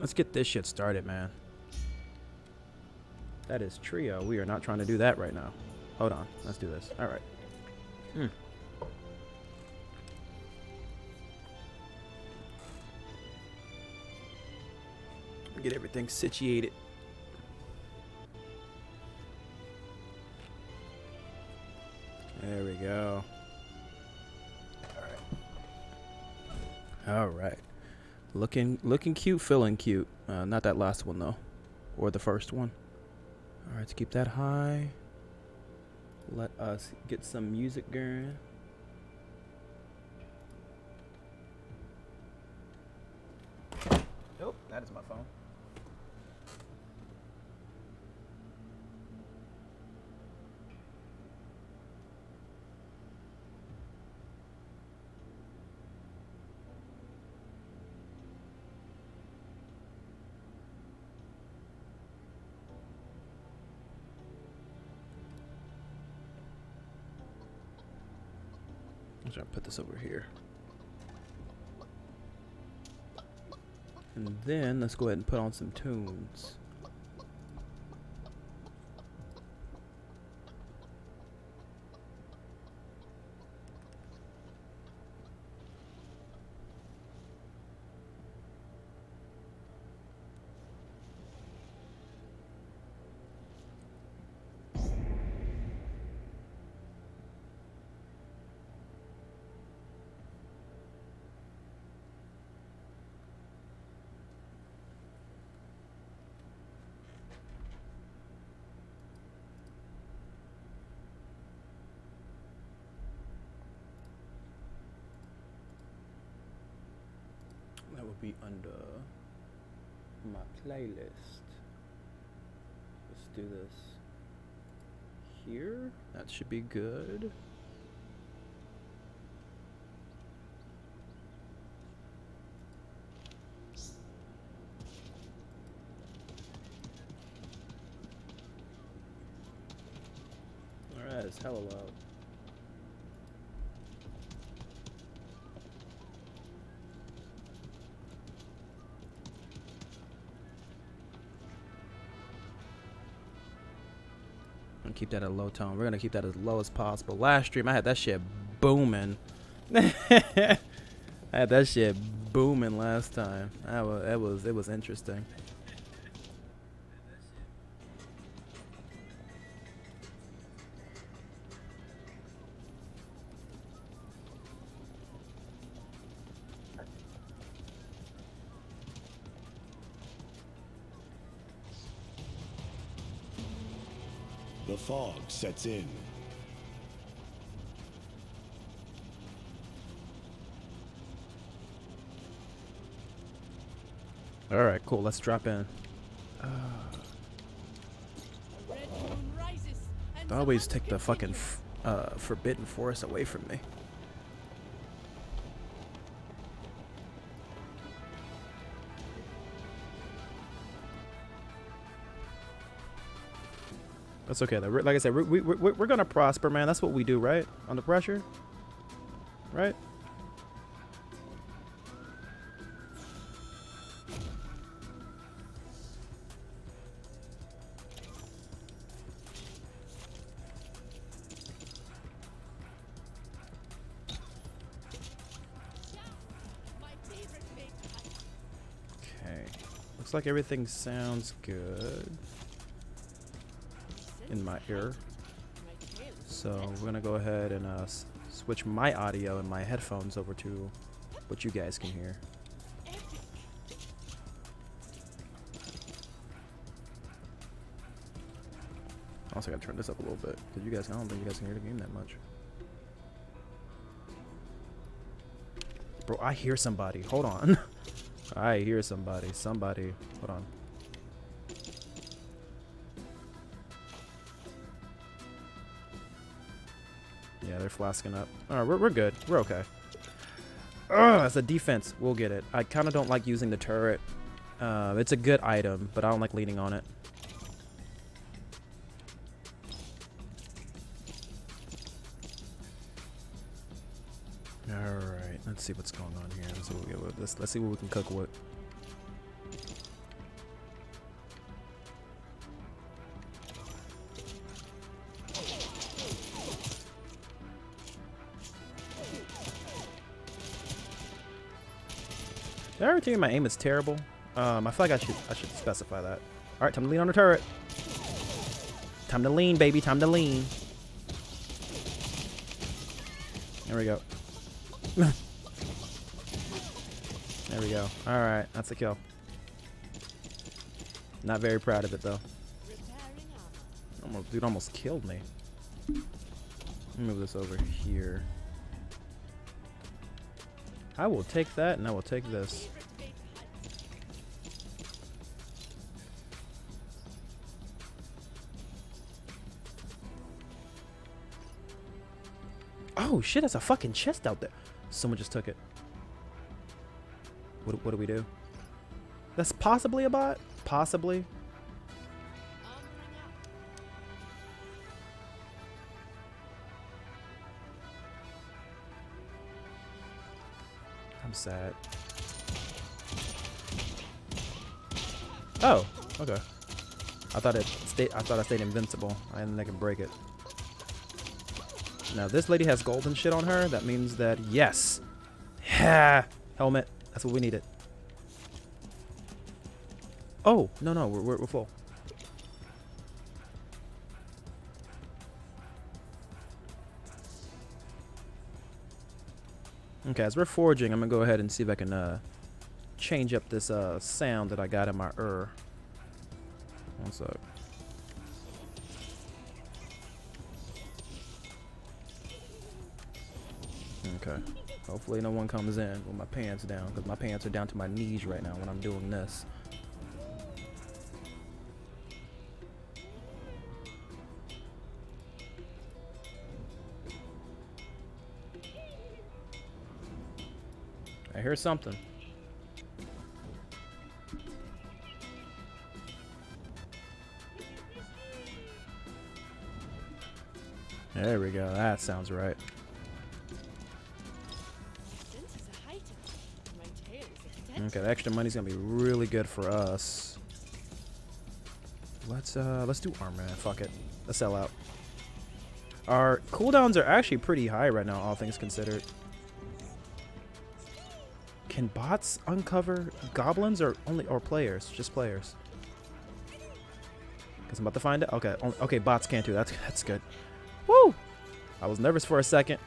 Let's get this shit started, man. That is trio. We are not trying to do that right now. Hold on. Let's do this. All right. Get everything situated. There we go. All right. Looking cute, feeling cute. Not that last one though, or the first one. All right, let's keep that high. Let us get some music going. Oh, that is my phone. I'm trying to put this over here. And then let's go ahead and put on some tunes. That would be under my playlist. Let's do this here. That should be good. Alright, it's hella loud. Keep that at a low tone. We're gonna keep that as low as possible. Last stream I had that shit booming. I had that shit booming last time. It was interesting. The fog sets in. All right, cool. Let's drop in. They always take the fucking forbidden forest away from me. That's okay though. Like I said, we're gonna prosper, man. That's what we do, right? Under pressure, right? Okay. Looks like everything sounds good in my ear. So we're gonna go ahead and switch my audio and my headphones over to what you guys can hear. Also gotta turn this up a little bit because I don't think you guys can hear the game that much. Bro, I hear somebody. Hold on. I hear somebody. Somebody. Hold on. Yeah, they're flasking up. All right, we're good. We're okay. Ugh, that's a defense. We'll get it. I kind of don't like using the turret. It's a good item, but I don't like leaning on it. All right, let's see what's going on here. Let's see what we can cook with. I already tell you my aim is terrible? I feel like I should specify that. All right, time to lean on the turret. Time to lean, baby. Time to lean. There we go. There we go. All right, that's a kill. Not very proud of it though. Dude almost killed me. Let me move this over here. I will take that, and I will take this. Oh shit, that's a fucking chest out there. Someone just took it. What do we do? That's possibly a bot? Possibly. I'm sad. Oh, okay. I thought I stayed invincible. I didn't think I could break it. Now, if this lady has golden shit on her, that means that, yes. Yeah. Helmet. That's what we needed. Oh, no, we're full. Okay, as we're forging, I'm going to go ahead and see if I can change up this sound that I got in my One sec. Okay. Hopefully no one comes in with my pants down, because my pants are down to my knees right now when I'm doing this. I hear something. There we go. That sounds right. Okay, the extra money's gonna be really good for us. Let's do armor, man. Fuck it. Let's sell out. Our cooldowns are actually pretty high right now, all things considered. Can bots uncover goblins or players? Just players. Cause I'm about to find it. Okay, okay, bots can't do that. That's good. Woo! I was nervous for a second.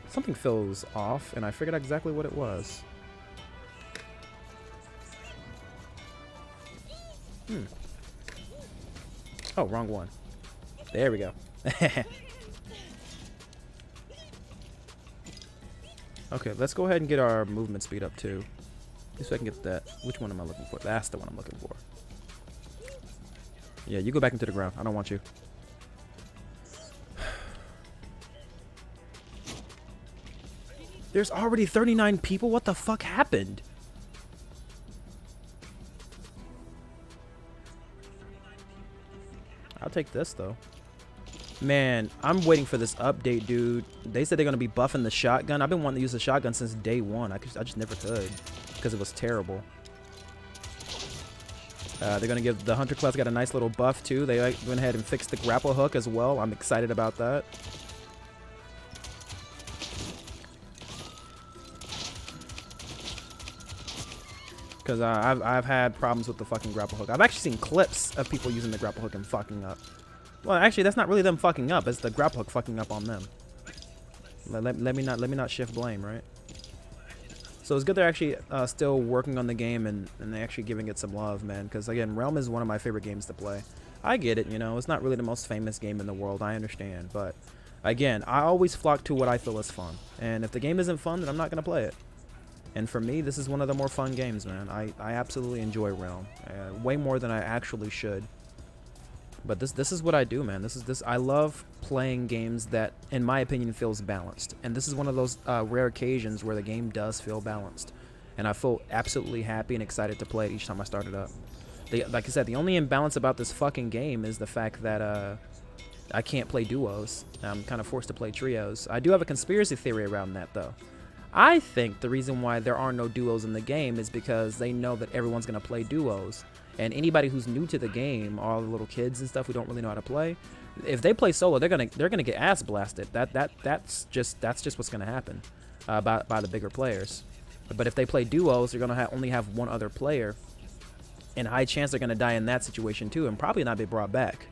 Something feels off, and I figured out exactly what it was. Oh, wrong one. There we go. Okay, let's go ahead and get our movement speed up too. Just so I can get that. Which one am I looking for? That's the one I'm looking for. Yeah, you go back into the ground. I don't want you. There's already 39 people? What the fuck happened? I'll take this though. Man, I'm waiting for this update, dude. They said they're gonna be buffing the shotgun. I've been wanting to use the shotgun since day one. I just never could because it was terrible. They're gonna give the Hunter class got a nice little buff too. They went ahead and fixed the grapple hook as well. I'm excited about that. Because I've had problems with the fucking grapple hook. I've actually seen clips of people using the grapple hook and fucking up. Well, actually, that's not really them fucking up. It's the grapple hook fucking up on them. Let me not shift blame, right? So it's good they're actually still working on the game and they're actually giving it some love, man. Because again, Realm is one of my favorite games to play. I get it, you know. It's not really the most famous game in the world. I understand, but again, I always flock to what I feel is fun. And if the game isn't fun, then I'm not gonna play it. And for me, this is one of the more fun games, man. I absolutely enjoy Realm, way more than I actually should. But this is what I do, man. I love playing games that, in my opinion, feels balanced. And this is one of those rare occasions where the game does feel balanced, and I feel absolutely happy and excited to play it each time I start it up. Like I said, the only imbalance about this fucking game is the fact that I can't play duos. I'm kind of forced to play trios. I do have a conspiracy theory around that, though. I think the reason why there are no duos in the game is because they know that everyone's going to play duos. And anybody who's new to the game, all the little kids and stuff who don't really know how to play, if they play solo, they're gonna get ass blasted. That's just what's gonna happen by the bigger players. But if they play duos, they're gonna only have one other player, and high chance they're gonna die in that situation too, and probably not be brought back.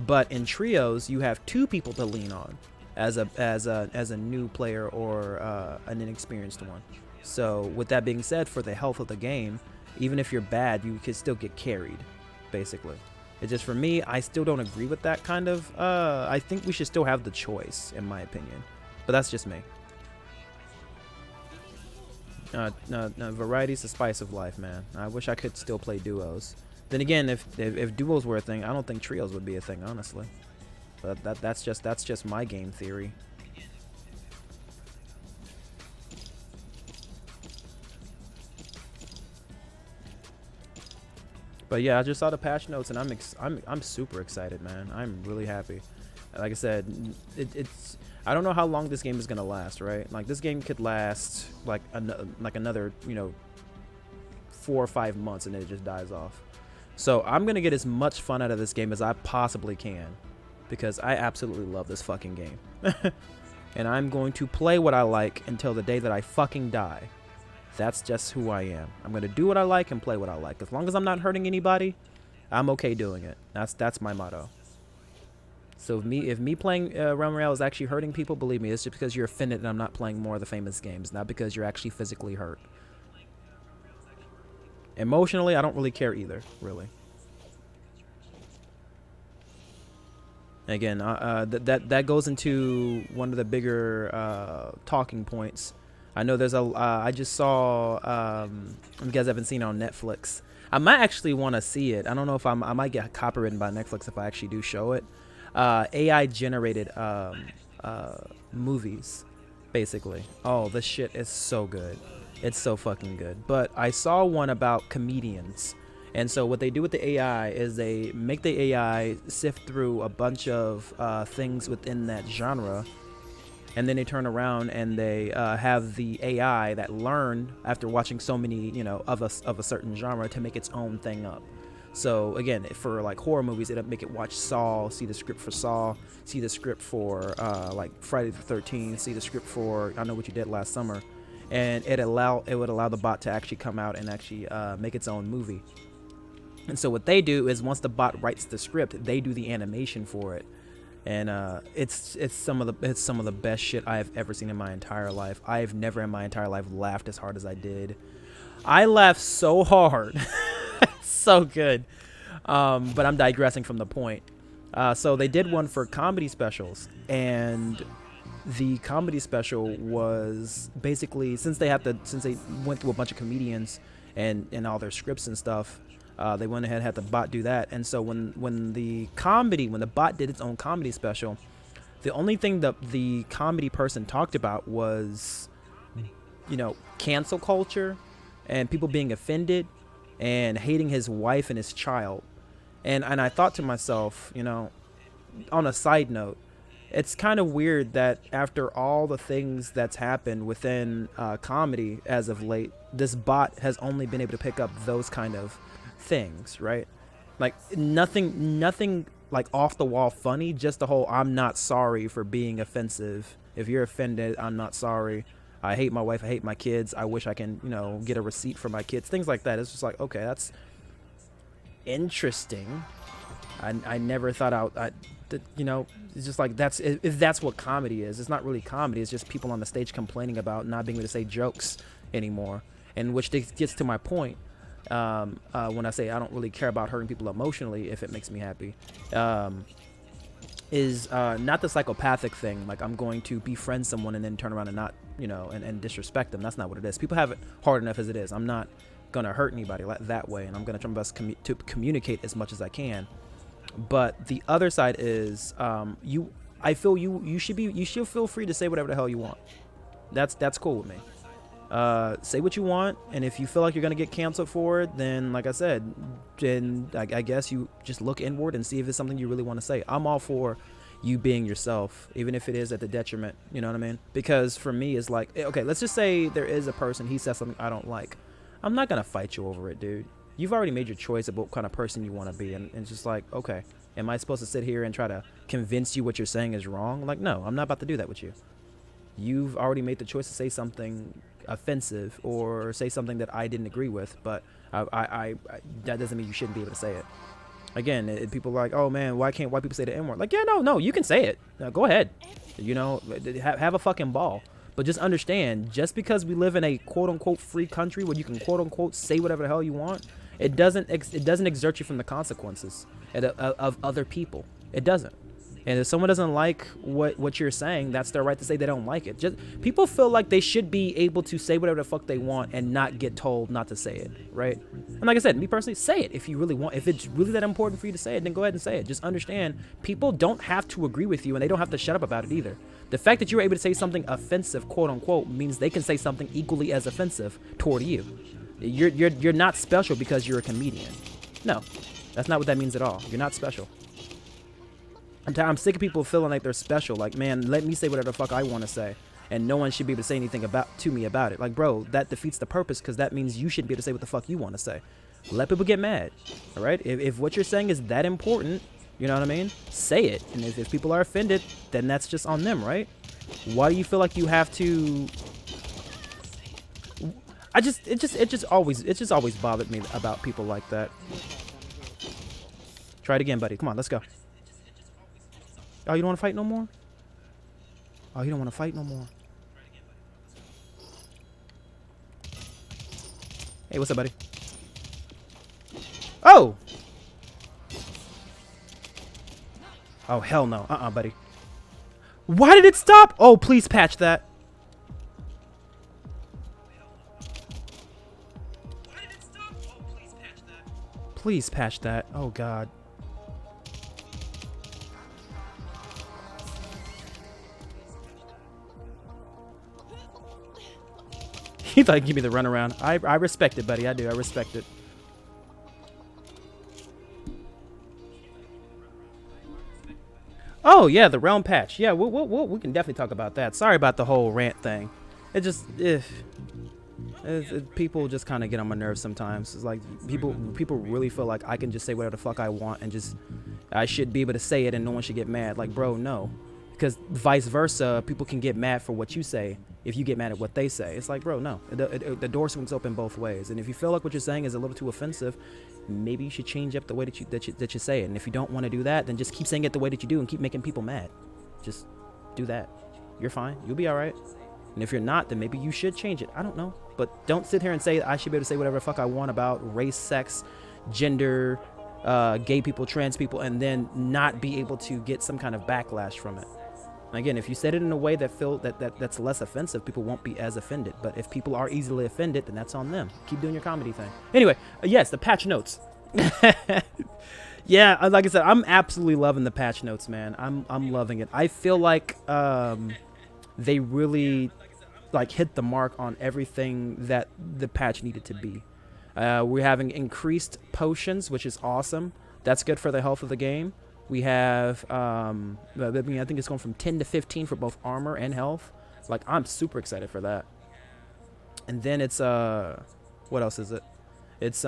But in trios, you have two people to lean on as a new player or an inexperienced one. So with that being said, for the health of the game, even if you're bad, you could still get carried, basically. It's just, for me, I still don't agree with that kind of. I think we should still have the choice, in my opinion, but that's just me. Variety's the spice of life, man. I wish I could still play duos. Then again, if duos were a thing, I don't think trios would be a thing, honestly. But that's just my game theory. But yeah, I just saw the patch notes, and I'm super excited, man. I'm really happy. Like I said, it's I don't know how long this game is gonna last, right? Like, this game could last like another 4 or 5 months, and then it just dies off. So I'm gonna get as much fun out of this game as I possibly can, because I absolutely love this fucking game. And I'm going to play what I like until the day that I fucking die. That's just who I am. I'm gonna do what I like and play what I like. As long as I'm not hurting anybody, I'm okay doing it. That's my motto. So if me playing Realm Royale is actually hurting people, believe me, it's just because you're offended and I'm not playing more of the famous games, not because you're actually physically hurt. Emotionally, I don't really care either, really. Again, that goes into one of the bigger talking points. I know there's I just saw, you guys haven't seen it on Netflix. I might actually want to see it. I don't know if I might get copywritten by Netflix if I actually do show it. AI generated movies, basically. Oh, this shit is so good. It's so fucking good. But I saw one about comedians. And so what they do with the AI is they make the AI sift through a bunch of things within that genre, and then they turn around and they have the AI that learned after watching so many, of a certain genre, to make its own thing up. So again, for like horror movies, it'll make it watch Saw, see the script for Saw, see the script for like Friday the 13th, see the script for I Know What You Did Last Summer, and it would allow the bot to actually come out and actually make its own movie. And so what they do is, once the bot writes the script, they do the animation for it, and it's some of the best shit I have ever seen in my entire life. I've never in my entire life laughed as hard as I did. I laughed so hard. So good. But I'm digressing from the point. So they did one for comedy specials, and the comedy special was basically, since they went through a bunch of comedians and all their scripts and stuff, they went ahead and had the bot do that. And so when the bot did its own comedy special, the only thing that the comedy person talked about was, cancel culture and people being offended and hating his wife and his child. And I thought to myself, on a side note, it's kind of weird that after all the things that's happened within comedy as of late, this bot has only been able to pick up those kind of things, right? Like nothing like off the wall funny, just the whole "I'm not sorry for being offensive. If you're offended, I'm not sorry. I hate my wife, I hate my kids. I wish I can, get a receipt for my kids." Things like that. It's just like, okay, that's interesting. I never thought it's just like, if that's what comedy is. It's not really comedy. It's just people on the stage complaining about not being able to say jokes anymore. And which gets to my point. When I say I don't really care about hurting people emotionally if it makes me happy, is not the psychopathic thing, like I'm going to befriend someone and then turn around and not, and disrespect them. That's not what it is. People have it hard enough as it is. I'm not going to hurt anybody that way, and I'm going to try my best to communicate as much as I can. But the other side is, I feel you should feel free to say whatever the hell you want. That's cool with me. Say what you want, and if you feel like you're gonna get canceled for it, then like I said, then I guess you just look inward and see if it's something you really want to say. I'm all for you being yourself, even if it is at the detriment, you know what I mean? Because for me, it's like, okay, let's just say there is a person, he says something I don't like. I'm not gonna fight you over it, dude. You've already made your choice about what kind of person you want to be, and it's just like, okay, am I supposed to sit here and try to convince you what you're saying is wrong? Like, no, I'm not about to do that with you. You've already made the choice to say something offensive or say something that I didn't agree with, but I that doesn't mean you shouldn't be able to say it. Again, people are like, oh man, why can't white people say the N-word? Like, yeah, no, you can say it. Go ahead. You know, have a fucking ball. But just understand, just because we live in a quote-unquote free country where you can quote-unquote say whatever the hell you want, it doesn't exert you from the consequences of other people. It doesn't. And if someone doesn't like what you're saying, that's their right to say they don't like it. Just people feel like they should be able to say whatever the fuck they want and not get told not to say it, right? And like I said, me personally, say it if you really want. If it's really that important for you to say it, then go ahead and say it. Just understand, people don't have to agree with you, and they don't have to shut up about it either. The fact that you're able to say something offensive, quote unquote, means they can say something equally as offensive toward you. You're not special because you're a comedian. No, that's not what that means at all. You're not special. I'm sick of people feeling like they're special. Like, man, let me say whatever the fuck I want to say, and no one should be able to say anything to me about it. Like, bro, that defeats the purpose, because that means you shouldn't be able to say what the fuck you want to say. Let people get mad, all right? If what you're saying is that important, you know what I mean? Say it. And if people are offended, then that's just on them, right? Why do you feel like you have to? It just always bothered me about people like that. Try it again, buddy. Come on, let's go. Oh, you don't want to fight no more? Oh, you don't want to fight no more. Hey, what's up, buddy? Oh! Oh, hell no. Buddy. Why did it stop? Oh, please patch that. Please patch that. Oh, God. He thought he'd give me the runaround. I respect it, buddy. I do. I respect it. Oh, yeah, the realm patch. Yeah, we can definitely talk about that. Sorry about the whole rant thing. It just, people just kind of get on my nerves sometimes. It's like people really feel like I can just say whatever the fuck I want and just, I should be able to say it and no one should get mad. Like, bro, no. Because vice versa, people can get mad for what you say if you get mad at what they say. It's like, bro, no. The door swings open both ways. And if you feel like what you're saying is a little too offensive, maybe you should change up the way that you say it. And if you don't want to do that, then just keep saying it the way that you do and keep making people mad. Just do that. You're fine. You'll be all right. And if you're not, then maybe you should change it. I don't know. But don't sit here and say I should be able to say whatever the fuck I want about race, sex, gender, gay people, trans people, and then not be able to get some kind of backlash from it. Again, if you said it in a way that's less offensive, people won't be as offended. But if people are easily offended, then that's on them. Keep doing your comedy thing. Anyway, yes, the patch notes. Yeah, like I said, I'm absolutely loving the patch notes, man. I'm loving it. I feel like they really hit the mark on everything that the patch needed to be. We're having increased potions, which is awesome. That's good for the health of the game. We have, I think it's going from 10 to 15 for both armor and health. Like, I'm super excited for that. And then it's, what else is it? It's,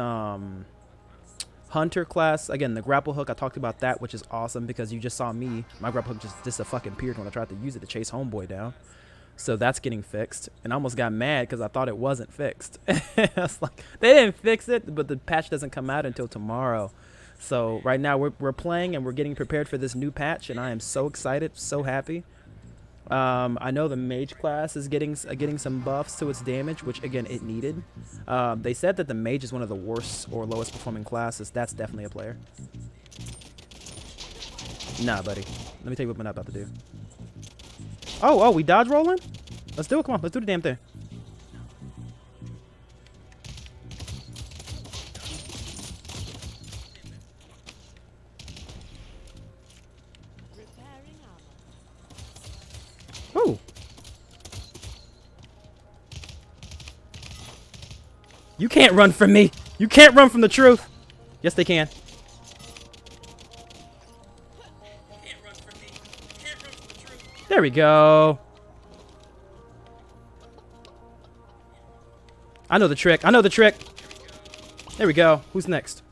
Hunter class. Again, the grapple hook, I talked about that, which is awesome because you just saw me. My grapple hook just fucking appeared when I tried to use it to chase homeboy down. So that's getting fixed. And I almost got mad because I thought it wasn't fixed. I was like, they didn't fix it, but the patch doesn't come out until tomorrow. So right now we're playing and we're getting prepared for this new patch, and I am so excited, so happy. I know the mage class is getting some buffs to its damage, which again it needed. They said that the mage is one of the worst or lowest performing classes. That's definitely a player. Nah, buddy. Let me tell you what I'm about to do. Oh, we dodge rolling? Let's do it. Come on, let's do the damn thing. Oh. You can't run from me. You can't run from the truth. Yes, they can. There we go. I know the trick. I know the trick. There we go. Who's next?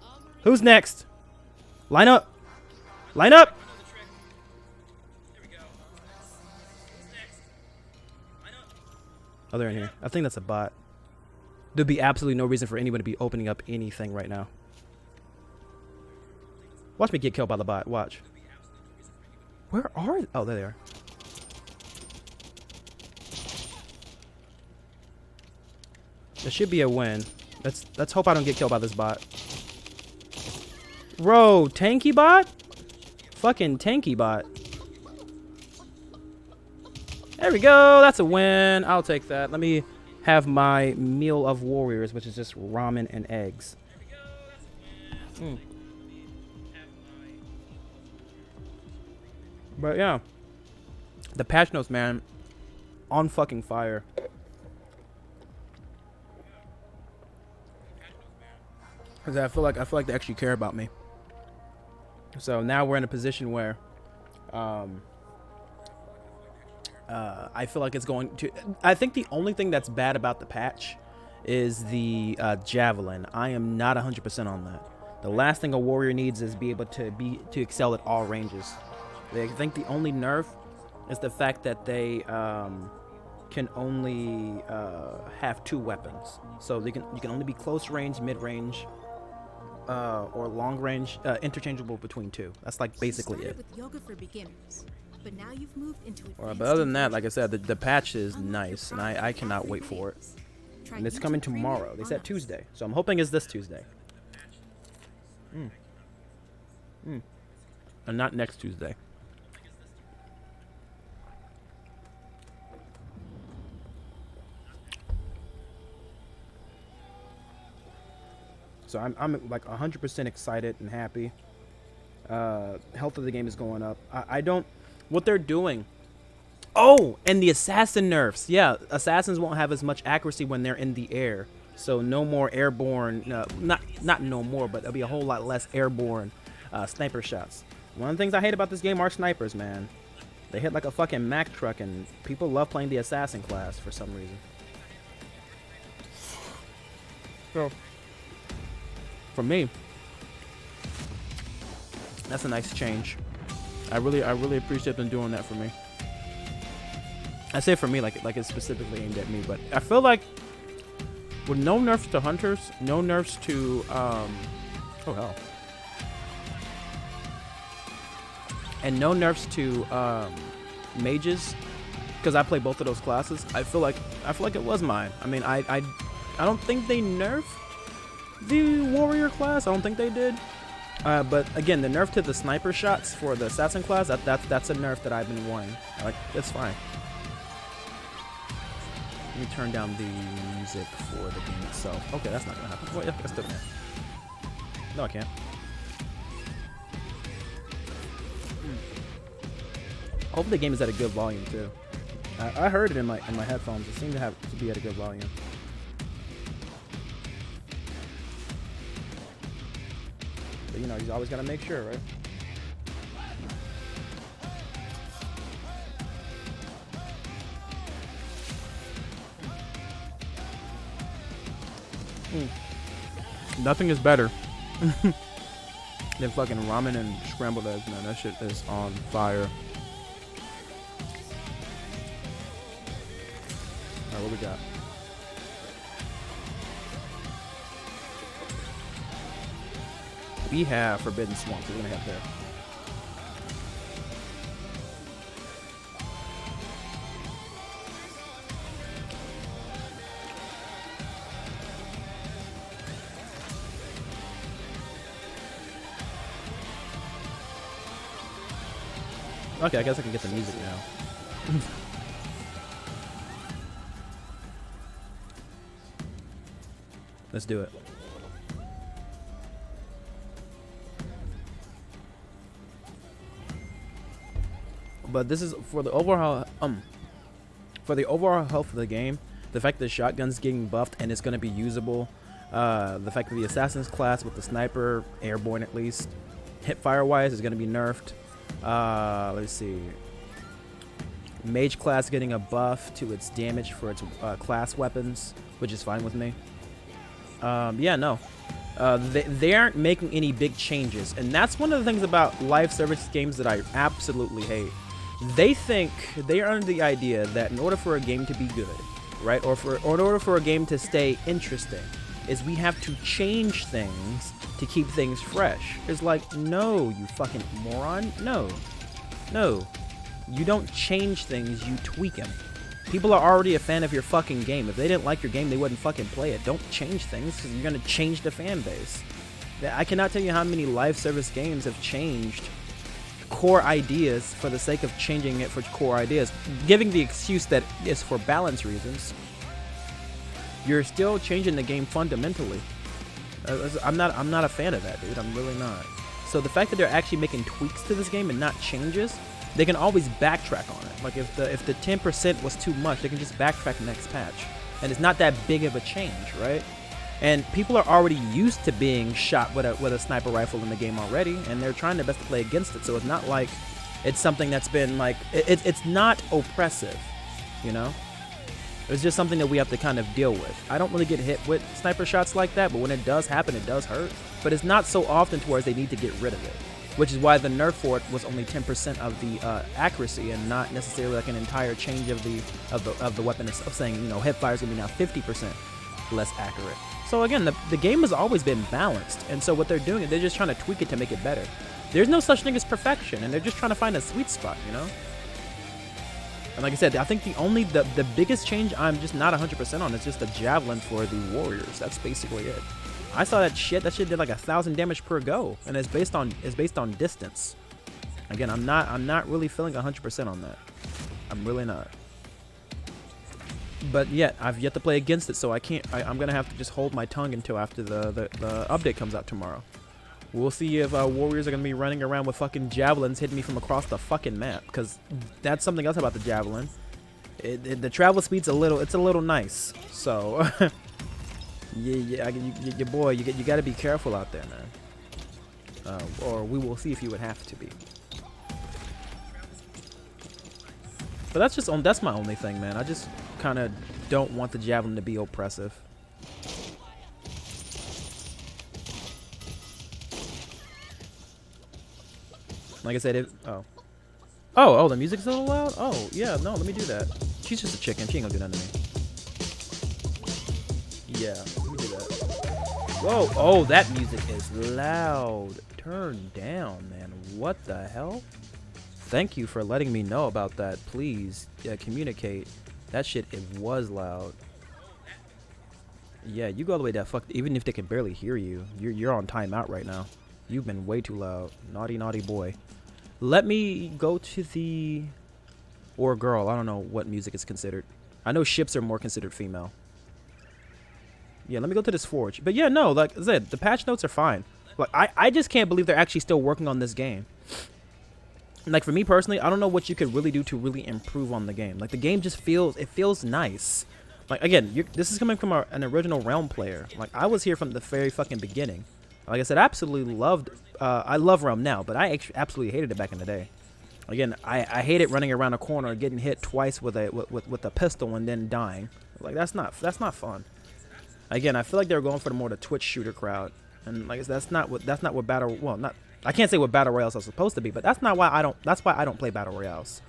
Who's next? Line up. Line up. Oh, they're in here. I think that's a bot. There'd be absolutely no reason for anyone to be opening up anything right now. Watch me get killed by the bot. Watch. Where are... Oh, there they are. There should be a win. Let's hope I don't get killed by this bot. Bro, tanky bot? Fucking tanky bot. There we go. That's a win. I'll take that. Let me have my meal of warriors, which is just ramen and eggs. But yeah, the patch notes, man, on fucking fire. Cause I feel like they actually care about me. So now we're in a position where, I feel like it's going to. I think the only thing that's bad about the patch is the javelin. I am not 100% on that. The last thing a warrior needs is be able to excel at all ranges. I think the only nerf is the fact that they can only have 2 weapons. So you can only be close range, mid range, or long range, interchangeable between 2. That's like basically it. With yoga for beginners, but now you've moved into But other than that, like I said, the patch is nice, and I cannot wait for it. And it's coming tomorrow. They said Tuesday, so I'm hoping it's this Tuesday. And not next Tuesday. So I'm like 100% excited and happy. Health of the game is going up. I don't... What they're doing... Oh! And the assassin nerfs. Yeah, assassins won't have as much accuracy when they're in the air. So no more airborne... not no more, but there'll be a whole lot less airborne sniper shots. One of the things I hate about this game are snipers, man. They hit like a fucking Mack truck, and people love playing the assassin class for some reason. So... For me, that's a nice change. I really appreciate them doing that for me. I say for me like it's specifically aimed at me, but I feel like with no nerfs to hunters, no nerfs to oh hell, and no nerfs to mages, because I play both of those classes. I feel like it was mine. I mean, I don't think they nerfed the warrior class. I don't think they did. But again, the nerf to the sniper shots for the assassin class, that's a nerf that I've been wanting. Like, it's fine. Let me turn down the music for the game itself. Okay, that's not gonna happen. Well, yeah, I still can. No, I can't. Hopefully the game is at a good volume too. I heard it in my headphones. It seemed to be at a good volume. But you know, you always gotta make sure, right? Nothing is better than fucking ramen and scrambled eggs, man. That shit is on fire. Alright, what we got? We have Forbidden Swamp. We're gonna head there. Okay, I guess I can get the music now. Let's do it. But this is for the overall health of the game. The fact that the shotgun's getting buffed and it's going to be usable. The fact that the assassin's class with the sniper, airborne at least, hipfire wise, is going to be nerfed. Let's see. Mage class getting a buff to its damage for its class weapons, which is fine with me. Yeah, no. They aren't making any big changes, and that's one of the things about live service games that I absolutely hate. They think they are under the idea that in order for a game to be good, right? Or in order for a game to stay interesting, is we have to change things to keep things fresh. It's like, no, you fucking moron. No. You don't change things, you tweak them. People are already a fan of your fucking game. If they didn't like your game, they wouldn't fucking play it. Don't change things, because you're going to change the fan base. I cannot tell you how many live service games have changed core ideas for the sake of changing it for core ideas, giving the excuse that it's for balance reasons. You're still changing the game fundamentally. I'm not a fan of that, dude. I'm really not. So the fact that they're actually making tweaks to this game and not changes, they can always backtrack on it. Like if the 10% was too much, they can just backtrack the next patch, and it's not that big of a change, right? And people are already used to being shot with a sniper rifle in the game already, and they're trying their best to play against it. So it's not like it's something that's been like it's not oppressive, you know. It's just something that we have to kind of deal with. I don't really get hit with sniper shots like that, but when it does happen, it does hurt. But it's not so often towards they need to get rid of it, which is why the nerf for it was only 10% of the accuracy, and not necessarily like an entire change of the weapon of saying, you know, hipfire is gonna be now 50% less accurate. So again, the game has always been balanced, and so what they're doing is they're just trying to tweak it to make it better. There's no such thing as perfection, and they're just trying to find a sweet spot, you know. And like I said, I think the biggest change I'm just not 100% on is just the javelin for the warriors. That's basically it. I saw that shit. That shit did like 1,000 damage per go, and it's based on distance. Again, I'm not really feeling 100% on that. I'm really not. But yet, I've yet to play against it, so I'm gonna have to just hold my tongue until after the update comes out tomorrow. We'll see if warriors are gonna be running around with fucking javelins hitting me from across the fucking map, because that's something else about the javelin. The travel speed's a little nice. So yeah, your boy, you got to be careful out there, man. Or we will see if you would have to be. But that's my only thing, man. I just kind of don't want the javelin to be oppressive. Like I said, oh, the music's a little loud? Oh, yeah, no, let me do that. She's just a chicken. She ain't gonna do nothing to me. Yeah, let me do that. Whoa, oh, that music is loud. Turn down, man. What the hell? Thank you for letting me know about that. Please communicate. That shit, it was loud. Yeah, you go all the way that fuck. Even if they can barely hear you, you're on timeout right now. You've been way too loud. Naughty, naughty boy. Let me go to the... Or girl. I don't know what music is considered. I know ships are more considered female. Yeah, let me go to this forge. But yeah, no, like I said, the patch notes are fine. Like, I just can't believe they're actually still working on this game. Like, for me personally, I don't know what you could really do to really improve on the game. Like, the game just feels nice. Like, again, this is coming from an original Realm player. Like, I was here from the very fucking beginning. Like I said, I absolutely loved, I love Realm now, but I absolutely hated it back in the day. Again, I hated running around a corner, getting hit twice with a pistol and then dying. Like, that's not fun. Again, I feel like they were going for the Twitch shooter crowd, and like that's not what battle. Well, not I can't say what battle royales are supposed to be, but that's why I don't play battle royales.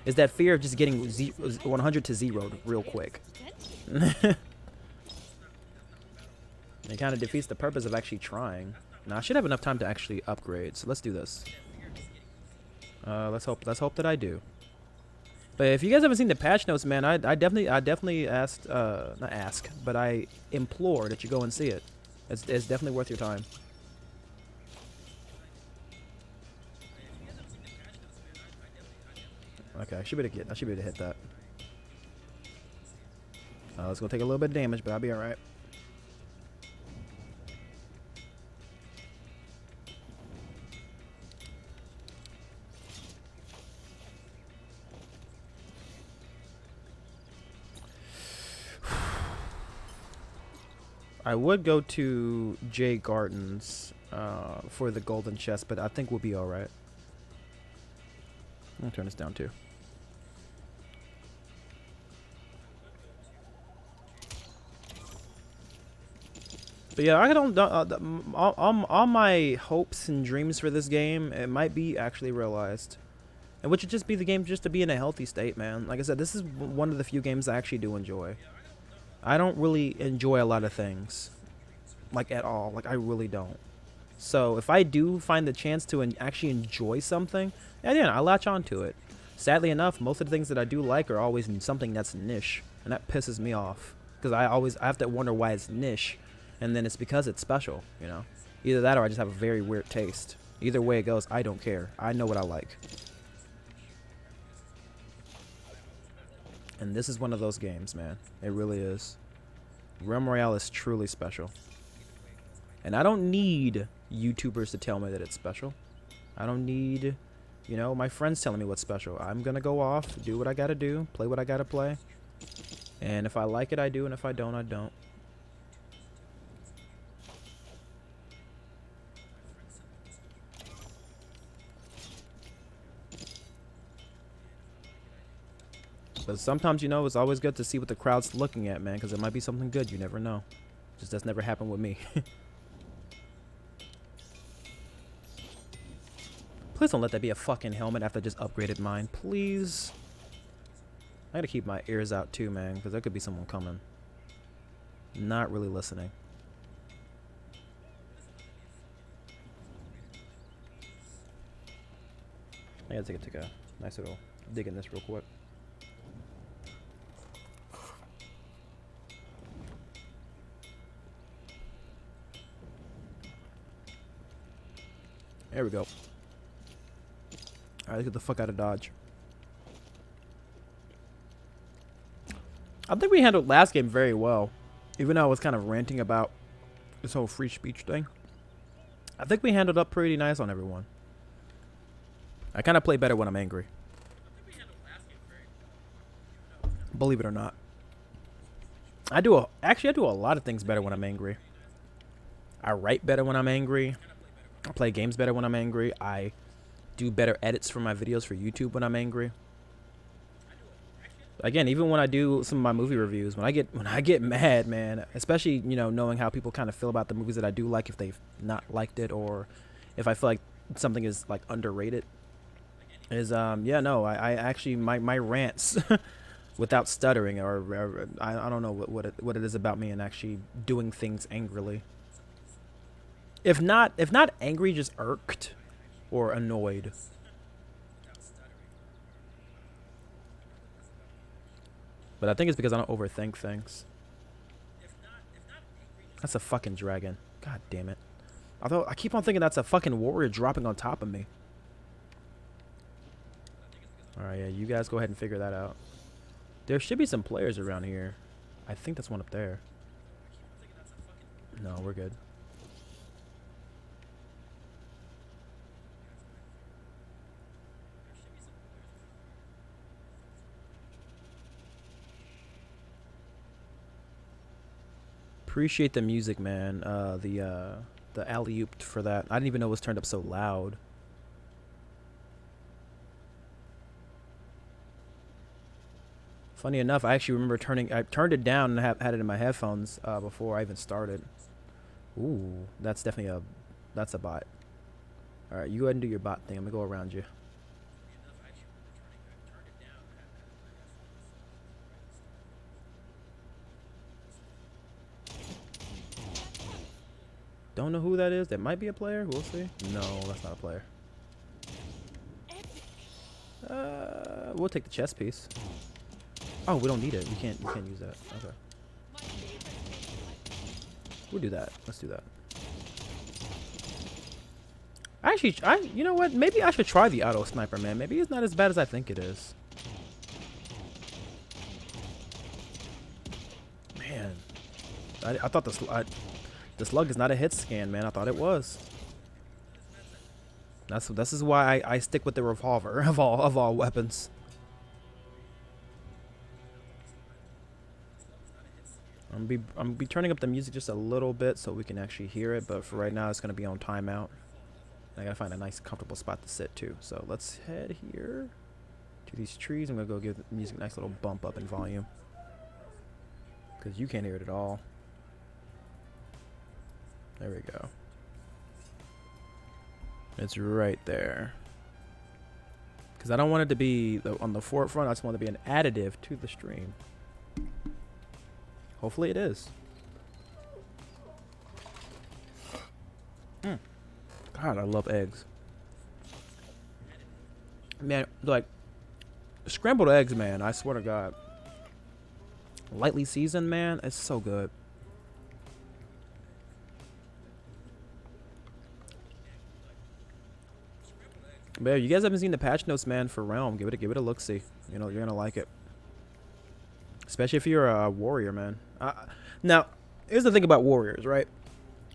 Is that fear of just getting 100 to 0 real quick. It kind of defeats the purpose of actually trying. Now I should have enough time to actually upgrade, so let's do this. Let's hope that I do. But if you guys haven't seen the patch notes, man, I definitely asked, not ask, but I implore that you go and see it. It's definitely worth your time. Okay, I should be able to hit that. It's gonna take a little bit of damage, but I'll be all right. I would go to Jay Gardens for the golden chest, but I think we'll be all right. I'll turn this down too. But yeah, I don't. All my hopes and dreams for this game, it might be actually realized, and which would just be the game just to be in a healthy state, man. Like I said, this is one of the few games I actually do enjoy. I don't really enjoy a lot of things, like at all. Like I really don't. So if I do find the chance to actually enjoy something, yeah, I latch onto it. Sadly enough, most of the things that I do like are always in something that's niche, and that pisses me off because I have to wonder why it's niche, and then it's because it's special. You know, either that or I just have a very weird taste. Either way it goes, I don't care. I know what I like. And this is one of those games, man. It really is. Realm Royale is truly special. And I don't need YouTubers to tell me that it's special. I don't need, you know, my friends telling me what's special. I'm going to go off, do what I got to do, play what I got to play. And if I like it, I do. And if I don't, I don't. But sometimes, you know, it's always good to see what the crowd's looking at, man, because it might be something good. You never know. Just that's never happened with me. Please don't let that be a fucking helmet after I just upgraded mine. Please. I gotta keep my ears out too, man, because there could be someone coming. Not really listening. I gotta take a nice little dig in this real quick. There we go. Alright, let's get the fuck out of Dodge. I think we handled last game very well. Even though I was kind of ranting about this whole free speech thing. I think we handled up pretty nice on everyone. I kind of play better when I'm angry. Believe it or not. Actually I do a lot of things better when I'm angry. I write better when I'm angry. I play games better when I'm angry. I do better edits for my videos for YouTube when I'm angry. Again, even when I do some of my movie reviews, when I get mad, man, especially, you know, knowing how people kind of feel about the movies that I do like, if they've not liked it, or if I feel like something is like underrated, is yeah, no, I actually my rants without stuttering, or I don't know what it is about me and actually doing things angrily. If not angry, just irked or annoyed. But I think it's because I don't overthink things. That's a fucking dragon. God damn it. Although I keep on thinking that's a fucking warrior dropping on top of me. Alright, yeah, you guys go ahead and figure that out. There should be some players around here. I think that's one up there. No, we're good. Appreciate the music, man. The alley-oop for that. I didn't even know it was turned up so loud. Funny enough, I actually remember I turned it down and had it in my headphones before I even started. Ooh, that's definitely that's a bot. All right, you go ahead and do your bot thing. I'm gonna go around you. Don't know who that is. That might be a player. We'll see. No, that's not a player. We'll take the chest piece. Oh, we don't need it. We can't use that. Okay. We'll do that. Let's do that. Actually, you know what? Maybe I should try the auto sniper, man. Maybe it's not as bad as I think it is. Man, I thought the slug is not a hit scan, man. I thought it was. This is why I stick with the revolver of all weapons. I'm gonna be turning up the music just a little bit so we can actually hear it, but for right now it's gonna be on timeout. I gotta find a nice comfortable spot to sit too. So let's head here to these trees. I'm gonna go give the music a nice little bump up in volume, because you can't hear it at all. There we go. It's right there. Because I don't want it to be on the forefront. I just want it to be an additive to the stream. Hopefully it is. God, I love eggs. Man, like, scrambled eggs, man, I swear to God. Lightly seasoned, man, it's so good. Man, you guys haven't seen the patch notes, man, for Realm. Give it a look-see. You know, you're gonna like it. Especially if you're a warrior, man. Now, here's the thing about warriors, right?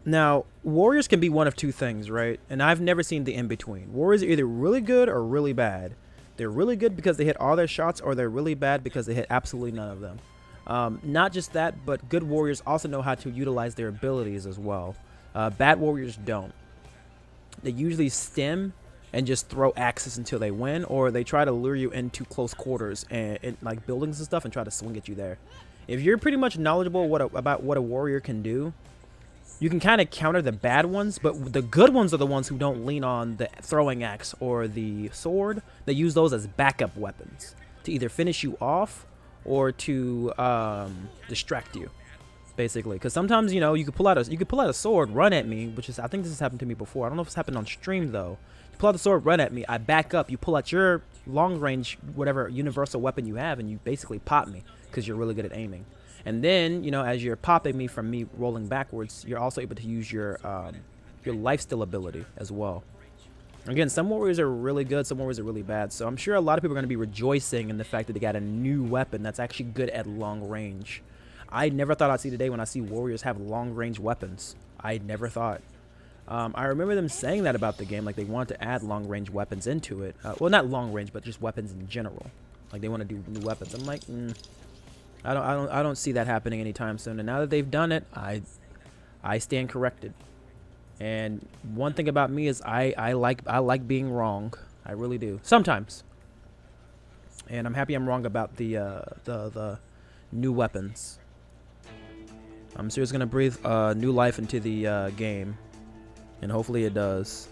Now, warriors can be one of two things, right? And I've never seen the in-between. Warriors are either really good or really bad. They're really good because they hit all their shots, or they're really bad because they hit absolutely none of them. Not just that, but good warriors also know how to utilize their abilities as well. Bad warriors don't. They usually stem and just throw axes until they win, or they try to lure you into close quarters and like buildings and stuff and try to swing at you there. If you're pretty much knowledgeable about what a warrior can do, you can kind of counter the bad ones, but the good ones are the ones who don't lean on the throwing axe or the sword. They use those as backup weapons to either finish you off or to distract you, basically. Because sometimes, you know, you could pull out a sword, run at me, which is, I think this has happened to me before. I don't know if it's happened on stream though. You pull out the sword, run at me, I back up, you pull out your long range, whatever universal weapon you have, and you basically pop me because you're really good at aiming. And then, you know, as you're popping me from me rolling backwards, you're also able to use your lifesteal ability as well. Again, some warriors are really good, some warriors are really bad. So I'm sure a lot of people are going to be rejoicing in the fact that they got a new weapon that's actually good at long range. I never thought I'd see today when I see warriors have long range weapons. I never thought. I remember them saying that about the game, like they wanted to add long range weapons into it. Well, not long range, but just weapons in general. Like they want to do new weapons. I'm like, I don't see that happening anytime soon. And now that they've done it, I stand corrected. And one thing about me is I like being wrong. I really do. Sometimes. And I'm happy I'm wrong about the new weapons. I'm sure it's gonna breathe new life into the game, and hopefully it does.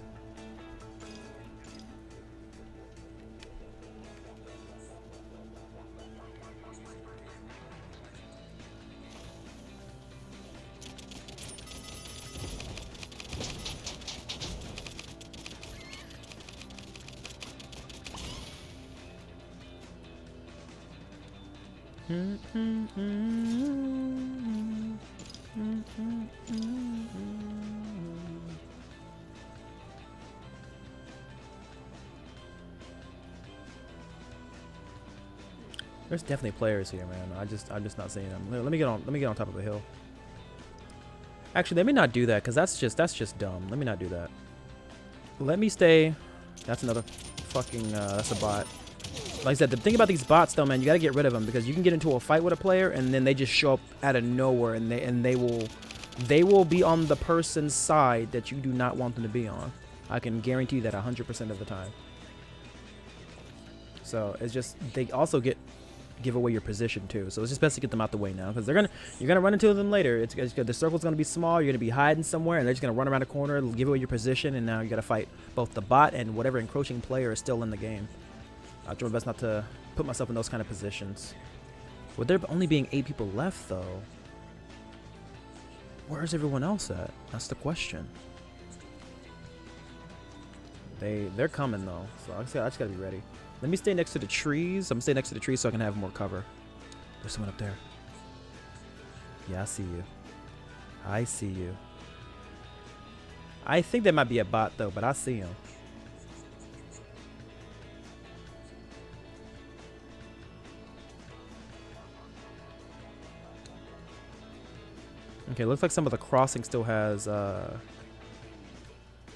There's definitely players here, man. I'm just not seeing them. Let me get on top of the hill. Actually, let me not do that, because that's just dumb. Let me not do that. Let me stay. That's another fucking that's a bot. Like I said, the thing about these bots though, man, you gotta get rid of them, because you can get into a fight with a player and then they just show up out of nowhere, and they will be on the person's side that you do not want them to be on. I can guarantee you that 100% of the time. So it's just, they also give away your position too. So it's just best to get them out the way now, because you're gonna run into them later. The circle's gonna be small. You're gonna be hiding somewhere, and they're just gonna run around a corner, give away your position, and now you gotta fight both the bot and whatever encroaching player is still in the game. I'll try my best not to put myself in those kind of positions. With there only being 8 people left, though, where's everyone else at? That's the question. They're coming though, so I just gotta be ready. Let me stay next to the trees. I'm gonna stay next to the trees so I can have more cover. There's someone up there. Yeah, I see you. I see you. I think that might be a bot though, but I see him. Okay, looks like some of the crossing still has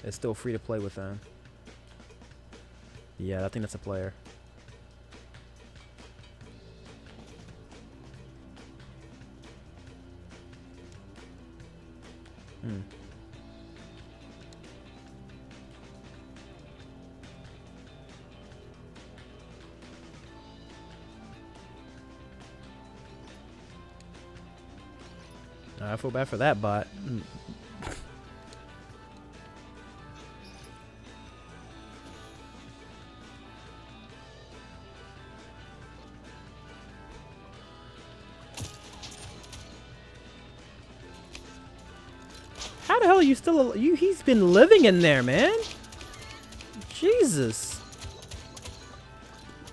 it's still free to play within. Yeah, I think that's a player. I feel bad for that bot. hell are you still? He's been living in there, man. Jesus.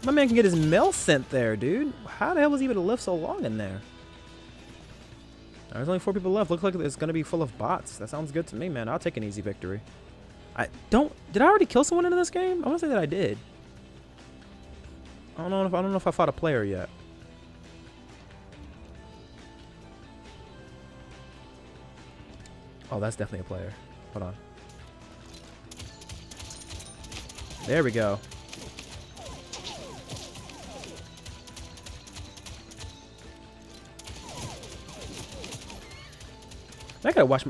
My man can get his mail sent there, dude. How the hell was he able to live so long in there? There's only 4 people left. Looks like it's gonna be full of bots. That sounds good to me, man. I'll take an easy victory. Did I already kill someone in this game? I want to say that I did. I don't know if I fought a player yet. Oh, that's definitely a player. Hold on. There we go.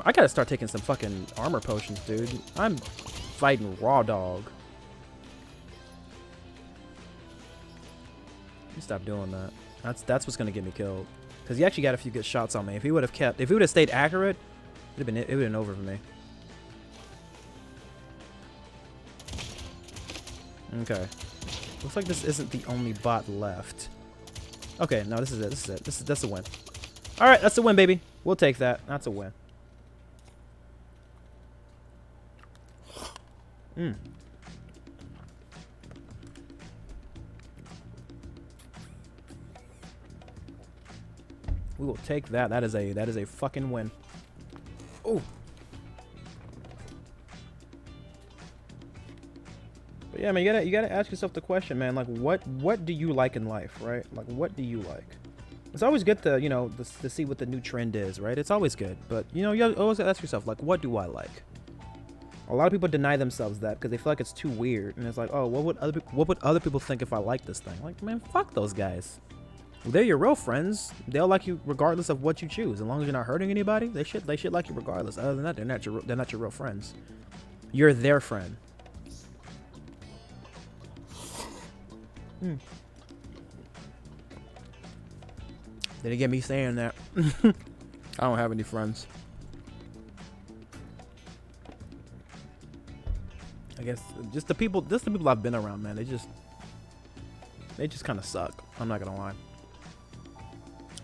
I gotta start taking some fucking armor potions, dude. I'm fighting raw dog. You stop doing that. That's what's gonna get me killed. Cause he actually got a few good shots on me. If he would have stayed accurate, it would have been over for me. Okay. Looks like this isn't the only bot left. Okay, no, this is it. That's a win. All right, that's a win, baby. We'll take that. That's a win. We will take that. That is a fucking win. Oh. But yeah, man, you gotta ask yourself the question, man. Like, what do you like in life, right? Like, what do you like? It's always good to, you know, to see what the new trend is, right? It's always good. But, you know, you always ask yourself, like, what do I like? A lot of people deny themselves that because they feel like it's too weird. And it's like, oh, what would other people think if I like this thing? Like, man, fuck those guys. They're your real friends. They'll like you regardless of what you choose. As long as you're not hurting anybody, they should like you regardless. Other than that, they're not your real friends. You're their friend. Didn't get me saying that. I don't have any friends. I guess just the people I've been around, man. They just kind of suck. I'm not gonna lie.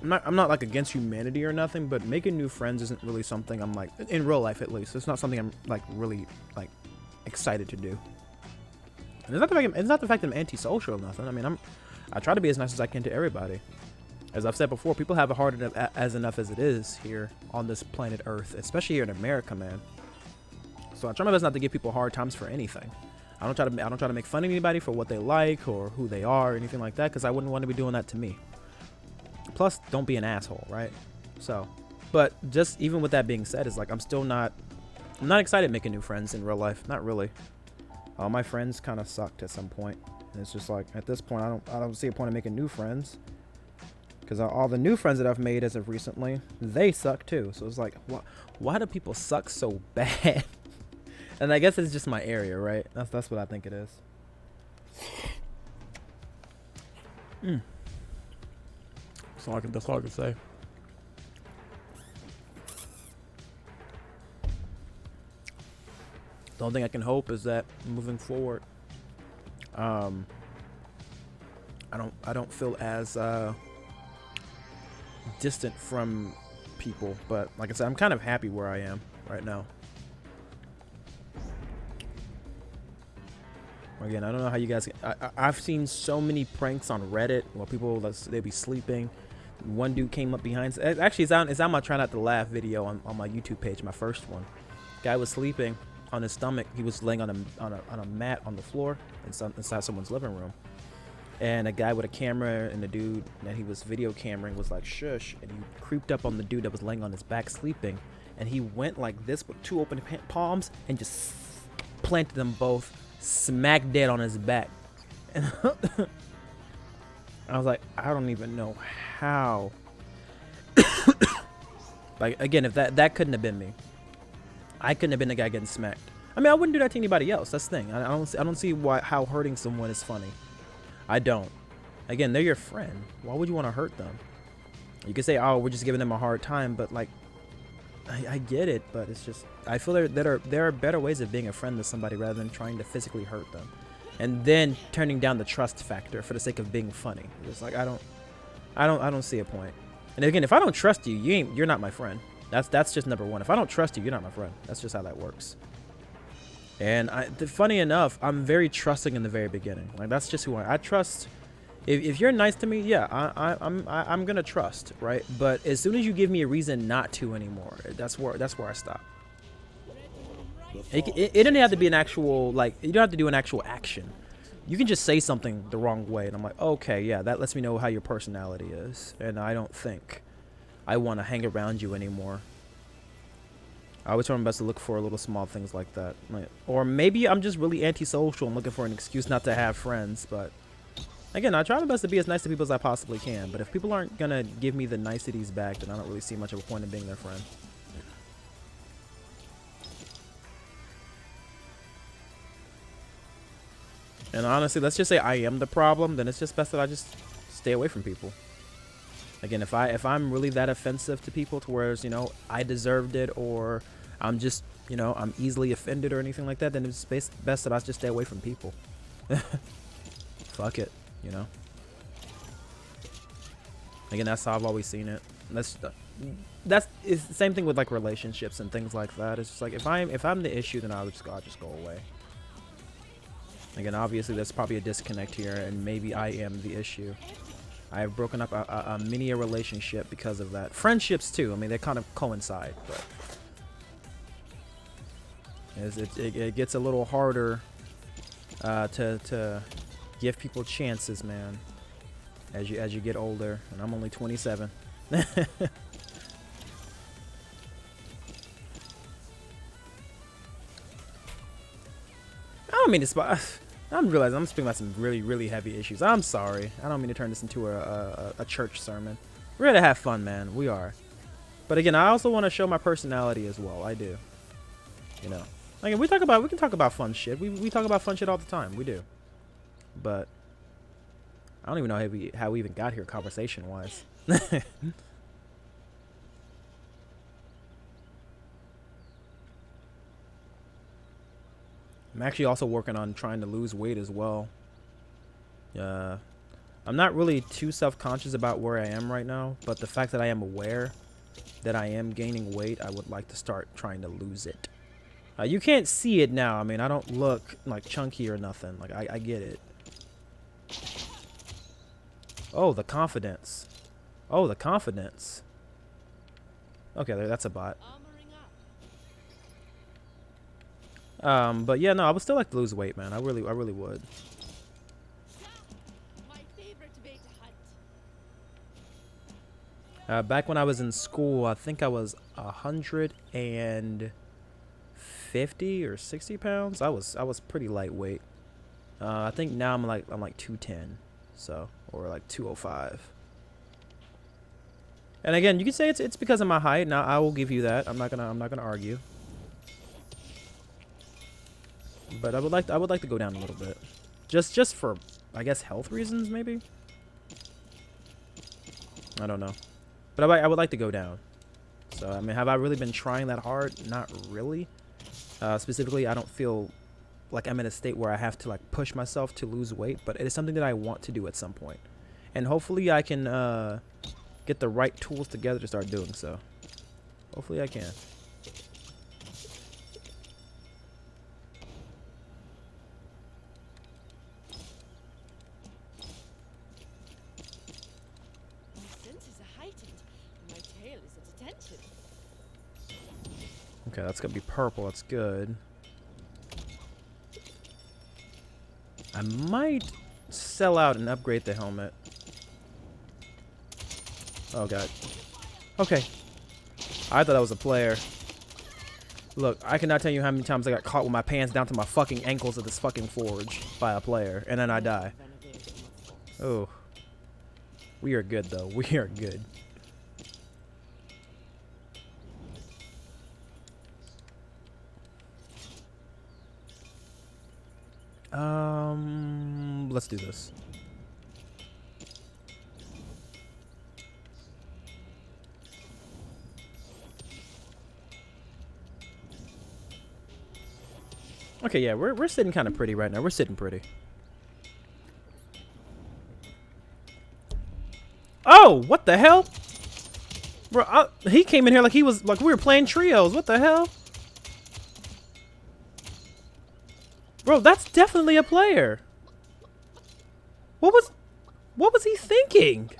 I'm not like against humanity or nothing, but making new friends isn't really something I'm like, in real life at least. It's not something I'm like really like excited to do. And it's not the fact that I'm antisocial or nothing. I mean, I try to be as nice as I can to everybody. As I've said before, people have it hard enough as it is here on this planet Earth, especially here in America, man. So I try my best not to give people hard times for anything. I don't try to make fun of anybody for what they like or who they are or anything like that, because I wouldn't want to be doing that to me. Plus, don't be an asshole, right? So, but just even with that being said, it's like I'm not excited making new friends in real life. Not really. All my friends kind of sucked at some point, and it's just like at this point, I don't see a point in making new friends, because all the new friends that I've made as of recently, they suck too. So it's like, why do people suck so bad? And I guess it's just my area, right? That's what I think it is. That's all I can say. The only thing I can hope is that moving forward, I don't feel as distant from people. But like I said, I'm kind of happy where I am right now. Again, I don't know how you guys. I've seen so many pranks on Reddit where people they be sleeping. One dude came up behind. Actually, it's on my try not to laugh video on my YouTube page, my first one. Guy was sleeping on his stomach. He was laying on a mat on the floor inside someone's living room. And a guy with a camera and the dude that he was video cameraing was like, shush. And he creeped up on the dude that was laying on his back sleeping. And he went like this with 2 open palms and just planted them both smack dead on his back. And I was like, I don't even know how. Like, again, if that couldn't have been me. I couldn't have been the guy getting smacked. I mean, I wouldn't do that to anybody else. That's the thing. I don't see how hurting someone is funny. I don't. Again, they're your friend. Why would you want to hurt them? You could say, oh, we're just giving them a hard time, but like, I get it, but it's just, I feel there are better ways of being a friend to somebody rather than trying to physically hurt them, and then turning down the trust factor for the sake of being funny. It's like I don't see a point. And again, if I don't trust you, you're not my friend. That's just number one. If I don't trust you, you're not my friend. That's just how that works. And funny enough, I'm very trusting in the very beginning. Like, that's just who I trust. If you're nice to me, yeah, I'm gonna trust, right? But as soon as you give me a reason not to anymore, that's where I stop. It doesn't have to be an actual, like, you don't have to do an actual action. You can just say something the wrong way, and I'm like, okay, yeah, that lets me know how your personality is, and I don't think I want to hang around you anymore. I always try my best to look for little small things like that. Like, or maybe I'm just really antisocial and looking for an excuse not to have friends, but again, I try my best to be as nice to people as I possibly can, but if people aren't going to give me the niceties back, then I don't really see much of a point in being their friend. And honestly, let's just say I am the problem, then it's just best that I just stay away from people. Again, if I'm really that offensive to people to where, you know, I deserved it, or I'm just, you know, I'm easily offended or anything like that, then it's best that I just stay away from people. Fuck it, you know. Again, that's how I've always seen it. That's it's the same thing with like relationships and things like that. It's just like if I'm the issue, then I'll just go away. Again, obviously there's probably a disconnect here, and maybe I am the issue. I have broken up a many relationship because of that. Friendships too. I mean, they kind of coincide, but it gets a little harder to give people chances, man, as you get older. And I'm only 27. I don't mean to spot. I'm realizing I'm speaking about some really, really heavy issues. I'm sorry. I don't mean to turn this into a church sermon. We're gonna have fun, man. We are. But again, I also want to show my personality as well. I do. You know, like we can talk about fun shit. We talk about fun shit all the time. We do. But I don't even know how we even got here conversation wise. I'm actually also working on trying to lose weight as well. I'm not really too self-conscious about where I am right now, but the fact that I am aware that I am gaining weight, I would like to start trying to lose it. You can't see it now. I mean, I don't look like chunky or nothing. Like, I get it. Oh, the confidence. Oh, the confidence. Okay, that's a bot. But yeah, no, I would still like to lose weight, man. I really would. Back when I was in school, I think I was 150 or 60 pounds. I was pretty lightweight. I think now I'm like 210, so, or like 205. And again, you can say it's because of my height. Now I will give you that. I'm not gonna argue. But I would like to go down a little bit, just for, I guess, health reasons, maybe. I don't know, but I would like to go down. So I mean, have I really been trying that hard? Not really. Specifically, I don't feel like I'm in a state where I have to like push myself to lose weight, but it is something that I want to do at some point, and hopefully I can get the right tools together to start doing so. Hopefully I can. Okay, that's gonna be purple. That's good. I might sell out and upgrade the helmet. Oh god. Okay. I thought that was a player. Look, I cannot tell you how many times I got caught with my pants down to my fucking ankles at this fucking forge by a player, and then I die. Oh. We are good though. We are good. Let's do this. Okay, yeah, we're sitting kind of pretty right now. We're sitting pretty. Oh, what the hell? Bro, he came in here like he was like we were playing trios. What the hell? Bro, that's definitely a player. What was he thinking?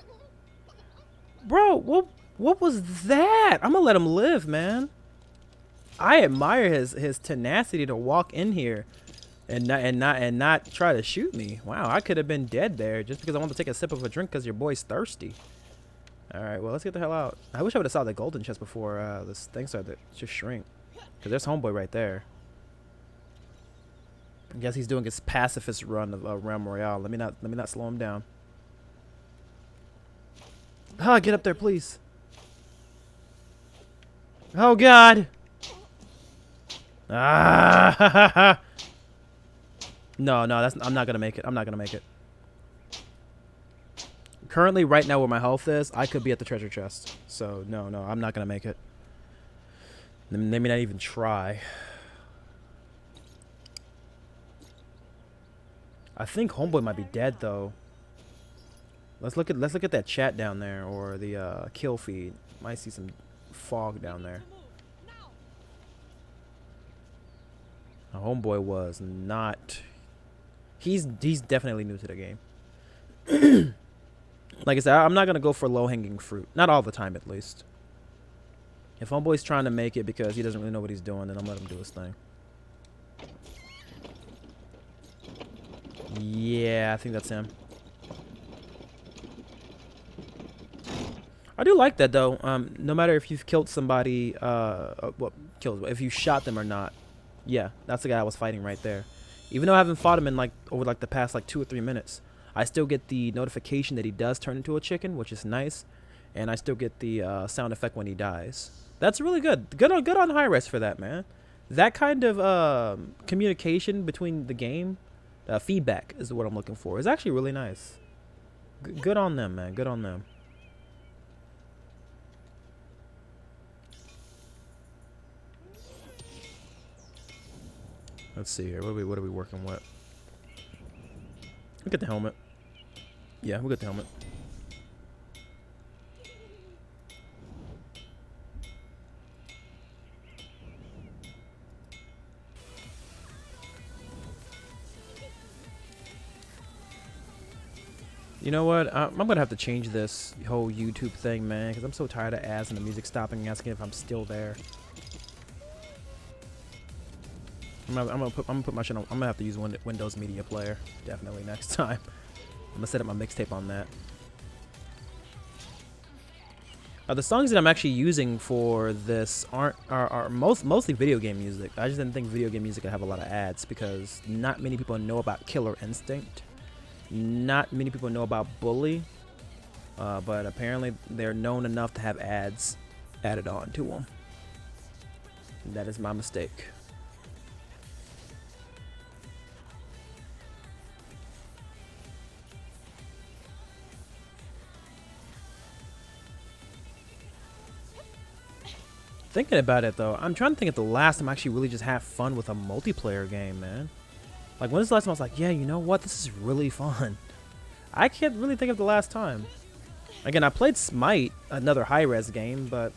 Bro, what was that? I'm gonna let him live, man. I admire his tenacity to walk in here and not try to shoot me. Wow, I could have been dead there just because I wanted to take a sip of a drink because your boy's thirsty. All right, well, let's get the hell out. I wish I would have saw the golden chest before this thing started to just shrink. Because there's homeboy right there. I guess he's doing his pacifist run of Realm Royale. Let me not slow him down. Ah, get up there, please. Oh God. Ah. No, I'm not gonna make it. I'm not gonna make it. Currently, right now, where my health is, I could be at the treasure chest. So no, I'm not gonna make it. Let me not even try. I think homeboy might be dead though. Let's look at that chat down there or the kill feed. Might see some fog down there. My homeboy was not. He's definitely new to the game. Like I said, I'm not gonna go for low-hanging fruit. Not all the time, at least. If homeboy's trying to make it because he doesn't really know what he's doing, then I'm letting him do his thing. Yeah, I think that's him. I do like that though. No matter if you've killed somebody, if you shot them or not. Yeah, that's the guy I was fighting right there. Even though I haven't fought him in like over like the past like 2 or 3 minutes, I still get the notification that he does turn into a chicken, which is nice, and I still get the sound effect when he dies. That's really good. Good on Hi-Res for that, man. That kind of communication between the game, feedback is what I'm looking for. It's actually really nice. Good on them, man. Good on them. Let's see here. What are we working with? We'll get the helmet. Yeah, we'll get the helmet. You know what? I'm going to have to change this whole YouTube thing, man, because I'm so tired of ads and the music stopping and asking if I'm still there. I'm gonna put my shit on. I'm gonna have to use Windows Media Player definitely next time. I'm gonna set up my mixtape on that. The songs that I'm actually using for this are mostly video game music. I just didn't think video game music would have a lot of ads because not many people know about Killer Instinct. Not many people know about Bully, but apparently they're known enough to have ads added on to them. That is my mistake. Thinking about it though, I'm trying to think of the last time I actually really just had fun with a multiplayer game, man. Like when's the last time I was like, yeah, you know what, this is really fun. I can't really think of the last time. Again, I played Smite, another high-res game, but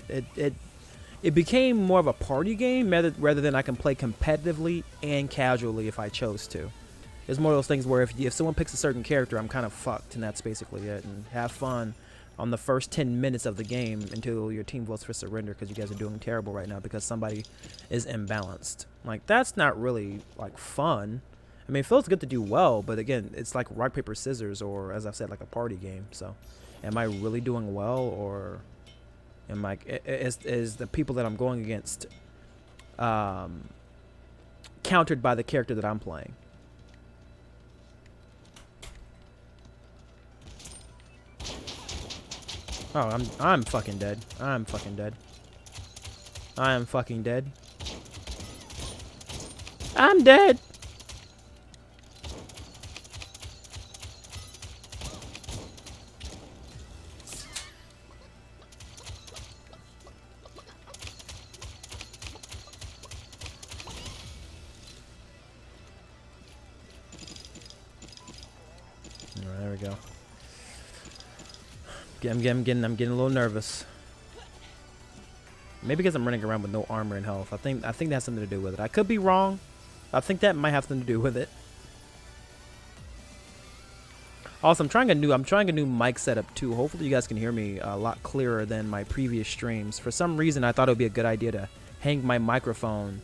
it became more of a party game rather than I can play competitively and casually if I chose to. It's more of those things where if someone picks a certain character, I'm kind of fucked, and that's basically it. And have fun on the first 10 minutes of the game until your team votes for surrender because you guys are doing terrible right now because somebody is imbalanced. Like, that's not really, like, fun. I mean, it feels good to do well, but again, it's like rock, paper, scissors, or as I've said, like a party game. So, am I really doing well, or am I, is the people that I'm going against countered by the character that I'm playing? Oh, I'm fucking dead. I'm fucking dead. I am fucking dead. I'm dead. All right, there we go. I'm getting a little nervous. Maybe because I'm running around with no armor and health. I think that has something to do with it. I could be wrong. I think that might have something to do with it. Also, I'm trying a new mic setup too. Hopefully you guys can hear me a lot clearer than my previous streams. For some reason, I thought it would be a good idea to hang my microphone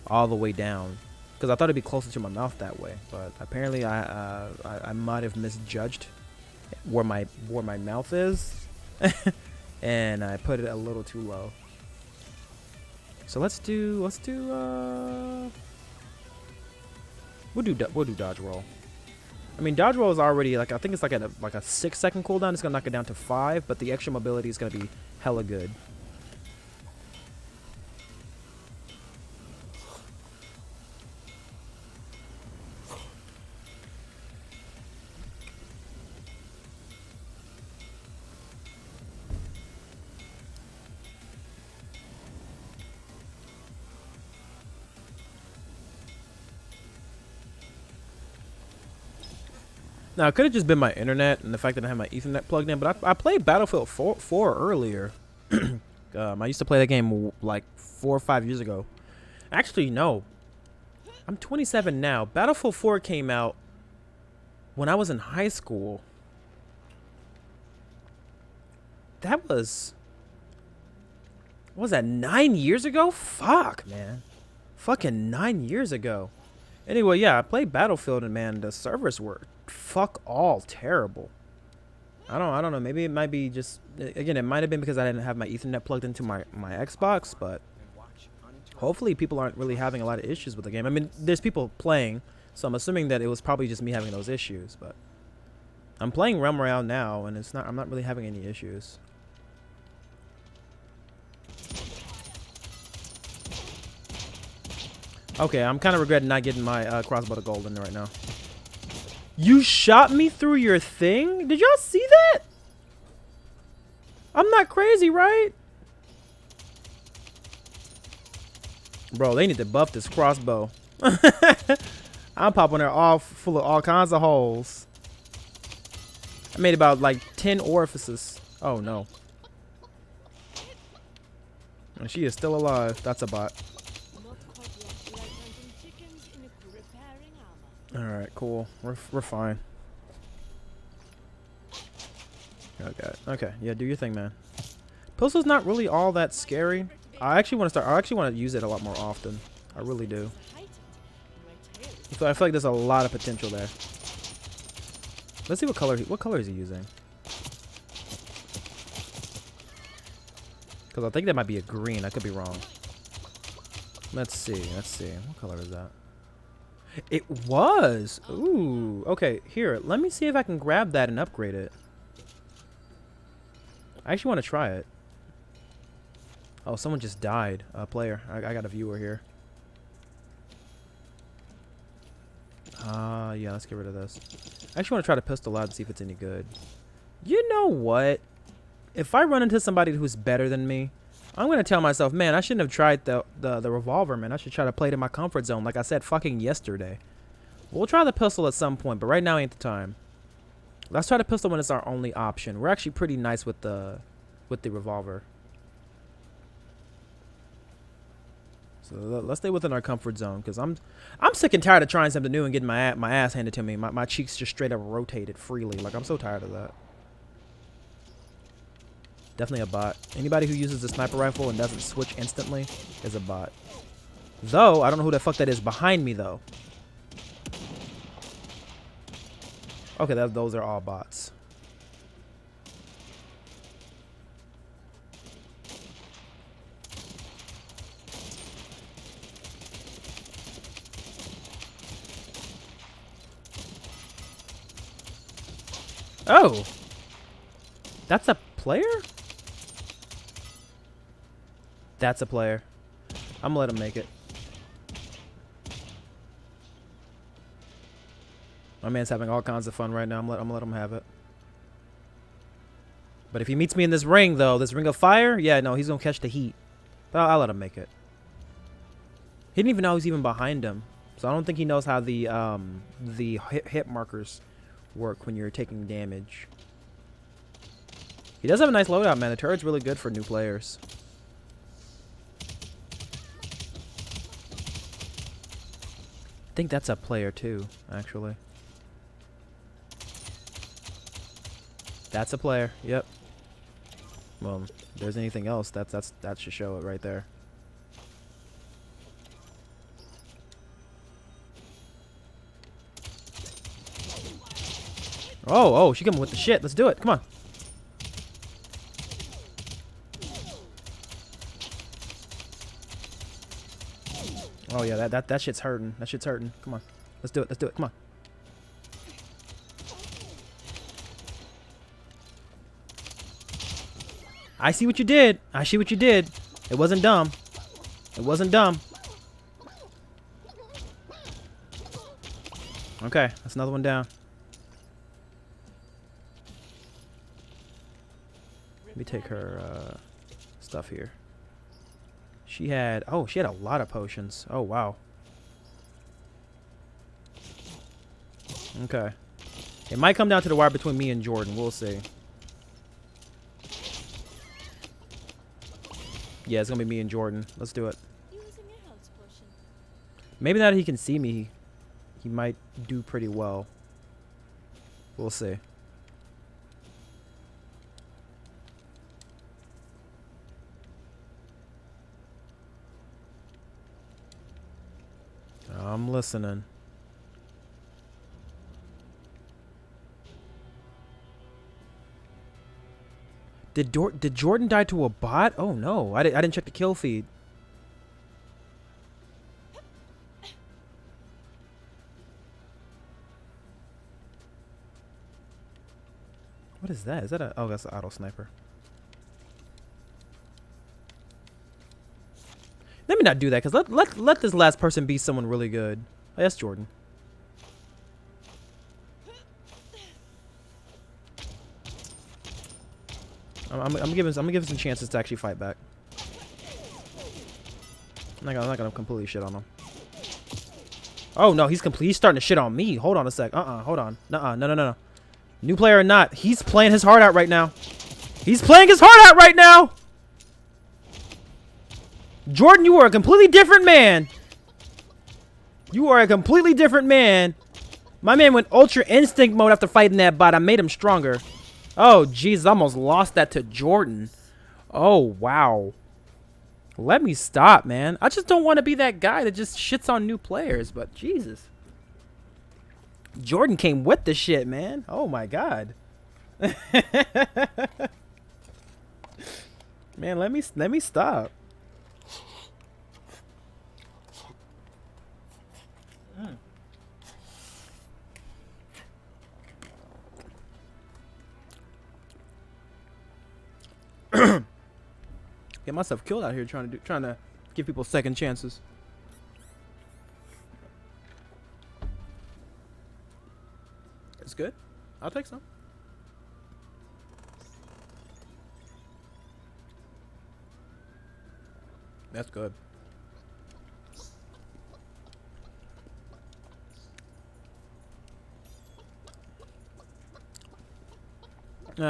all the way down, because I thought it'd be closer to my mouth that way. But apparently, I might have misjudged where my mouth is, and I put it a little too low. So let's do we'll do dodge roll. I mean, dodge roll is already like, I think it's like a 6-second cooldown. It's gonna knock it down to 5, but the extra mobility is gonna be hella good. Now, it could have just been my internet and the fact that I have my Ethernet plugged in, but I played Battlefield 4 earlier. I used to play that game like 4 or 5 years ago. Actually, no. I'm 27 now. Battlefield 4 came out when I was in high school. That was... What was that, 9 years ago? Fuck, man. Fucking 9 years ago. Anyway, yeah, I played Battlefield and, man, the servers were fuck all terrible. I don't know. Maybe it might be just, again, it might have been because I didn't have my Ethernet plugged into my Xbox, but hopefully people aren't really having a lot of issues with the game. I mean, there's people playing, so I'm assuming that it was probably just me having those issues, but I'm playing Realm Royale now, and I'm not really having any issues. Okay, I'm kind of regretting not getting my crossbow to golden right now. You shot me through your thing? Did y'all see that? I'm not crazy, right? Bro, they need to buff this crossbow. I'm popping there all full of all kinds of holes. I made about like 10 orifices. Oh no. And she is still alive. That's a bot. Alright, cool. We're fine. Okay. Yeah, do your thing, man. Pistol's not really all that scary. I actually want to use it a lot more often. I really do. So I feel like there's a lot of potential there. Let's see what color is he using? Because I think that might be a green. I could be wrong. Let's see. What color is that? It was. Ooh. Okay, here. Let me see if I can grab that and upgrade it. I actually want to try it. Oh, someone just died. A player. I got a viewer here. Yeah, let's get rid of this. I actually want to try the pistol out and see if it's any good. You know what? If I run into somebody who's better than me, I'm going to tell myself, man, I shouldn't have tried the revolver, man. I should try to play it in my comfort zone, like I said fucking yesterday. We'll try the pistol at some point, but right now ain't the time. Let's try the pistol when it's our only option. We're actually pretty nice with the revolver. So let's stay within our comfort zone, because I'm sick and tired of trying something new and getting my ass handed to me. My cheeks just straight up rotated freely. Like, I'm so tired of that. Definitely a bot. Anybody who uses the sniper rifle and doesn't switch instantly is a bot. Though, I don't know who the fuck that is behind me, though. Okay, those are all bots. Oh! That's a player? That's a player. I'm gonna let him make it. My man's having all kinds of fun right now. I'm gonna let him have it. But if he meets me in this ring, though, this ring of fire, yeah, no, he's gonna catch the heat. But I'll let him make it. He didn't even know he's even behind him, so I don't think he knows how the hit markers work when you're taking damage. He does have a nice loadout, man. The turret's really good for new players. I think that's a player too, actually. That's a player. Yep. Well, if there's anything else, that should show it right there. Oh, she coming with the shit. Let's do it. Come on. Oh yeah, that shit's hurting. That shit's hurting. Come on. Let's do it. Let's do it. Come on. I see what you did. I see what you did. It wasn't dumb. It wasn't dumb. Okay, that's another one down. Let me take her stuff here. She had a lot of potions. Oh wow. Okay. It might come down to the wire between me and Jordan. We'll see. Yeah, it's gonna be me and Jordan. Let's do it. Maybe now that he can see me, he might do pretty well. We'll see. I'm listening. Did Jordan die to a bot? Oh no, I didn't check the kill feed. What is that? Is that a... Oh, that's an auto sniper. Let me not do that, because let this last person be someone really good. Oh, that's Jordan. I'm gonna give him some chances to actually fight back. I'm not gonna completely shit on him. Oh no, he's starting to shit on me. Hold on a sec. Hold on. No. New player or not, he's playing his heart out right now. He's playing his heart out right now. Jordan, you are a completely different man. You are a completely different man. My man went Ultra Instinct mode after fighting that bot. I made him stronger. Oh, jeez, I almost lost that to Jordan. Oh, wow. Let me stop, man. I just don't want to be that guy that just shits on new players, but Jesus. Jordan came with the shit, man. Oh, my God. Man, let me stop. Get myself killed out here trying to give people second chances. It's good. I'll take some. That's good.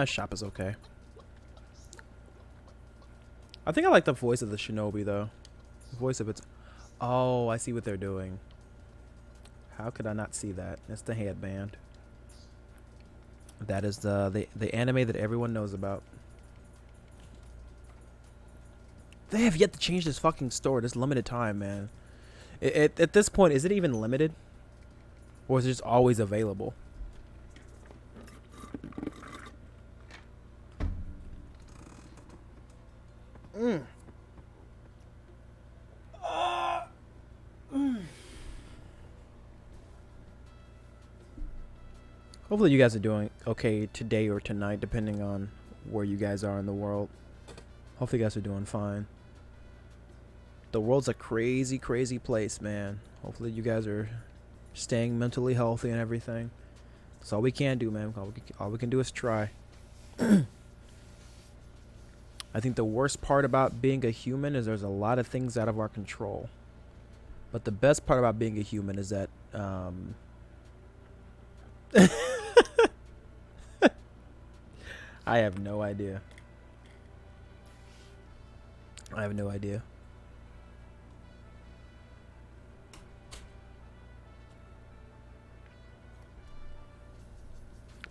Shop is okay. I think I like the voice of the Shinobi though. The voice of it's... Oh, I see what they're doing. How could I not see that? It's the headband. That is the anime that everyone knows about. They have yet to change this fucking store. This limited time, man. At this point, is it even limited? Or is it just always available? Hopefully you guys are doing okay today or tonight, depending on where you guys are in the world. Hopefully you guys are doing fine. The world's a crazy, crazy place, man. Hopefully you guys are staying mentally healthy and everything. That's all we can do, man. All we can do is try. I think the worst part about being a human is there's a lot of things out of our control. But the best part about being a human is that I have no idea. I have no idea.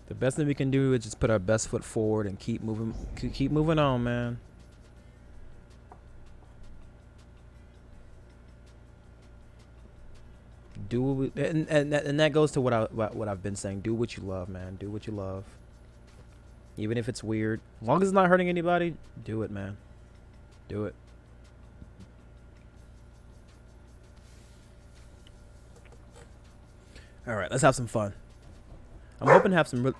The best thing we can do is just put our best foot forward and keep moving. Keep moving on, man. Do what we, and that goes to what I've been saying. Do what you love, man. Do what you love. Even if it's weird, as long as it's not hurting anybody, do it, man. Do it. All right, let's have some fun. I'm hoping to have some.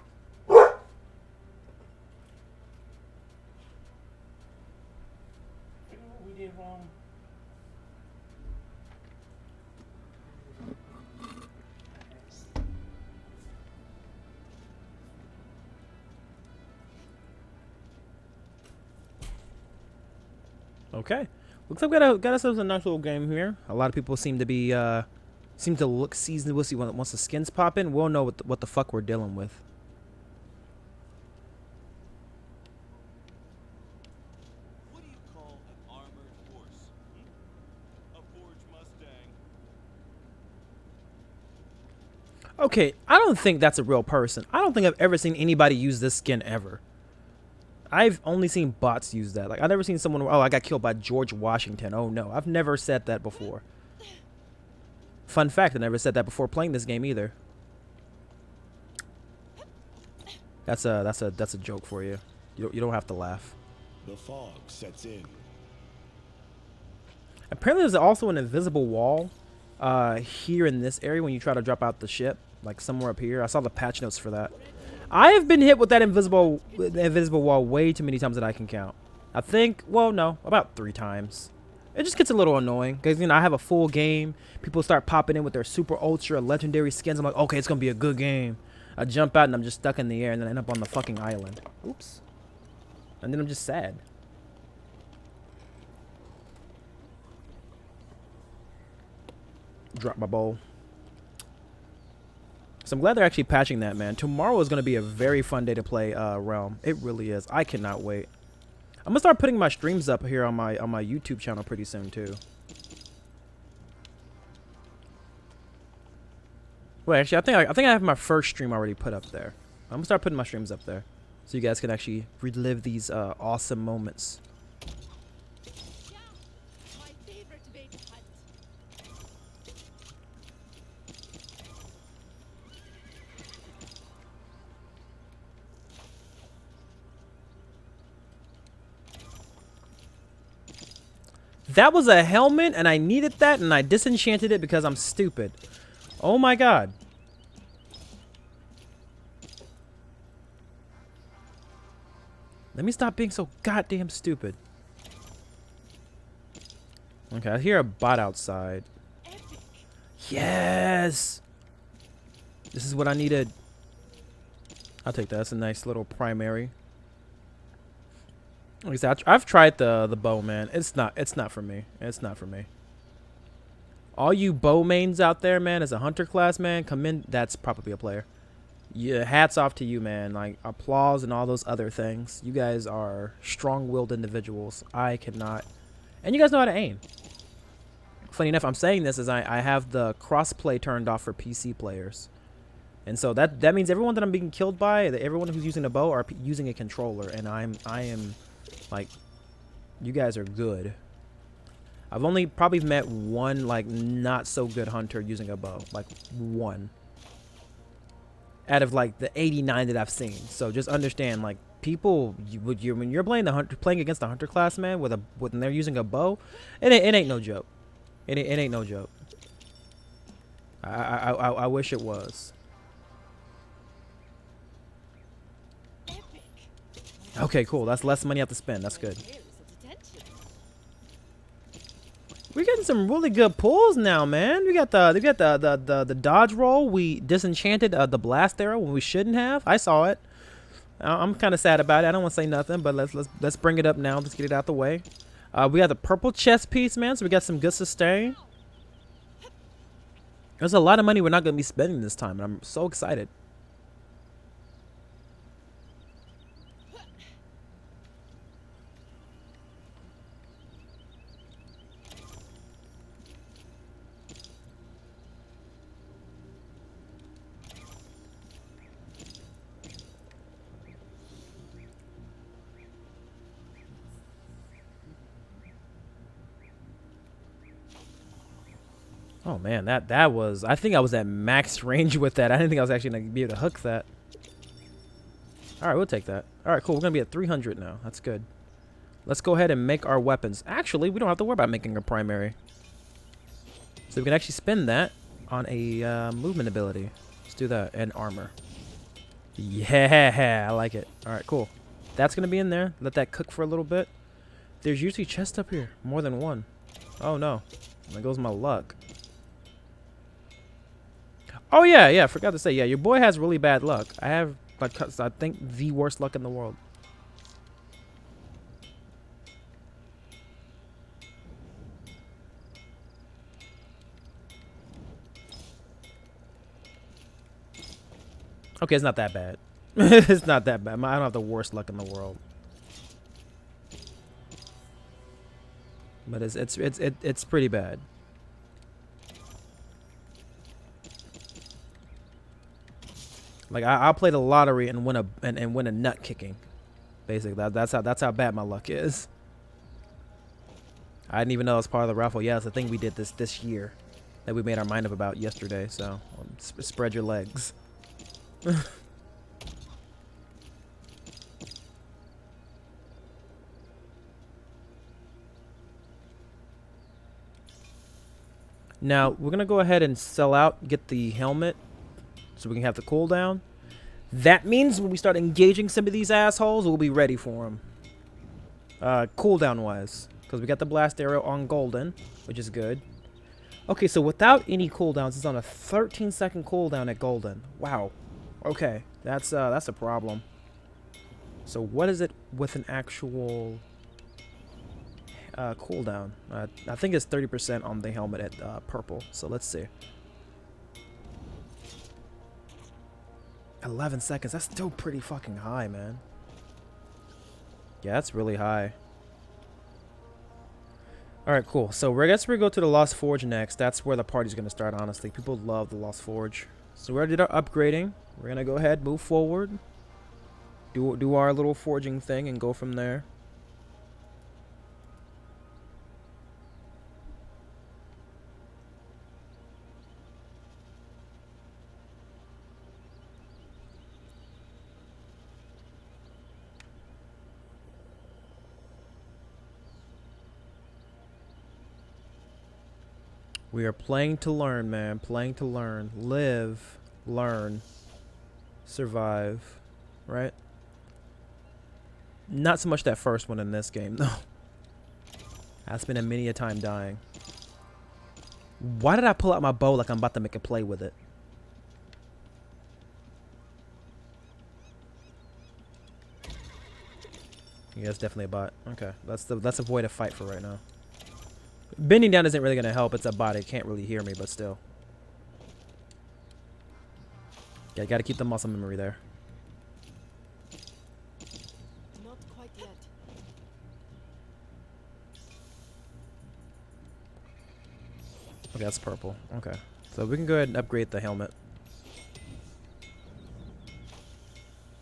Okay, looks like we got ourselves a nice little game here. A lot of people seem to be seem to look seasoned. We'll see once the skins pop in. We'll know what the fuck we're dealing with. What do you call an armored horse? A forged Mustang. Okay, I don't think that's a real person. I don't think I've ever seen anybody use this skin ever. I've only seen bots use that. Like, I've never seen someone, oh, I got killed by George Washington. Oh, no. I've never said that before. Fun fact, I never said that before playing this game either. That's a joke for you. You don't have to laugh. The fog sets in. Apparently, there's also an invisible wall here in this area when you try to drop out the ship. Like, somewhere up here. I saw the patch notes for that. I have been hit with that invisible wall way too many times that I can count. I think, well, no, about 3 times. It just gets a little annoying because, you know, I have a full game. People start popping in with their super ultra legendary skins. I'm like, okay, it's going to be a good game. I jump out and I'm just stuck in the air and then I end up on the fucking island. Oops. And then I'm just sad. Drop my bowl. So I'm glad they're actually patching that, man. Tomorrow is going to be a very fun day to play Realm. It really is. I cannot wait. I'm going to start putting my streams up here on my YouTube channel pretty soon, too. Wait, actually, I think I have my first stream already put up there. I'm going to start putting my streams up there so you guys can actually relive these awesome moments. That was a helmet, and I needed that, and I disenchanted it because I'm stupid. Oh my god. Let me stop being so goddamn stupid. Okay, I hear a bot outside. Yes! This is what I needed. I'll take that. That's a nice little primary. Like I said, I've tried the bow, man. It's not for me. It's not for me. All you bow mains out there, man, as a hunter class, man, come in. That's probably a player. Yeah, hats off to you, man. Like, applause and all those other things. You guys are strong-willed individuals. I cannot. And you guys know how to aim. Funny enough, I'm saying this as I have the crossplay turned off for PC players. And so that means everyone that I'm being killed by, everyone who's using a bow are using a controller, and I am like, you guys are good. I've only probably met one like not so good hunter using a bow, like one out of like the 89 that I've seen. So just understand, like, people, when you're playing against the hunter class, man, when they're using a bow, it ain't no joke. It ain't no joke. I wish it was. Okay, cool. That's less money I have to spend. That's good. We're getting some really good pulls now, man. We got the dodge roll. We disenchanted the blast arrow when we shouldn't have. I saw it. I'm kind of sad about it. I don't want to say nothing, but let's bring it up now. Let's get it out the way. We got the purple chest piece, man. So we got some good sustain. There's a lot of money we're not going to be spending this time, and I'm so excited. Oh man, that was. I think I was at max range with that. I didn't think I was actually gonna be able to hook that. All right, we'll take that. All right, cool. We're gonna be at 300 now. That's good. Let's go ahead and make our weapons. Actually, we don't have to worry about making a primary. So we can actually spend that on a movement ability. Let's do that. And armor. Yeah, I like it. All right, cool. That's going to be in there. Let that cook for a little bit. There's usually chests up here. More than one. Oh, no. There goes my luck. Oh, yeah. I forgot to say. Yeah, your boy has really bad luck. I have, like, I think, the worst luck in the world. Okay, it's not that bad. It's not that bad. I don't have the worst luck in the world. But it's pretty bad. Like I'll play the lottery and win a nut kicking. Basically, that's how bad my luck is. I didn't even know it was part of the raffle. Yeah, it's the thing we did this year that we made our mind up about yesterday. So spread your legs. Now we're gonna go ahead and sell out, get the helmet, so we can have the cooldown. That means when we start engaging some of these assholes, we'll be ready for them. Cooldown wise, because we got the blast arrow on golden, which is good. Okay, so without any cooldowns, it's on a 13-second cooldown at golden. Wow. Okay, that's a problem. So what is it with an actual cooldown? I think it's 30% on the helmet at purple. So let's see. 11 seconds. That's still pretty fucking high, man. Yeah, that's really high. All right, cool. So I guess we go to the Lost Forge next. That's where the party's gonna start. Honestly, people love the Lost Forge. So we already did our upgrading. We're gonna go ahead, move forward, do our little forging thing, and go from there. We are playing to learn, man. Playing to learn. Live, learn, survive. Right? Not so much that first one in this game, though. I spent many a time dying. Why did I pull out my bow like I'm about to make a play with it? Yeah, it's definitely a bot. Okay, let's avoid a fight for right now. Bending down isn't really going to help. It's a bot. It can't really hear me, but still. Yeah, got to keep the muscle memory there. Not quite yet. Okay, that's purple. Okay. So we can go ahead and upgrade the helmet.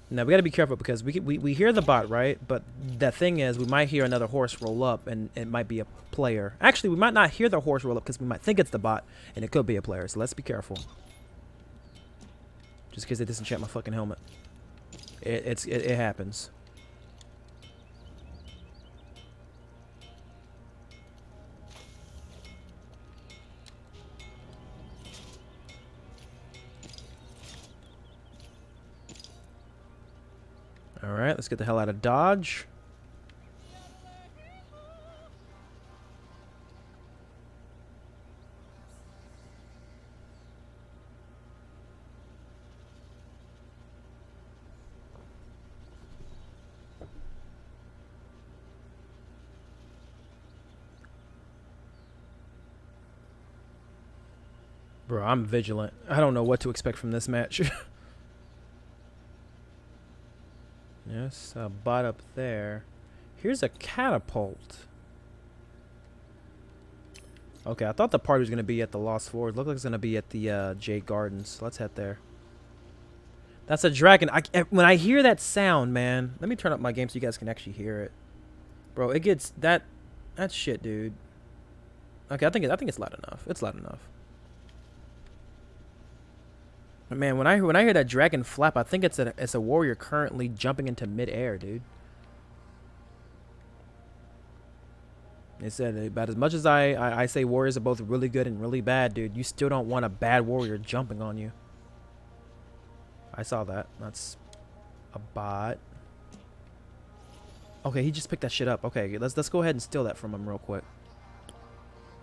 Now, we got to be careful because we hear the bot, right? But the thing is, we might hear another horse roll up, and it might be a player. Actually, we might not hear the horse roll up because we might think it's the bot, and it could be a player. So let's be careful. Just in case they disenchant my fucking helmet. It happens. Alright, let's get the hell out of Dodge. Bro, I'm vigilant. I don't know what to expect from this match. Yes, a bot up there. Here's a catapult. Okay, I thought the party was going to be at the Lost Forge. Looks like it's going to be at the Jade Gardens. Let's head there. That's a dragon. When I hear that sound, man, let me turn up my game so you guys can actually hear it. Bro, it gets that shit, dude. Okay, I think it's loud enough. It's loud enough. Man, when I hear that dragon flap, I think it's a warrior currently jumping into midair, dude. It said about as much as I say warriors are both really good and really bad, dude, you still don't want a bad warrior jumping on you. I saw that. That's a bot. Okay, he just picked that shit up. Okay, let's go ahead and steal that from him real quick.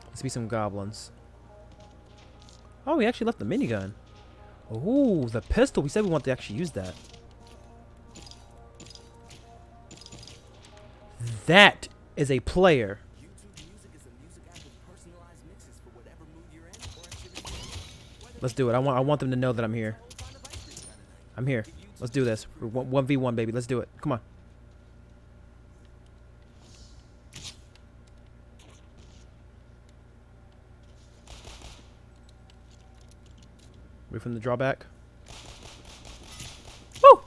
Let's be some goblins. Oh, he actually left the minigun. Ooh, the pistol. We said we want to actually use that. That is a player. Let's do it. I want them to know that I'm here. I'm here. Let's do this. We're 1v1, baby. Let's do it. Come on. Wait from the drawback. Woo!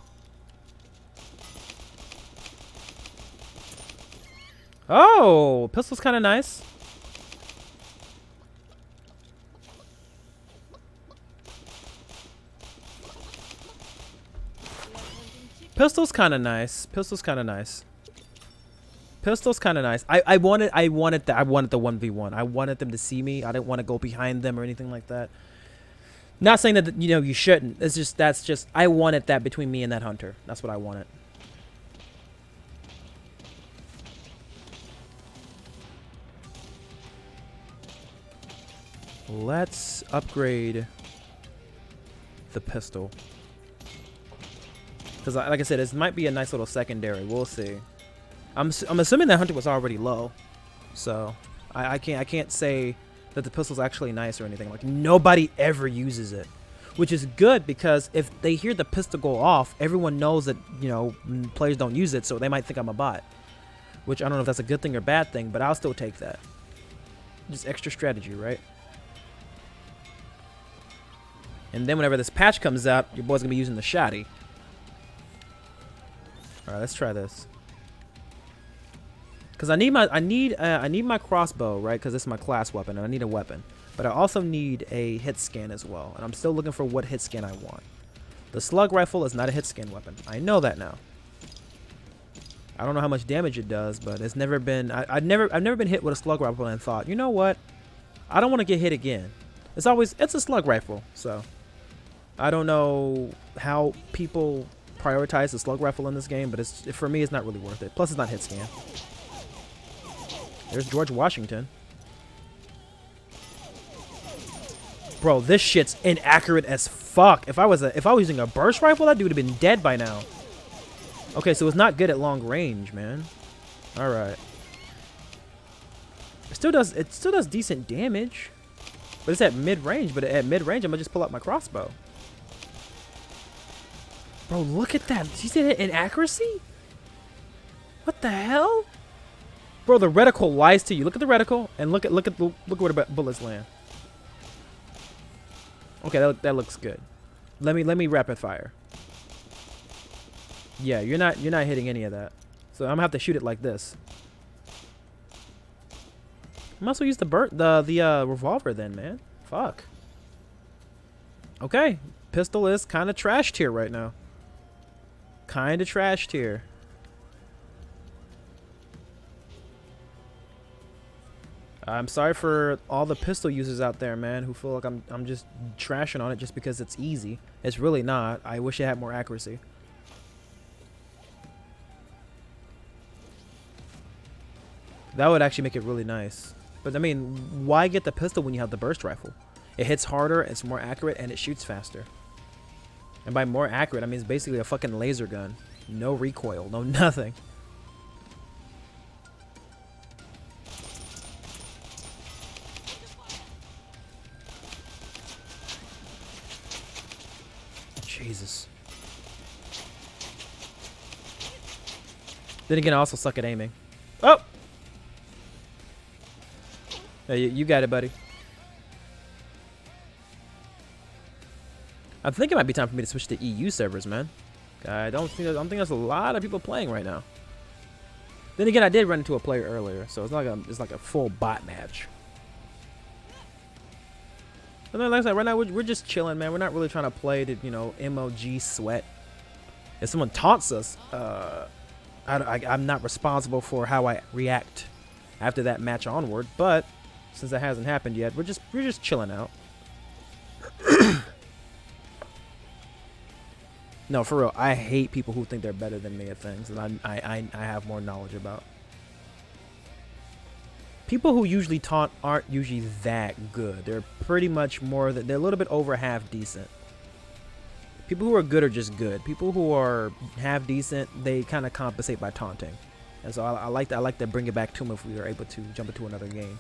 Oh, pistol's kind of nice. Pistol's kind of nice. Pistol's kind of nice. Pistol's kind of nice. I wanted the 1v1. I wanted them to see me. I didn't want to go behind them or anything like that. Not saying that, you know, you shouldn't. It's just, that's just, I wanted that between me and that hunter. That's what I wanted. Let's upgrade the pistol. Because, like I said, this might be a nice little secondary. We'll see. I'm assuming that hunter was already low. So, I can't say that the pistol's actually nice or anything. Like, nobody ever uses it, which is good, because if they hear the pistol go off, everyone knows that, you know, players don't use it, so they might think I'm a bot, which I don't know if that's a good thing or bad thing, but I'll still take that. Just extra strategy, right? And then whenever this patch comes out, your boy's gonna be using the shotty. All right, let's try this. Because I need my crossbow, right? Because it's my class weapon, and I need a weapon. But I also need a hit scan as well, and I'm still looking for what hit scan I want. The slug rifle is not a hit scan weapon. I know that now. I don't know how much damage it does, but it's never been. I've never been hit with a slug rifle and thought, you know what? I don't want to get hit again. It's a slug rifle, so I don't know how people prioritize the slug rifle in this game, but for me, it's not really worth it. Plus, it's not hit scan. There's George Washington. Bro, this shit's inaccurate as fuck. If I was using a burst rifle, that dude would have been dead by now. Okay, so it's not good at long range, man. All right. It still does decent damage. But it's at mid range, but at mid range I'm gonna just pull out my crossbow. Bro, look at that. Did you see that inaccuracy? What the hell? Bro, the reticle lies to you. Look at the reticle and look where the bullets land. Okay, that looks good. Let me rapid fire. Yeah, you're not hitting any of that. So I'm gonna have to shoot it like this. I might as well use the revolver then, man. Fuck. Okay, pistol is kind of trash tier right now. Kind of trash tier. I'm sorry for all the pistol users out there, man, who feel like I'm just trashing on it just because it's easy. It's really not. I wish it had more accuracy. That would actually make it really nice. But I mean, why get the pistol when you have the burst rifle? It hits harder, it's more accurate, and it shoots faster. And by more accurate, I mean it's basically a fucking laser gun. No recoil, no nothing. Jesus. Then again, I also suck at aiming. Oh! Hey, you got it, buddy. I think it might be time for me to switch to EU servers, man. I don't think there's a lot of people playing right now. Then again, I did run into a player earlier, so it's like a full bot match. But like I said, right now we're just chilling, man. We're not really trying to play to, you know, MLG sweat. If someone taunts us, I'm not responsible for how I react after that match onward. But since that hasn't happened yet, we're just chilling out. No, for real, I hate people who think they're better than me at things that I have more knowledge about. People who usually taunt aren't usually that good. They're pretty much they're a little bit over half decent. People who are good are just good. People who are half decent, they kind of compensate by taunting. And so I like to bring it back to them if we are able to jump into another game.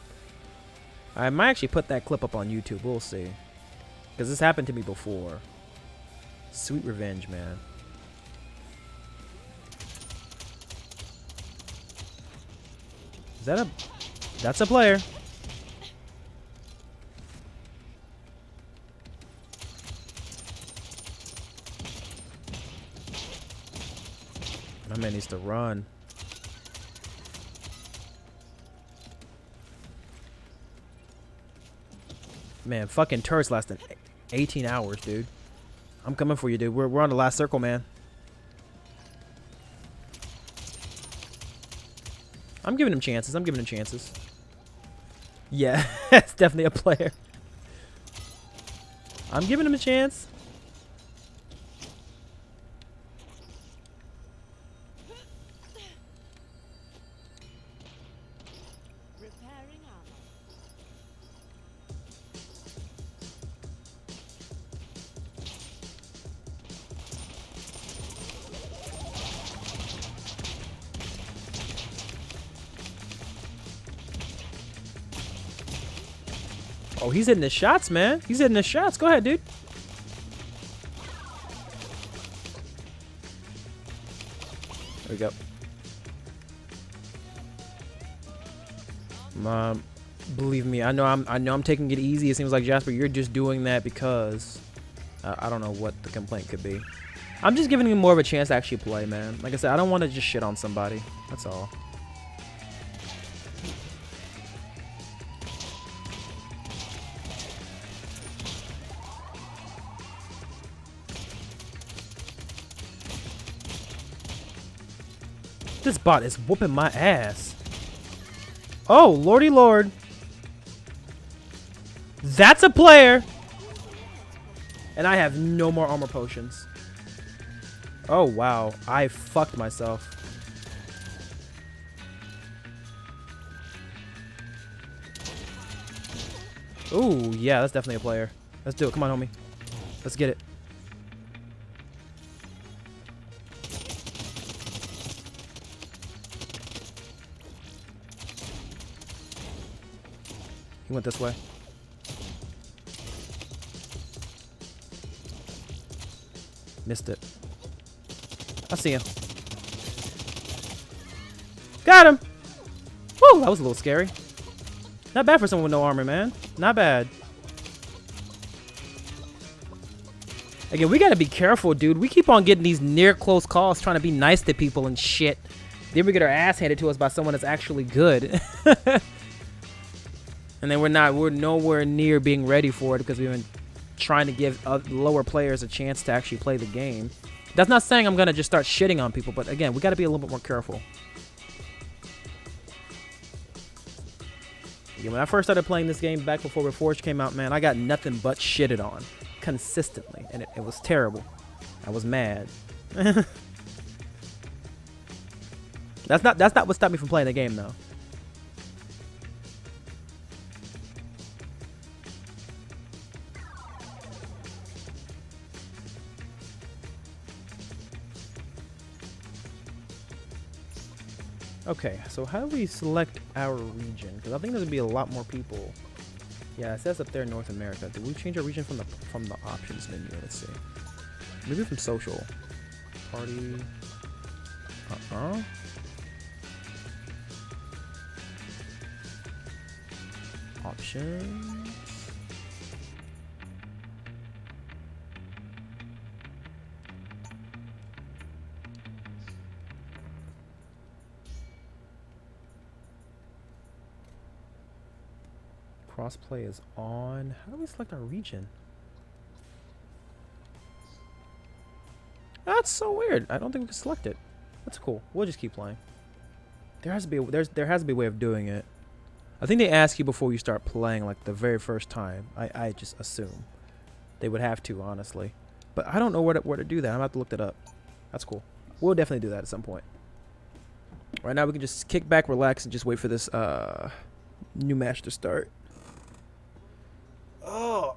I might actually put that clip up on YouTube. We'll see. Because this happened to me before. Sweet revenge, man. That's a player. My man needs to run. Man, fucking turrets lasting 18 hours, dude. I'm coming for you, dude. We're on the last circle, man. I'm giving him chances. Yeah, that's definitely a player. I'm giving him a chance. Repairing armor. Oh, he's hitting the shots, man. He's hitting the shots. Go ahead, dude. There we go. Believe me, I know I'm taking it easy. It seems like, Jasper, you're just doing that because I don't know what the complaint could be. I'm just giving him more of a chance to actually play, man. Like I said, I don't want to just shit on somebody. That's all. This bot is whooping my ass. Oh, lordy lord. That's a player. And I have no more armor potions. Oh, wow. I fucked myself. Ooh, yeah, that's definitely a player. Let's do it. Come on, homie. Let's get it. He went this way. Missed it. I see him. Got him! Woo, that was a little scary. Not bad for someone with no armor, man. Not bad. Again, we gotta be careful, dude. We keep on getting these near close calls trying to be nice to people and shit. Then we get our ass handed to us by someone that's actually good. And then we're nowhere near being ready for it because we've been trying to give lower players a chance to actually play the game. That's not saying I'm going to just start shitting on people, but again, we got to be a little bit more careful. Again, when I first started playing this game back before Reforged came out, man, I got nothing but shitted on consistently, and it was terrible. I was mad. That's not what stopped me from playing the game, though. Okay, so how do we select our region? Because I think there's gonna be a lot more people. Yeah, it says up there North America. Did we change our region from the options menu? Let's see. Maybe from social. Party. Options. Crossplay is on. How do we select our region? That's so weird. I don't think we can select it. That's cool. We'll just keep playing. There has to be there has to be a way of doing it. I think they ask you before you start playing, like the very first time. I just assume they would have to, honestly, but I don't know where to do that. I'm gonna have to look that up. That's cool. We'll definitely do that at some point. Right now we can just kick back, relax, and just wait for this new match to start. Oh.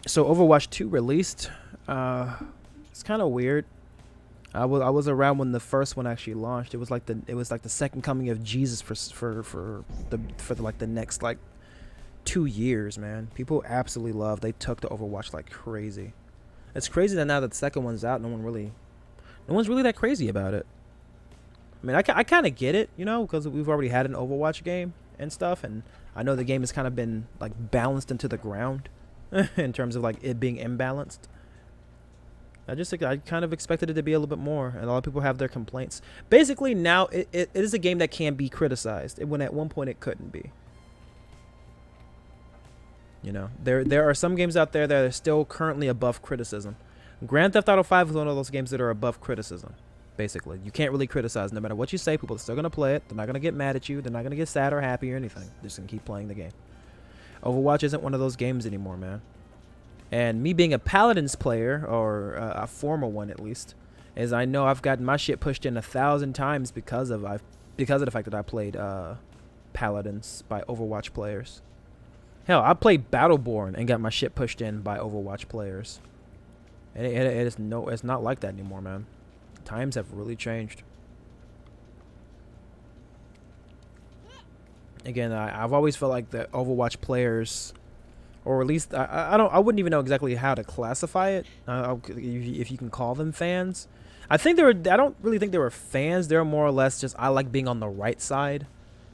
So Overwatch 2 released. It's kind of weird. I was around when the first one actually launched. It was like the second coming of Jesus for the next like 2 years, man. People absolutely love. They took to Overwatch like crazy. It's crazy that now that the second one's out, no one's really that crazy about it. I mean, I kind of get it, you know, because we've already had an Overwatch game and stuff, and I know the game has kind of been like balanced into the ground in terms of like it being imbalanced. I kind of expected it to be a little bit more, and a lot of people have their complaints. Basically, now it is a game that can be criticized, when at one point it couldn't be. You know, there are some games out there that are still currently above criticism. Grand Theft Auto 5 is one of those games that are above criticism. Basically, you can't really criticize. No matter what you say, people are still going to play it. They're not going to get mad at you. They're not going to get sad or happy or anything. They're just going to keep playing the game. Overwatch isn't one of those games anymore, man. And me being a Paladins player, or a former one at least, is I know I've gotten my shit pushed in 1,000 times because of the fact that I played Paladins by Overwatch players. Hell, I played Battleborn and got my shit pushed in by Overwatch players. And it's not like that anymore, man. Times have really changed. Again, I've always felt like the Overwatch players, or at least I wouldn't even know exactly how to classify it. If you can call them fans, I don't really think they were fans. They're more or less just, I like being on the right side,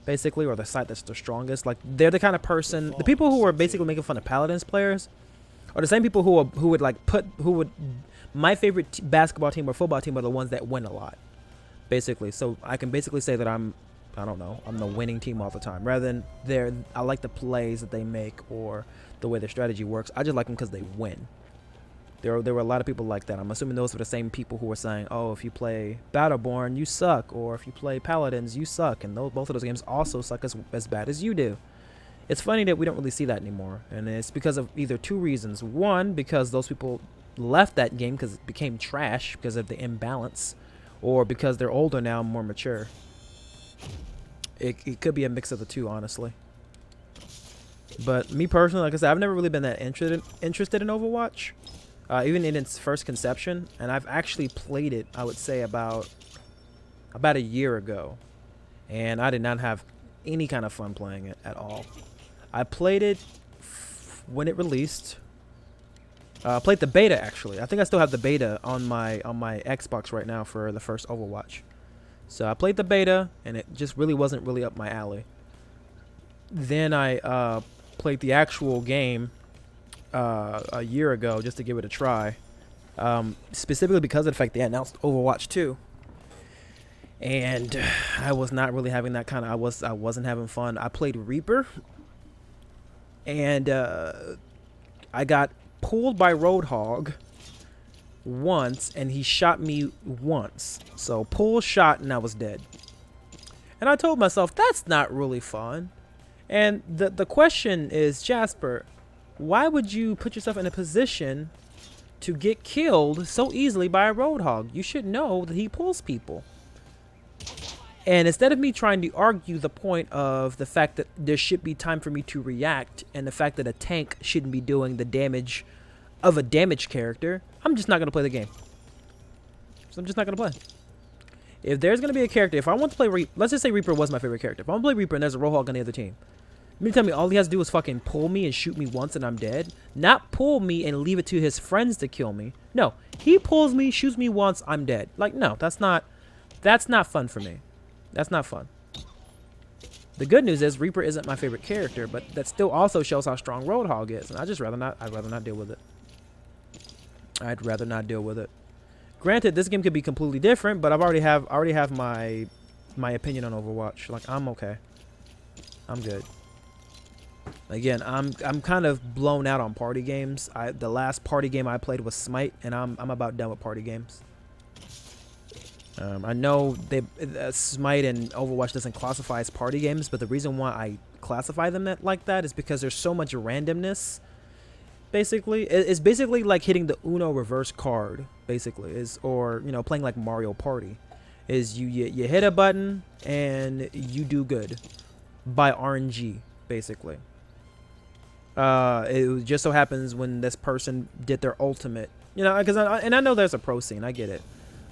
basically, or the side that's the strongest. Like, they're the kind of person, the people who are basically making fun of Paladins players are the same people who would my favorite basketball team or football team are the ones that win a lot, basically. So I can basically say that I'm the winning team all the time, rather than I like the plays that they make or the way their strategy works. I just like them because they win. There were a lot of people like that. I'm assuming those were the same people who were saying, oh, if you play Battleborn, you suck, or if you play Paladins, you suck, and both of those games also suck as bad as you do. It's funny that we don't really see that anymore, and it's because of either two reasons. One, because those people left that game because it became trash because of the imbalance, or because they're older now and more mature. It could be a mix of the two, honestly. But me personally, like I said, I've never really been that interested in Overwatch, even in its first conception. And I've actually played it, I would say, about a year ago, and I did not have any kind of fun playing it at all. I played it when it released. I played the beta, actually. I think I still have the beta on my Xbox right now for the first Overwatch. So I played the beta, and it just wasn't really up my alley. Then I played the actual game a year ago just to give it a try, specifically because of the fact they announced Overwatch 2. And I was not really having that kind of. I wasn't having fun. I played Reaper, and I got pulled by Roadhog once, and he shot me once. So pull, shot, and I was dead. And I told myself, that's not really fun. And the question is, Jasper, why would you put yourself in a position to get killed so easily by a Roadhog? You should know that he pulls people. And instead of me trying to argue the point of the fact that there should be time for me to react, and the fact that a tank shouldn't be doing the damage of a damaged character, I'm just not going to play the game. So I'm just not going to play. If there's going to be a character, if I want to play let's just say Reaper was my favorite character. If I want to play Reaper and there's a Roadhog on the other team, you mean to tell me all he has to do is fucking pull me and shoot me once and I'm dead? Not pull me and leave it to his friends to kill me. No, he pulls me, shoots me once, I'm dead. Like, no, that's not fun for me. That's not fun. The good news is Reaper isn't my favorite character, but that still also shows how strong Roadhog is, and I'd rather not deal with it. I'd rather not deal with it. Granted, this game could be completely different, but I already have my my opinion on Overwatch. Like, I'm okay. I'm good. Again, I'm kind of blown out on party games. The last party game I played was Smite, and I'm about done with party games. I know Smite and Overwatch doesn't classify as party games, but the reason why I classify them like that is because there's so much randomness. Basically, it's basically like hitting the Uno reverse card. Basically, or playing like Mario Party. Is you hit a button and you do good by RNG, basically. It just so happens when this person did their ultimate, because I know there's a pro scene, I get it,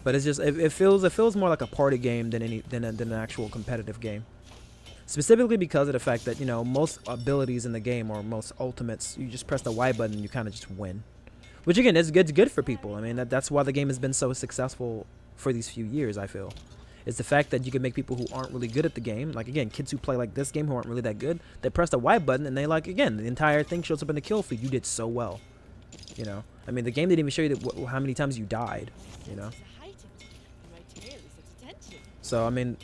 but it's just it feels more like a party game than an actual competitive game. Specifically because of the fact that most abilities in the game or most ultimates, you just press the Y button and you kind of just win, which again is good for people. I mean that's why the game has been so successful for these few years. I feel is the fact that you can make people who aren't really good at the game, like again kids who play like this game who aren't really that good, they press the Y button and they again the entire thing shows up in the kill feed. You did so well, I mean the game didn't even show you how many times you died, so I mean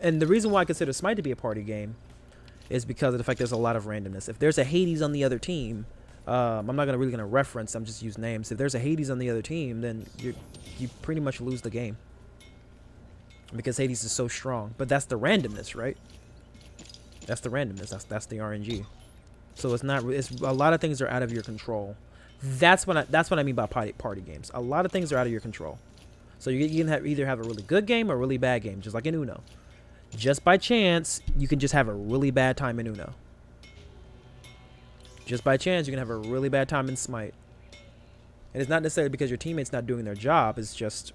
and the reason why I consider Smite to be a party game is because of the fact there's a lot of randomness. If there's a Hades on the other team, I'm not really gonna reference, I'm just use names. If there's a Hades on the other team, then you pretty much lose the game because Hades is so strong. But that's the randomness, right? That's the randomness. That's the RNG. So it's a lot of things are out of your control. That's what I mean by party games. A lot of things are out of your control. So you can either have a really good game or a really bad game, just like in Uno. Just by chance, you can just have a really bad time in Uno. Just by chance, you can have a really bad time in Smite. And it's not necessarily because your teammate's not doing their job. It's just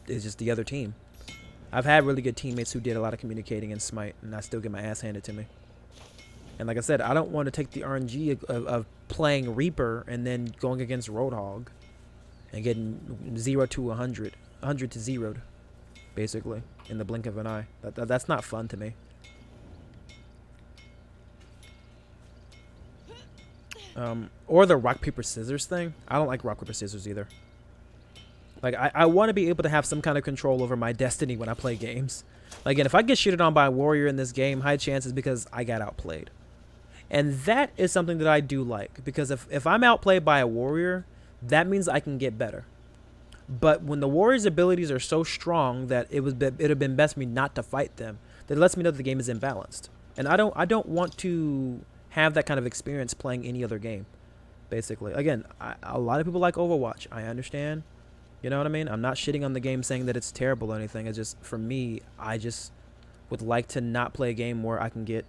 the other team. I've had really good teammates who did a lot of communicating in Smite, and I still get my ass handed to me. And like I said, I don't want to take the RNG of playing Reaper and then going against Roadhog and getting 0 to 100, 100 to 0'd, basically, in the blink of an eye. That's not fun to me. Or the rock, paper, scissors thing. I don't like rock, paper, scissors either. Like, I want to be able to have some kind of control over my destiny when I play games. Like, again, if I get shitted on by a warrior in this game, high chances because I got outplayed. And that is something that I do like. Because if I'm outplayed by a warrior, that means I can get better. But when the warrior's abilities are so strong that it would have been best for me not to fight them, that lets me know that the game is imbalanced. And I don't want to have that kind of experience playing any other game, basically. Again, a lot of people like Overwatch. I understand. You know what I mean? I'm not shitting on the game saying that it's terrible or anything. It's just, for me, I just would like to not play a game where I can get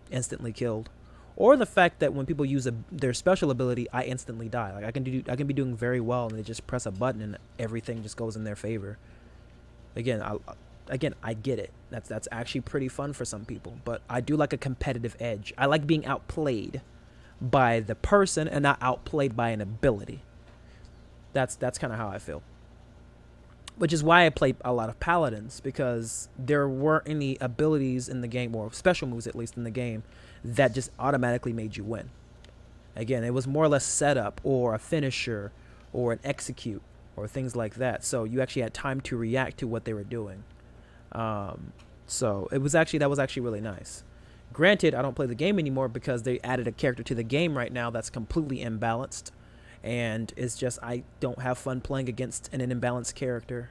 instantly killed. Or the fact that when people use their special ability, I instantly die. Like I can be doing very well, and they just press a button and everything just goes in their favor. Again, I get it. That's actually pretty fun for some people, but I do like a competitive edge. I like being outplayed by the person and not outplayed by an ability. That's kind of how I feel. Which is why I play a lot of paladins, because there weren't any abilities in the game, or special moves at least in the game, that just automatically made you win. Again, it was more or less setup or a finisher or an execute or things like that. So you actually had time to react to what they were doing. So that was actually really nice. Granted, I don't play the game anymore because they added a character to the game right now that's completely imbalanced. And it's just, I don't have fun playing against an imbalanced character.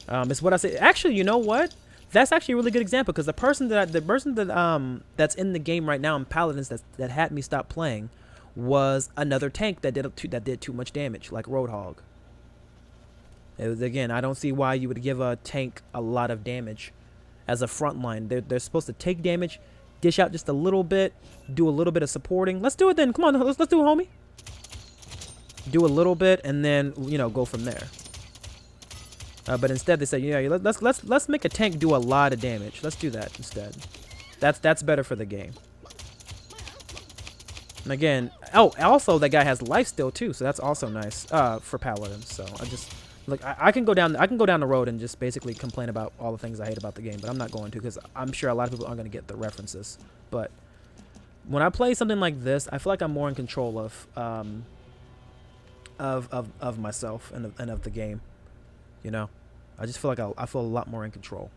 It's what I say. Actually, you know what? That's actually a really good example, because the person that's in the game right now in Paladins that had me stop playing was another tank that did too much damage, like Roadhog. It was, again, I don't see why you would give a tank a lot of damage as a front line. They're supposed to take damage, dish out just a little bit, do a little bit of supporting. Let's do it then. Come on, let's do it, homie. Do a little bit and then go from there. But instead they say, yeah, let's make a tank do a lot of damage. Let's do that instead. That's better for the game. And again, also that guy has life still too, so that's also nice for paladins. So I can go down the road and just basically complain about all the things I hate about the game, but I'm not going to, because I'm sure a lot of people aren't going to get the references. But when I play something like this, I feel like I'm more in control of myself and of the game, I just feel like I feel a lot more in control.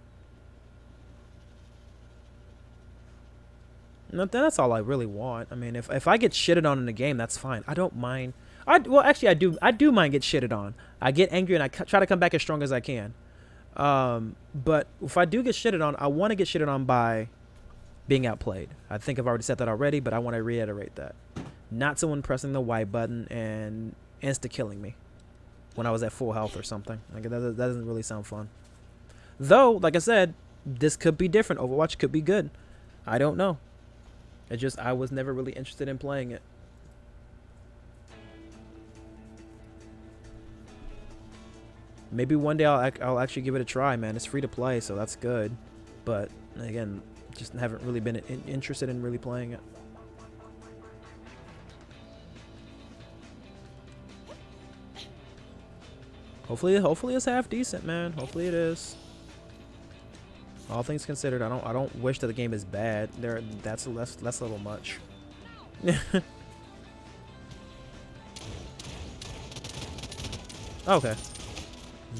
No, that's all I really want. I mean, if I get shitted on in a game, that's fine. I don't mind. Well, actually, I do mind get shitted on. I get angry and I try to come back as strong as I can. But if I do get shitted on, I want to get shitted on by being outplayed. I think I've already said that already, but I want to reiterate that. Not someone pressing the Y button and insta-killing me when I was at full health or something. Like, that doesn't really sound fun. Though, like I said, this could be different. Overwatch could be good. I don't know. It's just I was never really interested in playing it. Maybe one day I'll actually give it a try, man. It's free to play, so that's good. But again, just haven't really been interested in really playing it. Hopefully it's half decent, man. Hopefully it is. All things considered, I don't wish that the game is bad. That's a little much. Okay.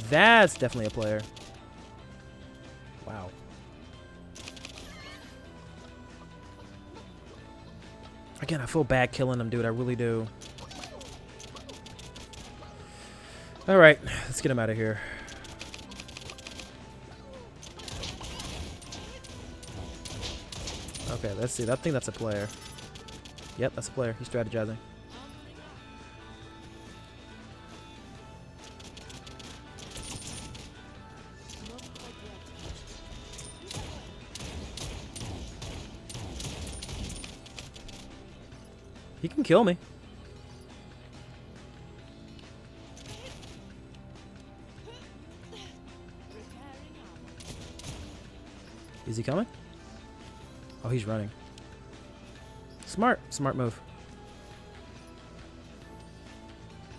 That's definitely a player. Wow. Again, I feel bad killing him, dude. I really do. Alright, let's get him out of here. Okay, let's see. I think that's a player. Yep, that's a player. He's strategizing. He can kill me. Is he coming? Oh, he's running. Smart move.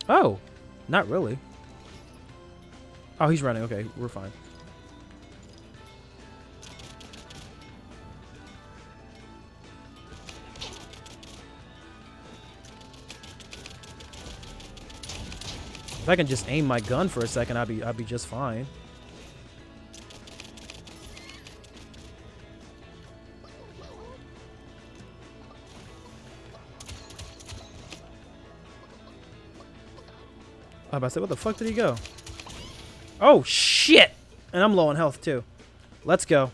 Oh, not really. Oh, he's running. Okay, we're fine. If I can just aim my gun for a second, I'd be just fine. I was about to say, what the fuck did he go? Oh shit! And I'm low on health too. Let's go.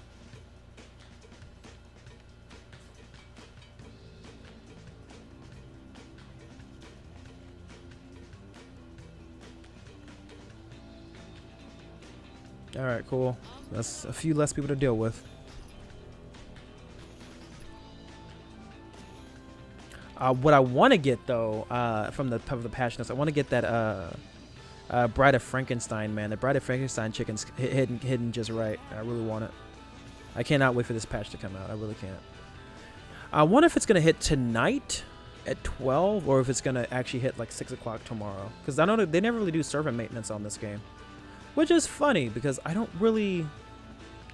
Alright, cool. That's a few less people to deal with. What I want to get, though, from the patch notes, I want to get that Bride of Frankenstein, man. The Bride of Frankenstein chicken's hidden just right. I really want it. I cannot wait for this patch to come out. I really can't. I wonder if it's going to hit tonight at 12 or if it's going to actually hit like 6 o'clock tomorrow. Because I know that they never really do server maintenance on this game. Which is funny because I don't really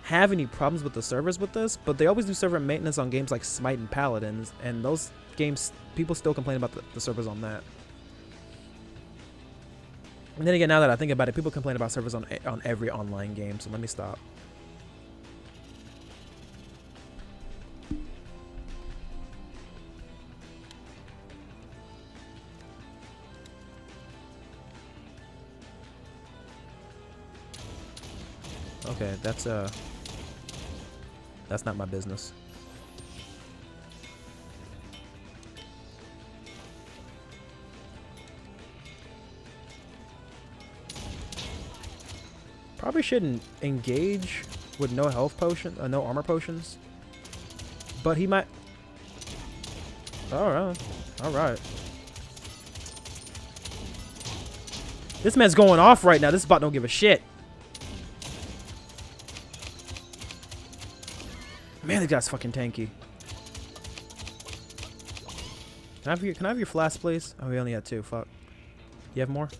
have any problems with the servers with this, but they always do server maintenance on games like Smite and Paladins, and those games, people still complain about the servers on that. And then again, now that I think about it, people complain about servers on every online game, so let me stop. Okay, that's not my business. Probably shouldn't engage with no health potion, no armor potions. But he might. All right. This man's going off right now. This bot don't give a shit. Man, this guy's fucking tanky. Can I have your flask, please? Oh, we only had 2. Fuck. You have more?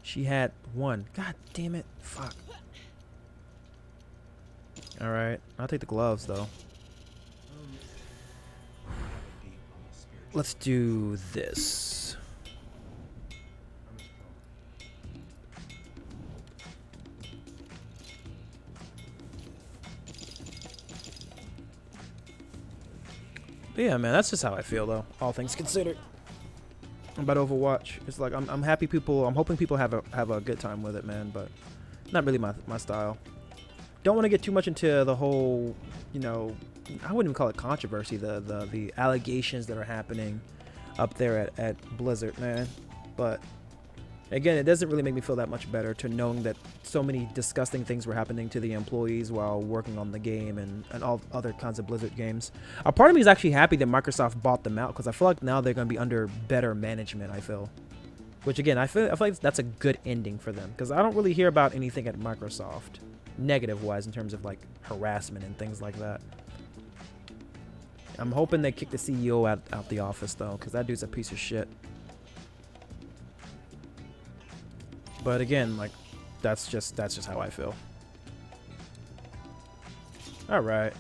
She had 1. God damn it. Fuck. Alright. I'll take the gloves, though. Let's do this. Yeah, man, that's just how I feel though. All things considered. About Overwatch, it's like I'm happy people. I'm hoping people have a good time with it, man. But not really my style. Don't want to get too much into the whole, you know, I wouldn't even call it controversy. The allegations that are happening up there at Blizzard, man. But again, it doesn't really make me feel that much better to knowing that so many disgusting things were happening to the employees while working on the game and all other kinds of Blizzard games. A part of me is actually happy that Microsoft bought them out because I feel like now they're going to be under better management, I feel. Which, again, I feel like that's a good ending for them because I don't really hear about anything at Microsoft negative-wise in terms of, like, harassment and things like that. I'm hoping they kick the CEO out the office, though, because that dude's a piece of shit. But again, like, that's just how I feel. All right.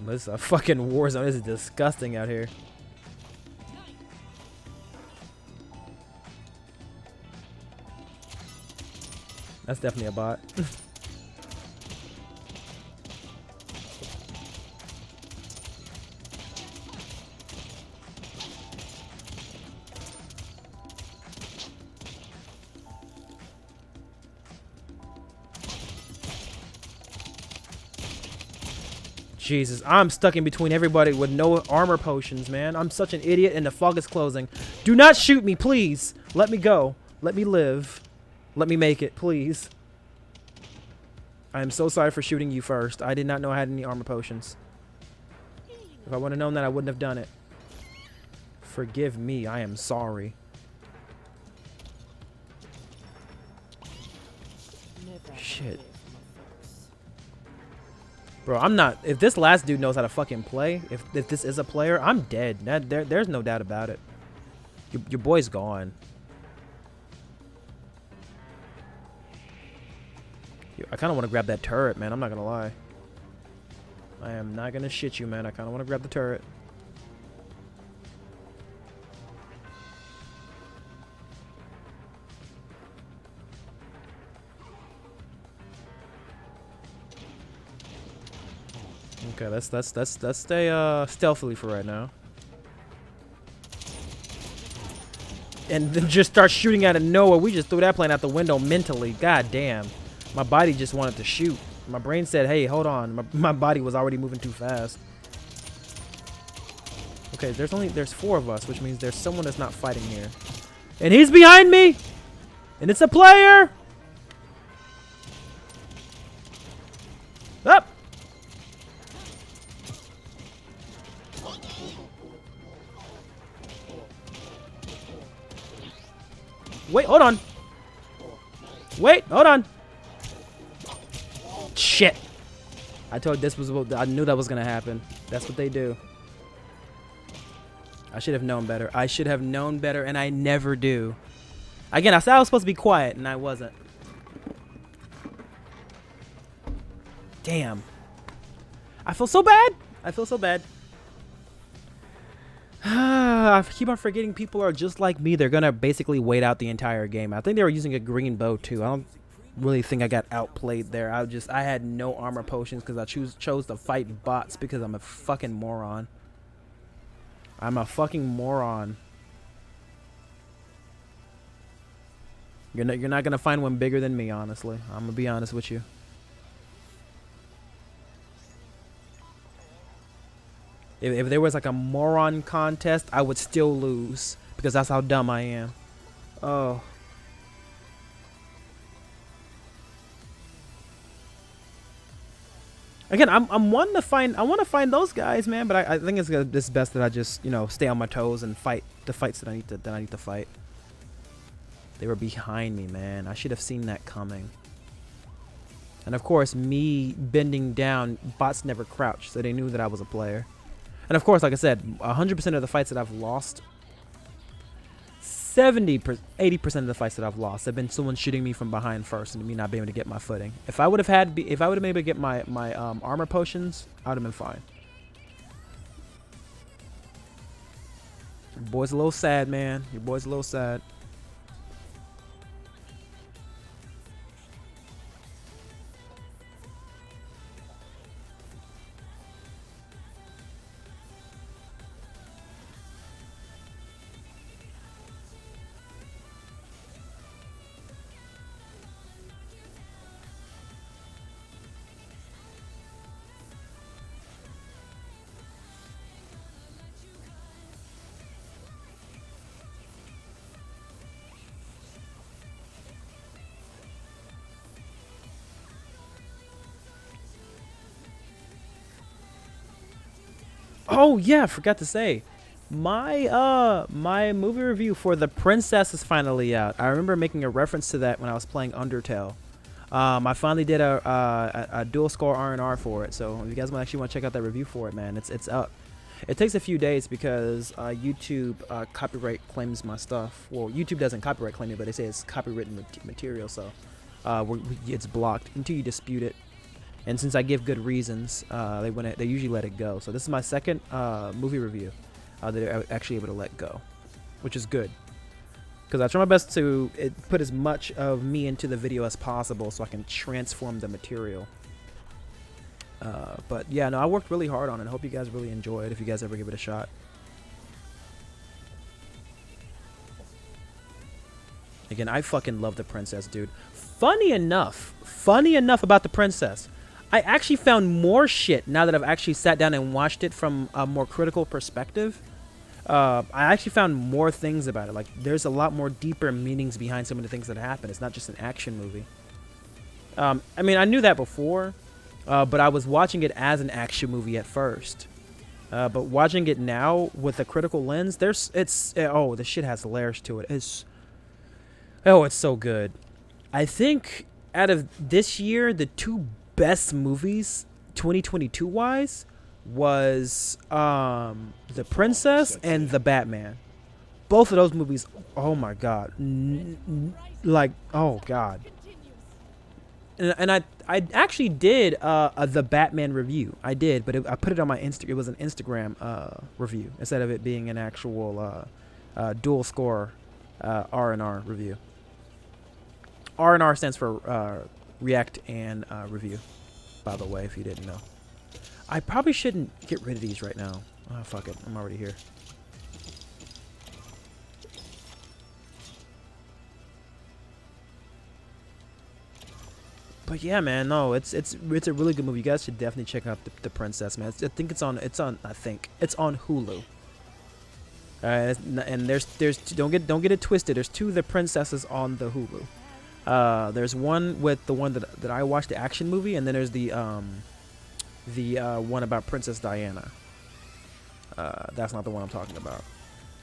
This is a fucking war zone. This is disgusting out here. That's definitely a bot. Jesus, I'm stuck in between everybody with no armor potions, man. I'm such an idiot and the fog is closing. Do not shoot me, please. Let me go. Let me live. Let me make it, please. I am so sorry for shooting you first. I did not know I had any armor potions. If I would have known that, I wouldn't have done it. Forgive me. I am sorry. Shit. Bro, I'm not... If this last dude knows how to fucking play, if this is a player, I'm dead. There's no doubt about it. Your boy's gone. I kind of want to grab that turret, man. I'm not going to lie. I am not going to shit you, man. I kind of want to grab the turret. Okay, let's stay stealthily for right now. And then just start shooting out of nowhere. We just threw that plane out the window mentally. God damn. My body just wanted to shoot. My brain said, hey, hold on. My body was already moving too fast. Okay, there's 4 of us, which means there's someone that's not fighting here. And he's behind me! And it's a player! Up! Wait, hold on. Wait, hold on. Shit. I knew that was gonna happen. That's what they do. I should have known better. I should have known better, and I never do. Again, I said I was supposed to be quiet, and I wasn't. Damn. I feel so bad. I feel so bad. I keep on forgetting people are just like me. They're gonna basically wait out the entire game. I think they were using a green bow too. I don't really think I got outplayed there. I had no armor potions because I chose to fight bots because I'm a fucking moron. I'm a fucking moron. You're not gonna find one bigger than me, honestly. I'm gonna be honest with you. If there was like a moron contest, I would still lose because that's how dumb I am. Oh. Again, I'm wanting to find. I want to find those guys, man. But I think it's best that I just stay on my toes and fight the fights that I need to fight. They were behind me, man. I should have seen that coming. And of course, me bending down, bots never crouch, so they knew that I was a player. And of course, like I said, 100% of the fights that I've lost, 80% of the fights that I've lost have been someone shooting me from behind first and me not being able to get my footing. If I would have been able to get my armor potions, I would have been fine. Your boy's a little sad, man. Your boy's a little sad. Oh yeah, forgot to say, my movie review for The Princess is finally out. I remember making a reference to that when I was playing Undertale. I finally did a dual score R&R for it, so if you guys actually want to check out that review for it, man, it's up. It takes a few days because YouTube copyright claims my stuff. Well, YouTube doesn't copyright claim it, but they say it's copywritten material, so it's blocked until you dispute it. And since I give good reasons, they usually let it go. So this is my second movie review that they're actually able to let go, which is good. Because I try my best to put as much of me into the video as possible so I can transform the material. But yeah, no, I worked really hard on it. I hope you guys really enjoy it if you guys ever give it a shot. Again, I fucking love The Princess, dude. Funny enough about The Princess, I actually found more shit now that I've actually sat down and watched it from a more critical perspective. I actually found more things about it. Like, there's a lot more deeper meanings behind some of the things that happen. It's not just an action movie. I mean, I knew that before, but I was watching it as an action movie at first. But watching it now with a critical lens, oh, the shit has layers to it. It's so good. I think out of this year, the two best movies 2022 wise was The Princess and The Batman. Both of those movies, oh my god, like, oh god. And I actually did the Batman review. I did, but I put it on my it was an Instagram review instead of it being an actual dual score R&R review. R&R stands for react and review, by the way, if you didn't know. I probably shouldn't get rid of these right now. Oh, fuck it. I'm already here. But yeah, man, no, it's a really good movie. You guys should definitely check out the Princess, man. I think it's on Hulu. And there's don't get it twisted. There's two The Princesses on the Hulu. There's one with the one that I watched, the action movie, and then there's the one about Princess Diana. That's not the one I'm talking about.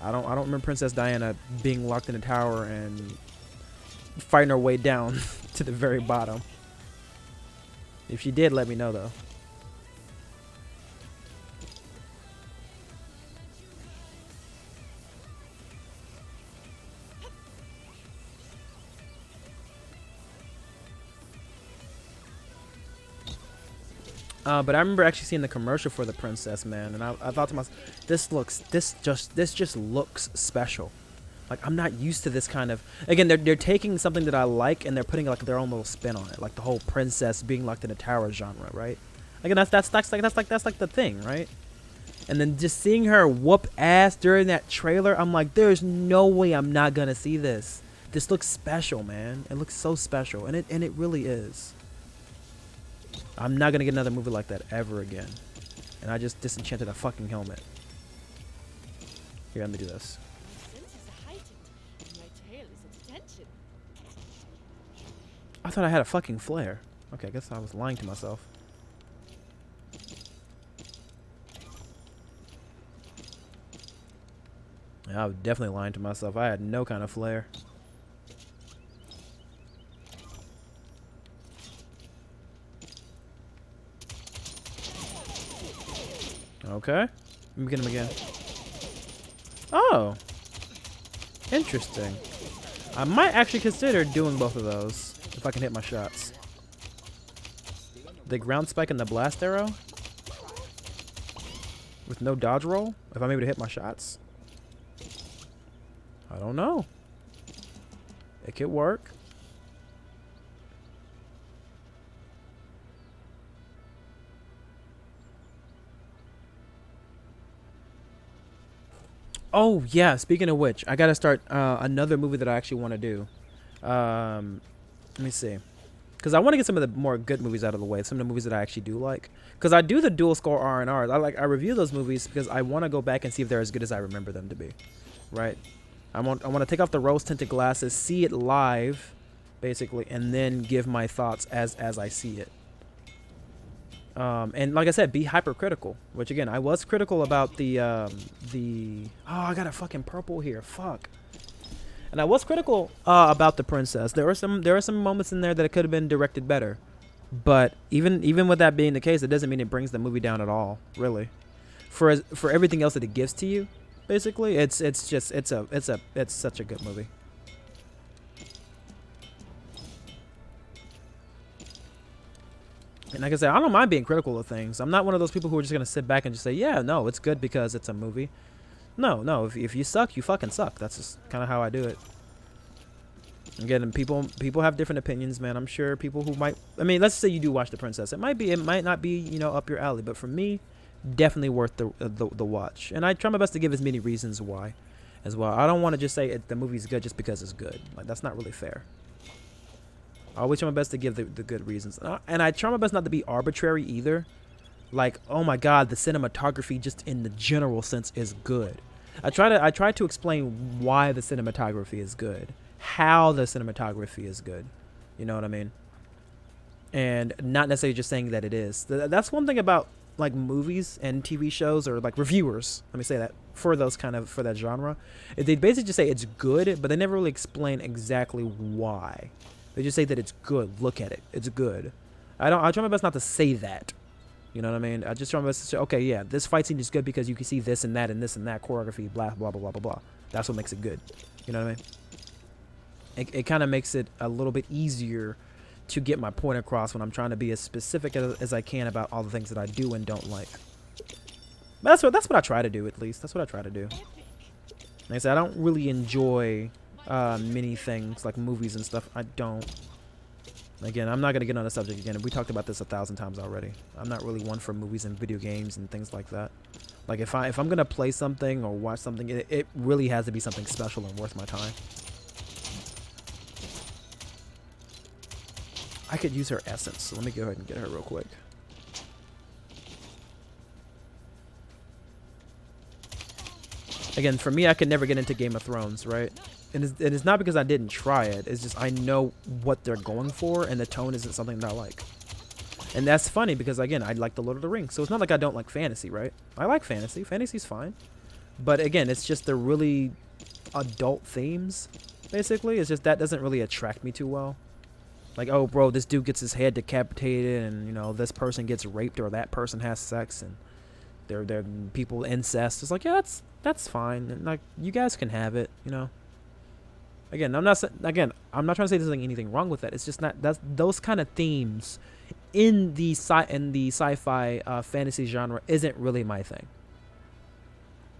I don't remember Princess Diana being locked in a tower and fighting her way down to the very bottom. If she did, let me know though. But I remember actually seeing the commercial for The Princess, man, and I thought to myself, this just looks special. Like, I'm not used to this kind of. Again, they're taking something that I like and they're putting like their own little spin on it, like the whole princess being locked in a tower genre, right? Again, that's like the thing, right? And then just seeing her whoop ass during that trailer, I'm like, there's no way I'm not gonna see this. This looks special, man. It looks so special, and it really is. I'm not gonna get another movie like that ever again. And I just disenchanted a fucking helmet. Here, let me do this. I thought I had a fucking flare. Okay, I guess I was lying to myself. Yeah, I was definitely lying to myself. I had no kind of flare. Okay. Let me get him again. Oh. Interesting. I might actually consider doing both of those if I can hit my shots. The ground spike and the blast arrow with no dodge roll, if I'm able to hit my shots. I don't know. It could work. Oh yeah, speaking of which, I gotta start another movie that I actually want to do. Let me see, because I want to get some of the more good movies out of the way. Some of the movies that I actually do like, because I do the dual score R&Rs. I review those movies because I want to go back and see if they're as good as I remember them to be. Right? I want to take off the rose tinted glasses, see it live, basically, and then give my thoughts as I see it. And like I said, be hypercritical. Which again, I was critical about the oh, I got a fucking purple here. Fuck. And I was critical about the princess. There are some moments in there that it could have been directed better. But even with that being the case, it doesn't mean it brings the movie down at all. Really, for everything else that it gives to you, basically, it's such a good movie. And like I said, I don't mind being critical of things. I'm not one of those people who are just going to sit back and just say, yeah, no, it's good because it's a movie. No. If you suck, you fucking suck. That's just kind of how I do it. Again, people have different opinions, man. I'm sure people who might... I mean, let's say you do watch The Princess. It might not be, you know, up your alley. But for me, definitely worth the watch. And I try my best to give as many reasons why as well. I don't want to just say the movie's good just because it's good. Like, that's not really fair. I always try my best to give the good reasons. And I try my best not to be arbitrary either. Like, oh my god, the cinematography just in the general sense is good. I try to explain why the cinematography is good. How the cinematography is good. You know what I mean? And not necessarily just saying that it is. That's one thing about like movies and TV shows, or like reviewers, let me say that, for that genre. They basically just say it's good, but they never really explain exactly why. They just say that it's good. Look at it. It's good. I try my best not to say that. You know what I mean? I just try my best to say, okay, yeah, this fight scene is good because you can see this and that and this and that choreography, blah, blah, blah, blah, blah, blah. That's what makes it good. You know what I mean? It kind of makes it a little bit easier to get my point across when I'm trying to be as specific as I can about all the things that I do and don't like. But that's what I try to do, at least. That's what I try to do. Like I said, I don't really enjoy many things like movies and stuff. I don't. Again, I'm not going to get on the subject again. We talked about this 1,000 times already. I'm not really one for movies and video games and things like that. Like if I'm going to play something or watch something, it really has to be something special and worth my time. I could use her essence, so let me go ahead and get her real quick. Again, for me, I could never get into Game of Thrones, right? And it's not because I didn't try it. It's just I know what they're going for, and the tone isn't something that I like. And that's funny because, again, I like The Lord of the Rings. So it's not like I don't like fantasy, right? I like fantasy. Fantasy's fine. But, again, it's just the really adult themes, basically. It's just that doesn't really attract me too well. Like, oh, bro, this dude gets his head decapitated, and, you know, this person gets raped, or that person has sex, and they're people incest. It's like, yeah, that's fine. And, like, you guys can have it, you know. Again, I'm not trying to say there's anything wrong with that. It's just not those kind of themes in the sci-fi fantasy genre isn't really my thing.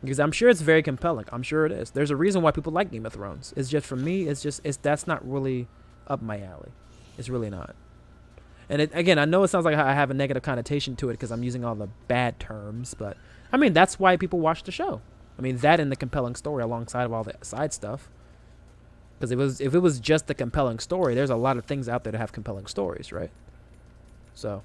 Because I'm sure it's very compelling. I'm sure it is. There's a reason why people like Game of Thrones. It's just, for me, that's not really up my alley. It's really not. And again, I know it sounds like I have a negative connotation to it because I'm using all the bad terms, but I mean, that's why people watch the show. I mean, that and the compelling story alongside of all the side stuff. Because if it was just the compelling story, there's a lot of things out there that have compelling stories, right? So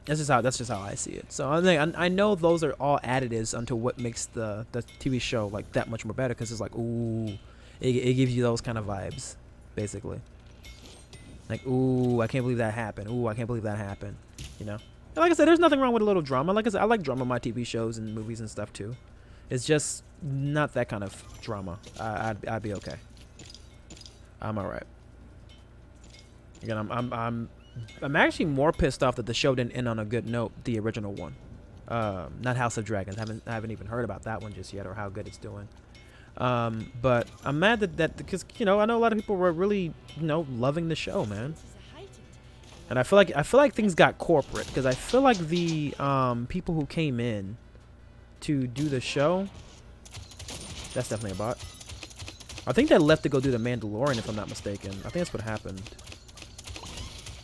that's just how I see it. So I know those are all additives onto what makes the TV show like that much more better, because it's like, ooh, it gives you those kind of vibes, basically. Like, ooh, I can't believe that happened. Ooh, I can't believe that happened. You know? And like I said, there's nothing wrong with a little drama. Like I said, I like drama in my TV shows and movies and stuff too. It's just not that kind of drama. I'd be okay. I'm alright. Again, I'm actually more pissed off that the show didn't end on a good note. The original one, not House of Dragons. I haven't even heard about that one just yet, or how good it's doing. But I'm mad that because, you know, I know a lot of people were really, you know, loving the show, man. And I feel like things got corporate, because I feel like the people who came in to do the show, that's definitely a bot. I think they left to go do the Mandalorian, if I'm not mistaken. I think that's what happened.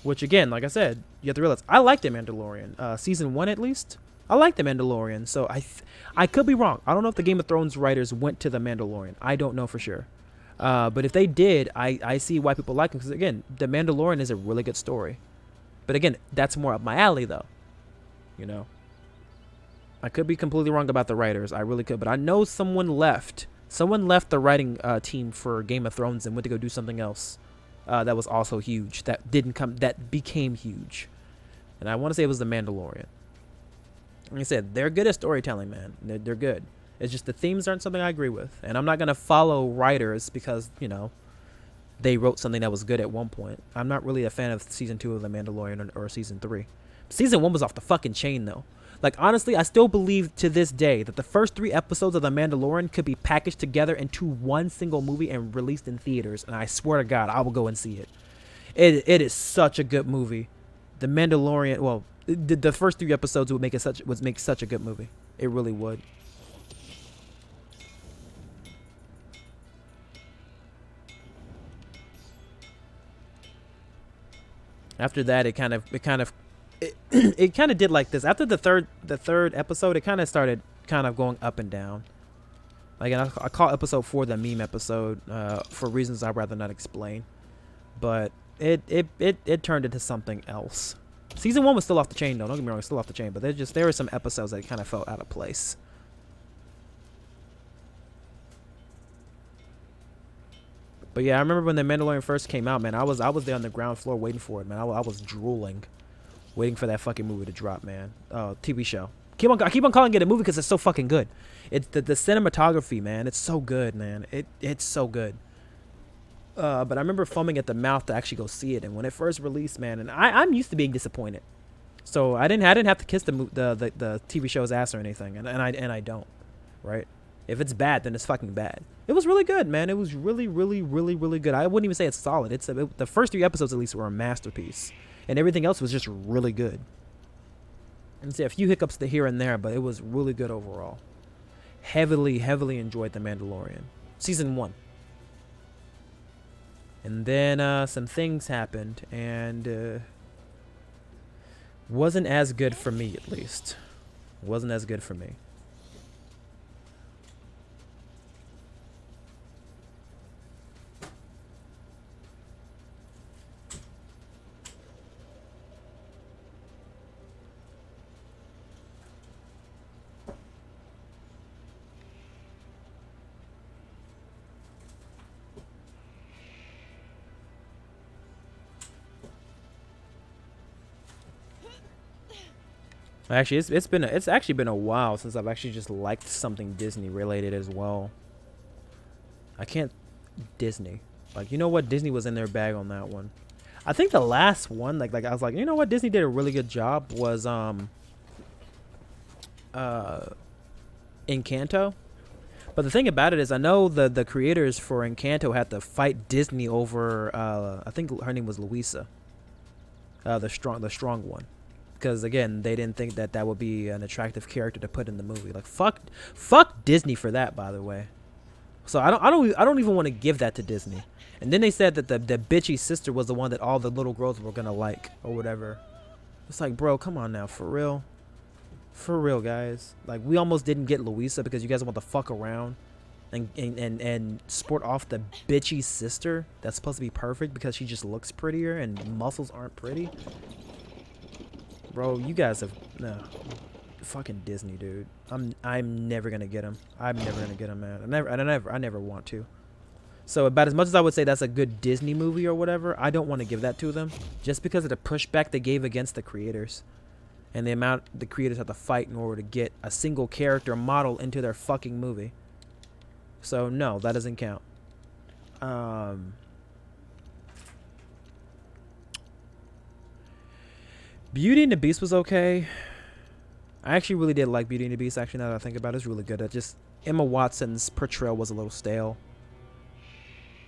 Which, again, like I said, you have to realize, I like the Mandalorian. Season 1, at least. I like the Mandalorian, so I could be wrong. I don't know if the Game of Thrones writers went to the Mandalorian. I don't know for sure. But if they did, I see why people like him. Because, again, the Mandalorian is a really good story. But, again, that's more up my alley, though. You know? I could be completely wrong about the writers. I really could. But I know someone left. Someone left the writing team for Game of Thrones and went to go do something else that was also huge. That became huge. And I want to say it was the Mandalorian. Like I said, they're good at storytelling, man. They're good. It's just the themes aren't something I agree with. And I'm not going to follow writers because, you know, they wrote something that was good at one point. I'm not really a fan of season 2 of The Mandalorian or season 3. Season 1 was off the fucking chain, though. Like, honestly, I still believe to this day that the first 3 episodes of The Mandalorian could be packaged together into one single movie and released in theaters. And I swear to God, I will go and see it. It is such a good movie. The Mandalorian, well, the first 3 episodes would make such a good movie. It really would. After that, it kind of did like this. After the third episode, it kind of started going up and down. Like, and I call episode 4 the meme episode for reasons I'd rather not explain. But it turned into something else. Season 1 was still off the chain, though. Don't get me wrong, it's still off the chain. But there were some episodes that kind of felt out of place. But yeah, I remember when The Mandalorian first came out, man. I was there on the ground floor waiting for it, man. I was drooling, waiting for that fucking movie to drop, man. TV show. I keep on calling it a movie because it's so fucking good. It's the cinematography, man. It's so good, man. It's so good. But I remember foaming at the mouth to actually go see it, and when it first released, man, and I'm used to being disappointed, so I didn't have to kiss the TV show's ass or anything, and I don't, right? If it's bad, then it's fucking bad. It was really good, man. It was really, really, really, really good. I wouldn't even say it's solid. The first 3 episodes at least were a masterpiece, and everything else was just really good. And see a few hiccups here and there, but it was really good overall. Heavily enjoyed The Mandalorian season 1. And then some things happened, and wasn't as good for me, at least. Wasn't as good for me. Actually, it's actually been a while since I've actually just liked something Disney related as well. I can't Disney. Like, you know what? Disney was in their bag on that one. I think the last one, like I was like, you know what? Disney did a really good job was Encanto. But the thing about it is, I know the creators for Encanto had to fight Disney over I think her name was Luisa, the strong one. Because again, they didn't think that would be an attractive character to put in the movie. Like, fuck Disney for that, by the way. So I don't even want to give that to Disney. And then they said that the bitchy sister was the one that all the little girls were gonna like or whatever. It's like, bro, come on now, for real, guys. Like, we almost didn't get Luisa because you guys want to fuck around and sport off the bitchy sister that's supposed to be perfect because she just looks prettier and muscles aren't pretty. Bro, you guys have no fucking Disney, dude. I'm never gonna get him. I'm never gonna get him, man. I never want to. So about as much as I would say that's a good Disney movie or whatever, I don't want to give that to them just because of the pushback they gave against the creators and the amount the creators have to fight in order to get a single character model into their fucking movie. So no, that doesn't count. Beauty and the Beast was okay. I actually really did like Beauty and the Beast. Actually, now that I think about it, it's really good. It just Emma Watson's portrayal was a little stale,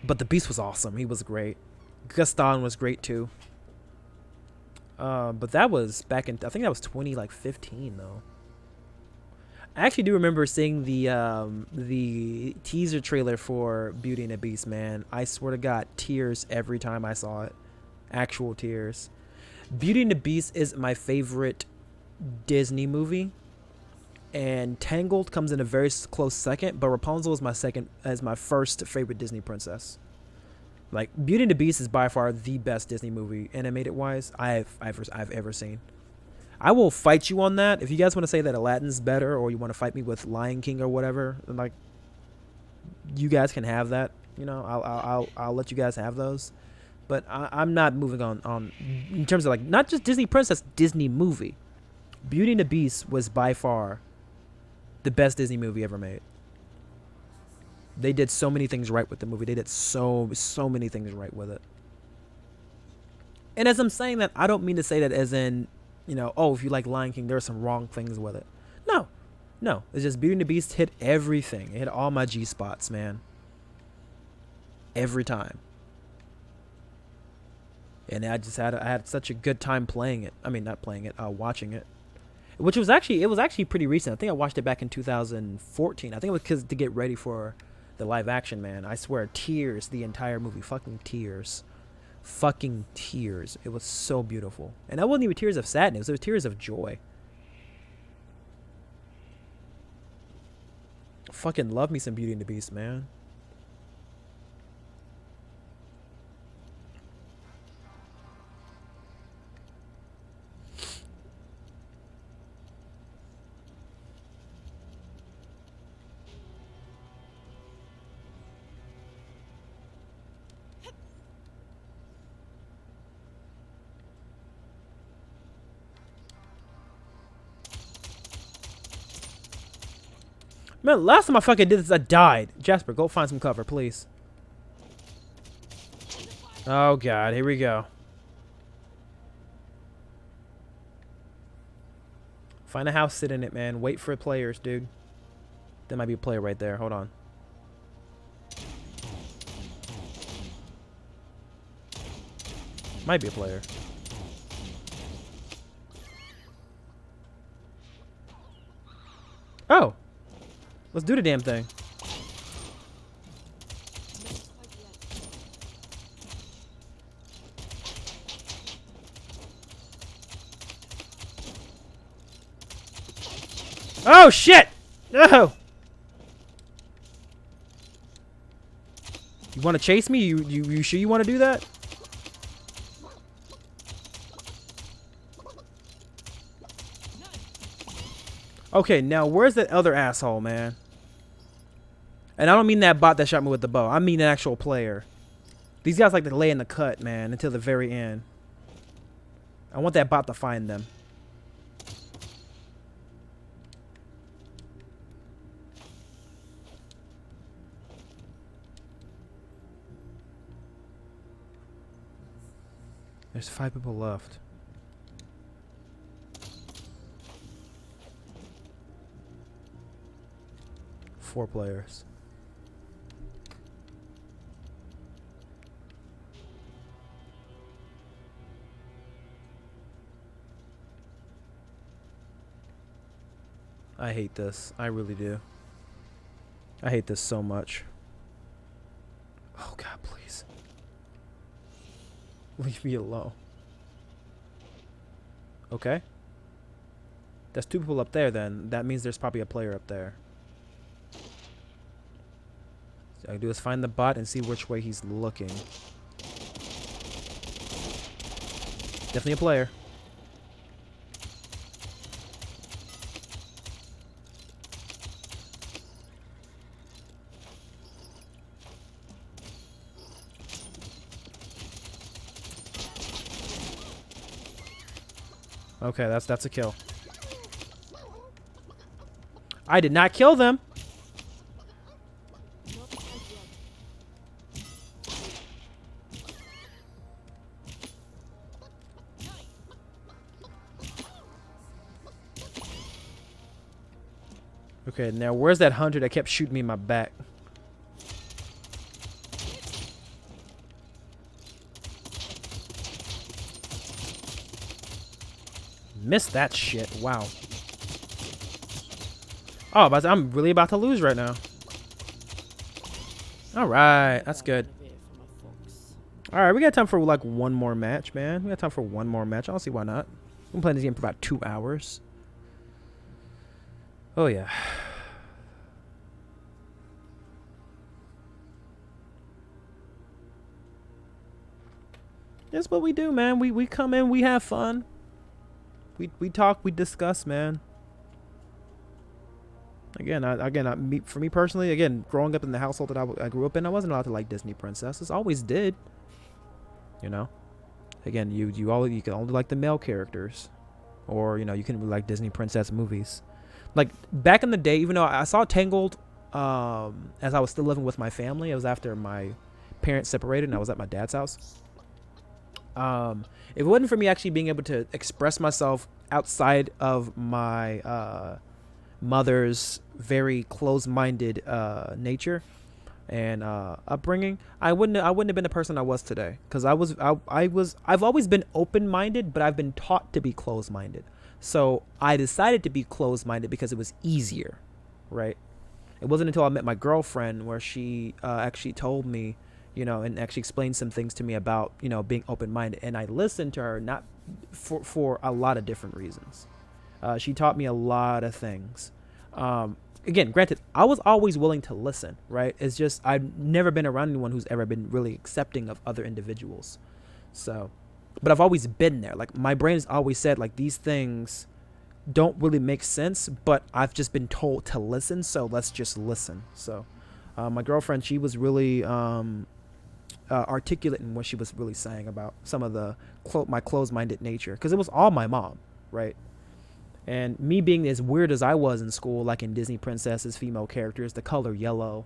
but the Beast was awesome. He was great. Gaston was great too. But that was back in, I think that was 2015 though. I actually do remember seeing the teaser trailer for Beauty and the Beast, man. I swear to God, tears every time I saw it. Actual tears. Beauty and the Beast is my favorite Disney movie, and Tangled comes in a very close second, but Rapunzel is my first favorite Disney princess. Like, Beauty and the Beast is by far the best Disney movie, animated wise, I've ever seen. I will fight you on that. If you guys want to say that Aladdin's better, or you want to fight me with Lion King or whatever, like, you guys can have that. You know, I'll let you guys have those. But I'm not moving on in terms of, like, not just Disney princess, Disney movie. Beauty and the Beast was by far the best Disney movie ever made. They did so many things right with the movie. They did so many things right with it. And as I'm saying that, I don't mean to say that as in, you know, oh, if you like Lion King, there are some wrong things with it. No. It's just Beauty and the Beast hit everything. It hit all my G spots, man. Every time. And I had such a good time playing it. I mean, not playing it, watching it. Which was actually pretty recent. I think I watched it back in 2014. I think it was because to get ready for the live action, man. I swear, tears the entire movie. Fucking tears. It was so beautiful. And that wasn't even tears of sadness. It was tears of joy. Fucking love me some Beauty and the Beast, man. Man, last time I fucking did this, I died. Jasper, go find some cover, please. Oh, God. Here we go. Find a house, sit in it, man. Wait for players, dude. There might be a player right there. Hold on. Might be a player. Oh. Let's do the damn thing. Oh, shit! No! You want to chase me? You sure you want to do that? Okay, now where's that other asshole, man? And I don't mean that bot that shot me with the bow. I mean an actual player. These guys like to lay in the cut, man, until the very end. I want that bot to find them. There's 5 people left. Four players. I hate this. I really do. I hate this so much. Oh, God, please. Leave me alone. Okay. There's 2 people up there, then. That means there's probably a player up there. So all I do is find the bot and see which way he's looking. Definitely a player. Okay, that's a kill. I did not kill them. Okay, now where's that hunter that kept shooting me in my back? Missed that shit. Wow. Oh, but I'm really about to lose right now. All right, that's good. All right, we got time for like one more match, man. We got time for one more match. I don't see why not. We've been playing this game for about 2 hours. Oh yeah. That's what we do, man. We come in, we have fun. We talk, we discuss, man. For me personally, again, growing up in the household that I grew up in, I wasn't allowed to like Disney princesses. Always did. You know. Again, you can only like the male characters, or you know, you can like Disney princess movies. Like back in the day, even though I saw Tangled, as I was still living with my family, it was after my parents separated and I was at my dad's house. If it wasn't for me actually being able to express myself outside of my mother's very closed-minded nature and upbringing, I wouldn't have been the person I was today. Because I've always been open-minded, but I've been taught to be closed-minded. So I decided to be closed-minded because it was easier, right? It wasn't until I met my girlfriend where she actually told me, you know, and actually explained some things to me about, you know, being open-minded. And I listened to her not for a lot of different reasons. She taught me a lot of things. Again, granted, I was always willing to listen, right? It's just I've never been around anyone who's ever been really accepting of other individuals. So, but I've always been there. Like my brain has always said, like, these things don't really make sense, but I've just been told to listen, so let's just listen. So, my girlfriend, she was really articulate in what she was really saying about some of the my closed-minded nature, because it was all my mom, right? And me being as weird as I was in school, like in Disney princesses, female characters, the color yellow,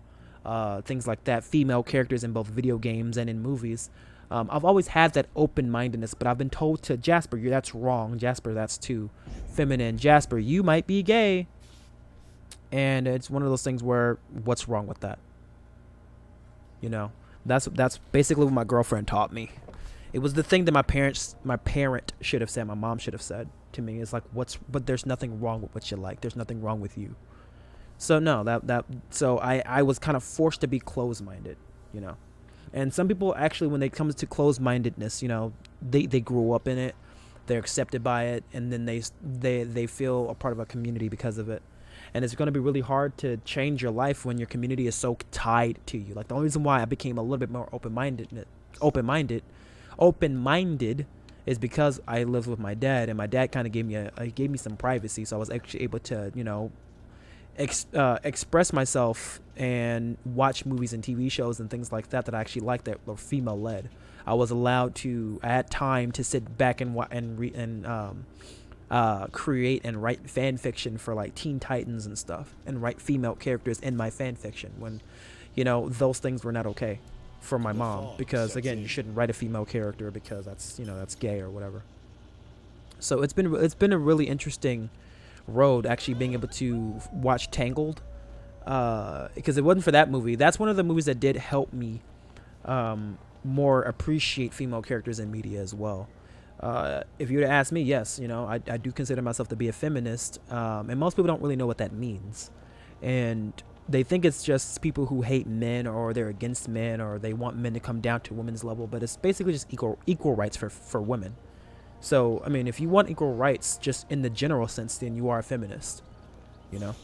things like that, female characters in both video games and in movies, I've always had that open-mindedness, but I've been told to, Jasper, that's wrong. Jasper, that's too feminine. Jasper, you might be gay. And it's one of those things where, what's wrong with that? You know, that's basically what my girlfriend taught me. It was the thing that my parent should have said, my mom should have said to me. It's like, but there's nothing wrong with what you like. There's nothing wrong with you. So no, so I was kind of forced to be closed-minded, you know. And some people actually, when it comes to closed-mindedness, you know, they grew up in it, they're accepted by it, and then they feel a part of a community because of it. And it's going to be really hard to change your life when your community is so tied to you. Like the only reason why I became a little bit more open-minded is because I lived with my dad, and my dad kind of gave me some privacy, so I was actually able to, you know, express myself and watch movies and TV shows and things like that I actually liked that were female led. I was allowed to, I had time to sit back and create and write fan fiction for like Teen Titans and stuff, and write female characters in my fan fiction when, you know, those things were not okay for my mom, because again, you shouldn't write a female character because that's, you know, that's gay or whatever. So it's been a really interesting road actually being able to watch Tangled, because it wasn't for that movie. That's one of the movies that did help me more appreciate female characters in media as well. If you were to ask me, yes, you know, I do consider myself to be a feminist, and most people don't really know what that means, and they think it's just people who hate men, or they're against men, or they want men to come down to women's level, but it's basically just equal rights for women. So, I mean, if you want equal rights just in the general sense, then you are a feminist, you know?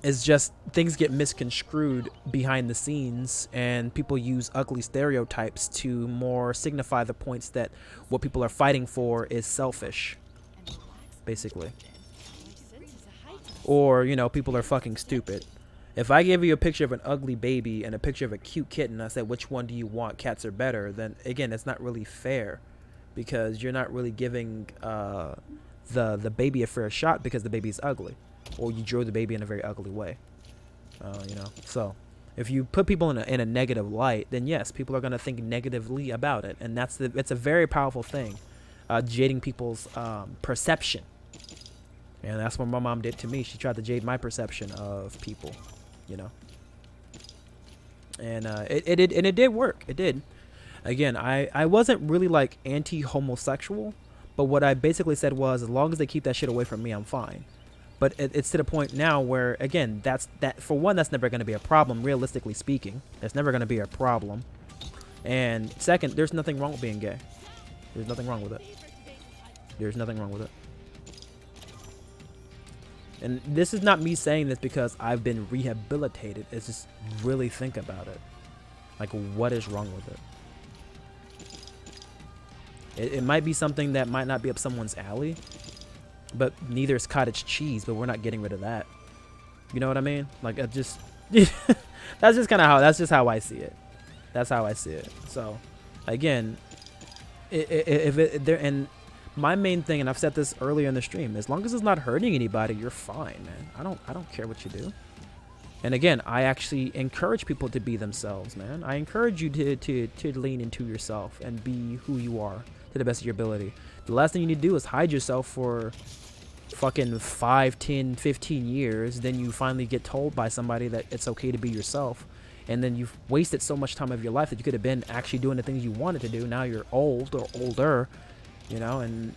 It's just things get misconstrued behind the scenes, and people use ugly stereotypes to more signify the points that what people are fighting for is selfish, basically. Or, you know, people are fucking stupid. If I give you a picture of an ugly baby and a picture of a cute kitten, I said, which one do you want? Cats are better. Then, again, it's not really fair, because you're not really giving the baby a fair shot because the baby's ugly, or you drew the baby in a very ugly way. You know, so if you put people in a negative light, then yes, people are going to think negatively about it, and it's a very powerful thing, jading people's perception. And that's what my mom did to me. She tried to jade my perception of people, you know. And it did work. It did. Again, I wasn't really like anti-homosexual, but what I basically said was, as long as they keep that shit away from me, I'm fine. But it's to the point now where, again, for one, that's never going to be a problem, realistically speaking. That's never going to be a problem. And second, there's nothing wrong with being gay. There's nothing wrong with it. There's nothing wrong with it. And this is not me saying this because I've been rehabilitated. It's just really think about it. Like, what is wrong with it? It might be something that might not be up someone's alley. But neither is cottage cheese, but we're not getting rid of that. You know what I mean? Like, that's just how I see it. That's how I see it. So, again, and my main thing, and I've said this earlier in the stream, as long as it's not hurting anybody, you're fine, man. I don't care what you do. And again, I actually encourage people to be themselves, man. I encourage you to lean into yourself and be who you are to the best of your ability. The last thing you need to do is hide yourself for fucking 5, 10, 15 years. Then you finally get told by somebody that it's okay to be yourself. And then you've wasted so much time of your life that you could have been actually doing the things you wanted to do. Now you're old or older, you know, and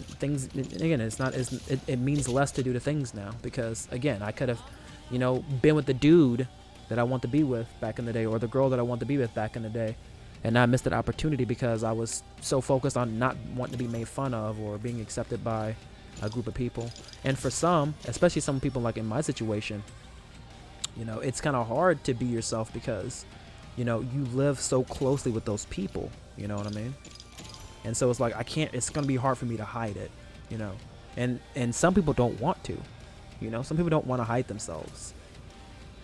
things, again, it means less to do the things now. Because, again, I could have, you know, been with the dude that I want to be with back in the day, or the girl that I want to be with back in the day. And I missed that opportunity because I was so focused on not wanting to be made fun of or being accepted by a group of people. And for some, especially some people like in my situation, you know, it's kind of hard to be yourself because, you know, you live so closely with those people. You know what I mean? And so it's like, it's going to be hard for me to hide it, you know. And some people don't want to, you know. Some people don't want to hide themselves,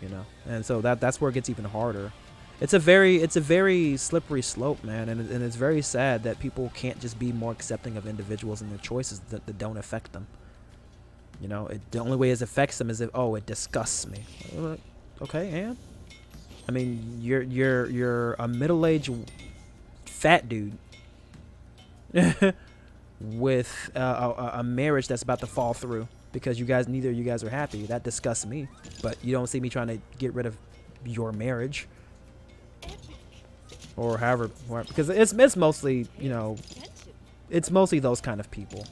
you know. And so that's where it gets even harder. It's a very slippery slope, man, and it's very sad that people can't just be more accepting of individuals and their choices that don't affect them. You know, the only way it affects them is if, oh, it disgusts me. Okay, and I mean, you're a middle-aged fat dude with a marriage that's about to fall through because neither of you guys are happy. That disgusts me. But you don't see me trying to get rid of your marriage. Or however, because it's mostly, you know, it's mostly those kind of people.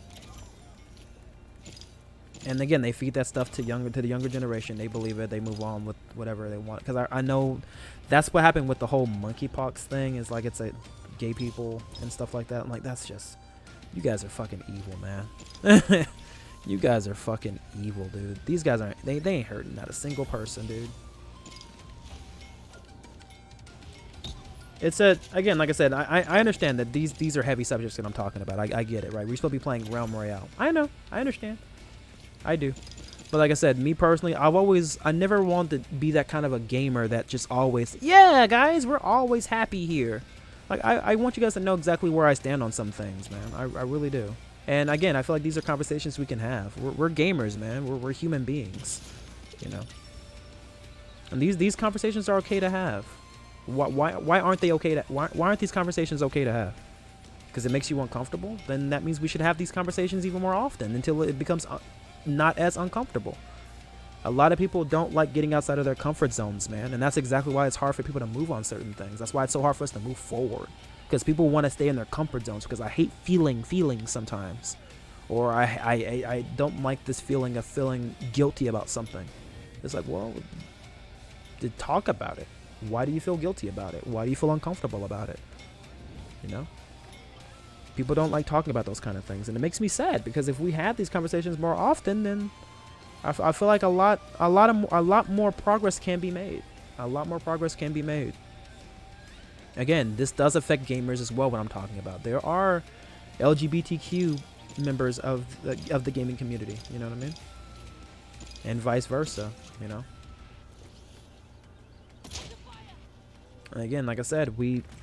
And again, they feed that stuff to the younger generation. They believe it. They move on with whatever they want. Because I know that's what happened with the whole monkeypox thing. Is like it's a gay people and stuff like that. I'm like, that's just, you guys are fucking evil, man. You guys are fucking evil, dude. These guys aren't. They ain't hurting not a single person, dude. It's again, like I said, I understand that these are heavy subjects that I'm talking about. I get it, right? We're supposed to be playing Realm Royale. I know. I understand. I do. But like I said, me personally, I never wanted to be that kind of a gamer that just always, yeah, guys, we're always happy here. Like, I want you guys to know exactly where I stand on some things, man. I really do. And again, I feel like these are conversations we can have. We're gamers, man. We're human beings, you know. And these conversations are okay to have. Why aren't they okay to? Why aren't these conversations okay to have? Because it makes you uncomfortable. Then that means we should have these conversations even more often until it becomes not as uncomfortable. A lot of people don't like getting outside of their comfort zones, man, and that's exactly why it's hard for people to move on certain things. That's why it's so hard for us to move forward, because people want to stay in their comfort zones. Because I hate feelings sometimes, or I don't like this feeling of feeling guilty about something. It's like, well, talk about it. Why do you feel guilty about it? Why do you feel uncomfortable about it? You know? People don't like talking about those kind of things, and it makes me sad because if we had these conversations more often, then I feel like a lot more progress can be made. A lot more progress can be made. Again, this does affect gamers as well. What I'm talking about, there are LGBTQ members of the gaming community. You know what I mean? And vice versa. You know. And again, like I said,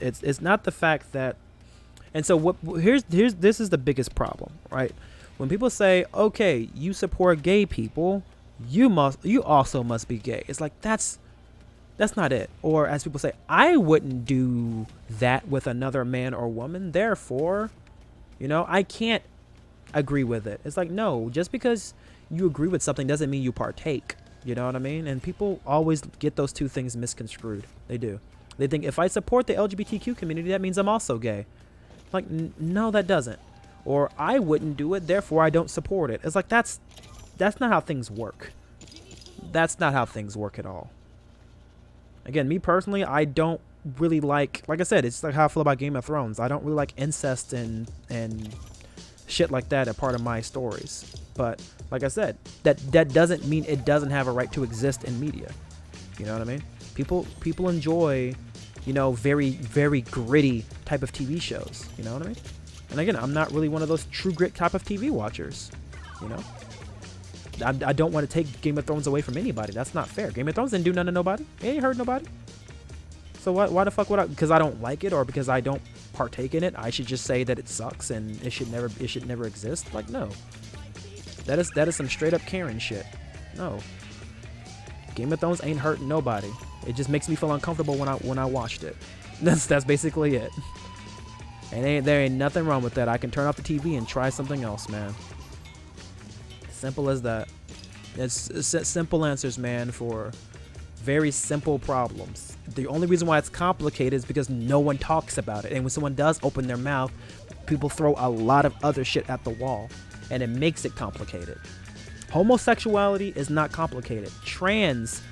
it's not the fact that, and so this is the biggest problem, right? When people say, okay, you support gay people, you also must be gay. It's like that's not it. Or as people say, I wouldn't do that with another man or woman, therefore, you know, I can't agree with it. It's like, no, just because you agree with something doesn't mean you partake. You know what I mean? And people always get those two things misconstrued. They do. They think if I support the LGBTQ community, that means I'm also gay. Like, no, that doesn't. Or I wouldn't do it, therefore I don't support it. It's like, that's that's not how things work. That's not how things work at all. Again, me personally, I don't really like I said, it's like how I feel about Game of Thrones. I don't really like incest and shit like that a part of my stories. But like I said, that doesn't mean it doesn't have a right to exist in media. You know what I mean? People enjoy, you know, very, very gritty type of TV shows. You know what I mean? And again, I'm not really one of those true grit type of TV watchers. You know? I don't want to take Game of Thrones away from anybody. That's not fair. Game of Thrones didn't do nothing to nobody. It ain't hurt nobody. So why the fuck would I? Because I don't like it or because I don't partake in it, I should just say that it sucks and it should never exist? Like, no. That is some straight up Karen shit. No. Game of Thrones ain't hurting nobody. It just makes me feel uncomfortable when I watched it. That's basically it. And there ain't nothing wrong with that. I can turn off the TV and try something else, man. Simple as that. It's simple answers, man, for very simple problems. The only reason why it's complicated is because no one talks about it. And when someone does open their mouth, people throw a lot of other shit at the wall. And it makes it complicated. Homosexuality is not complicated. Trans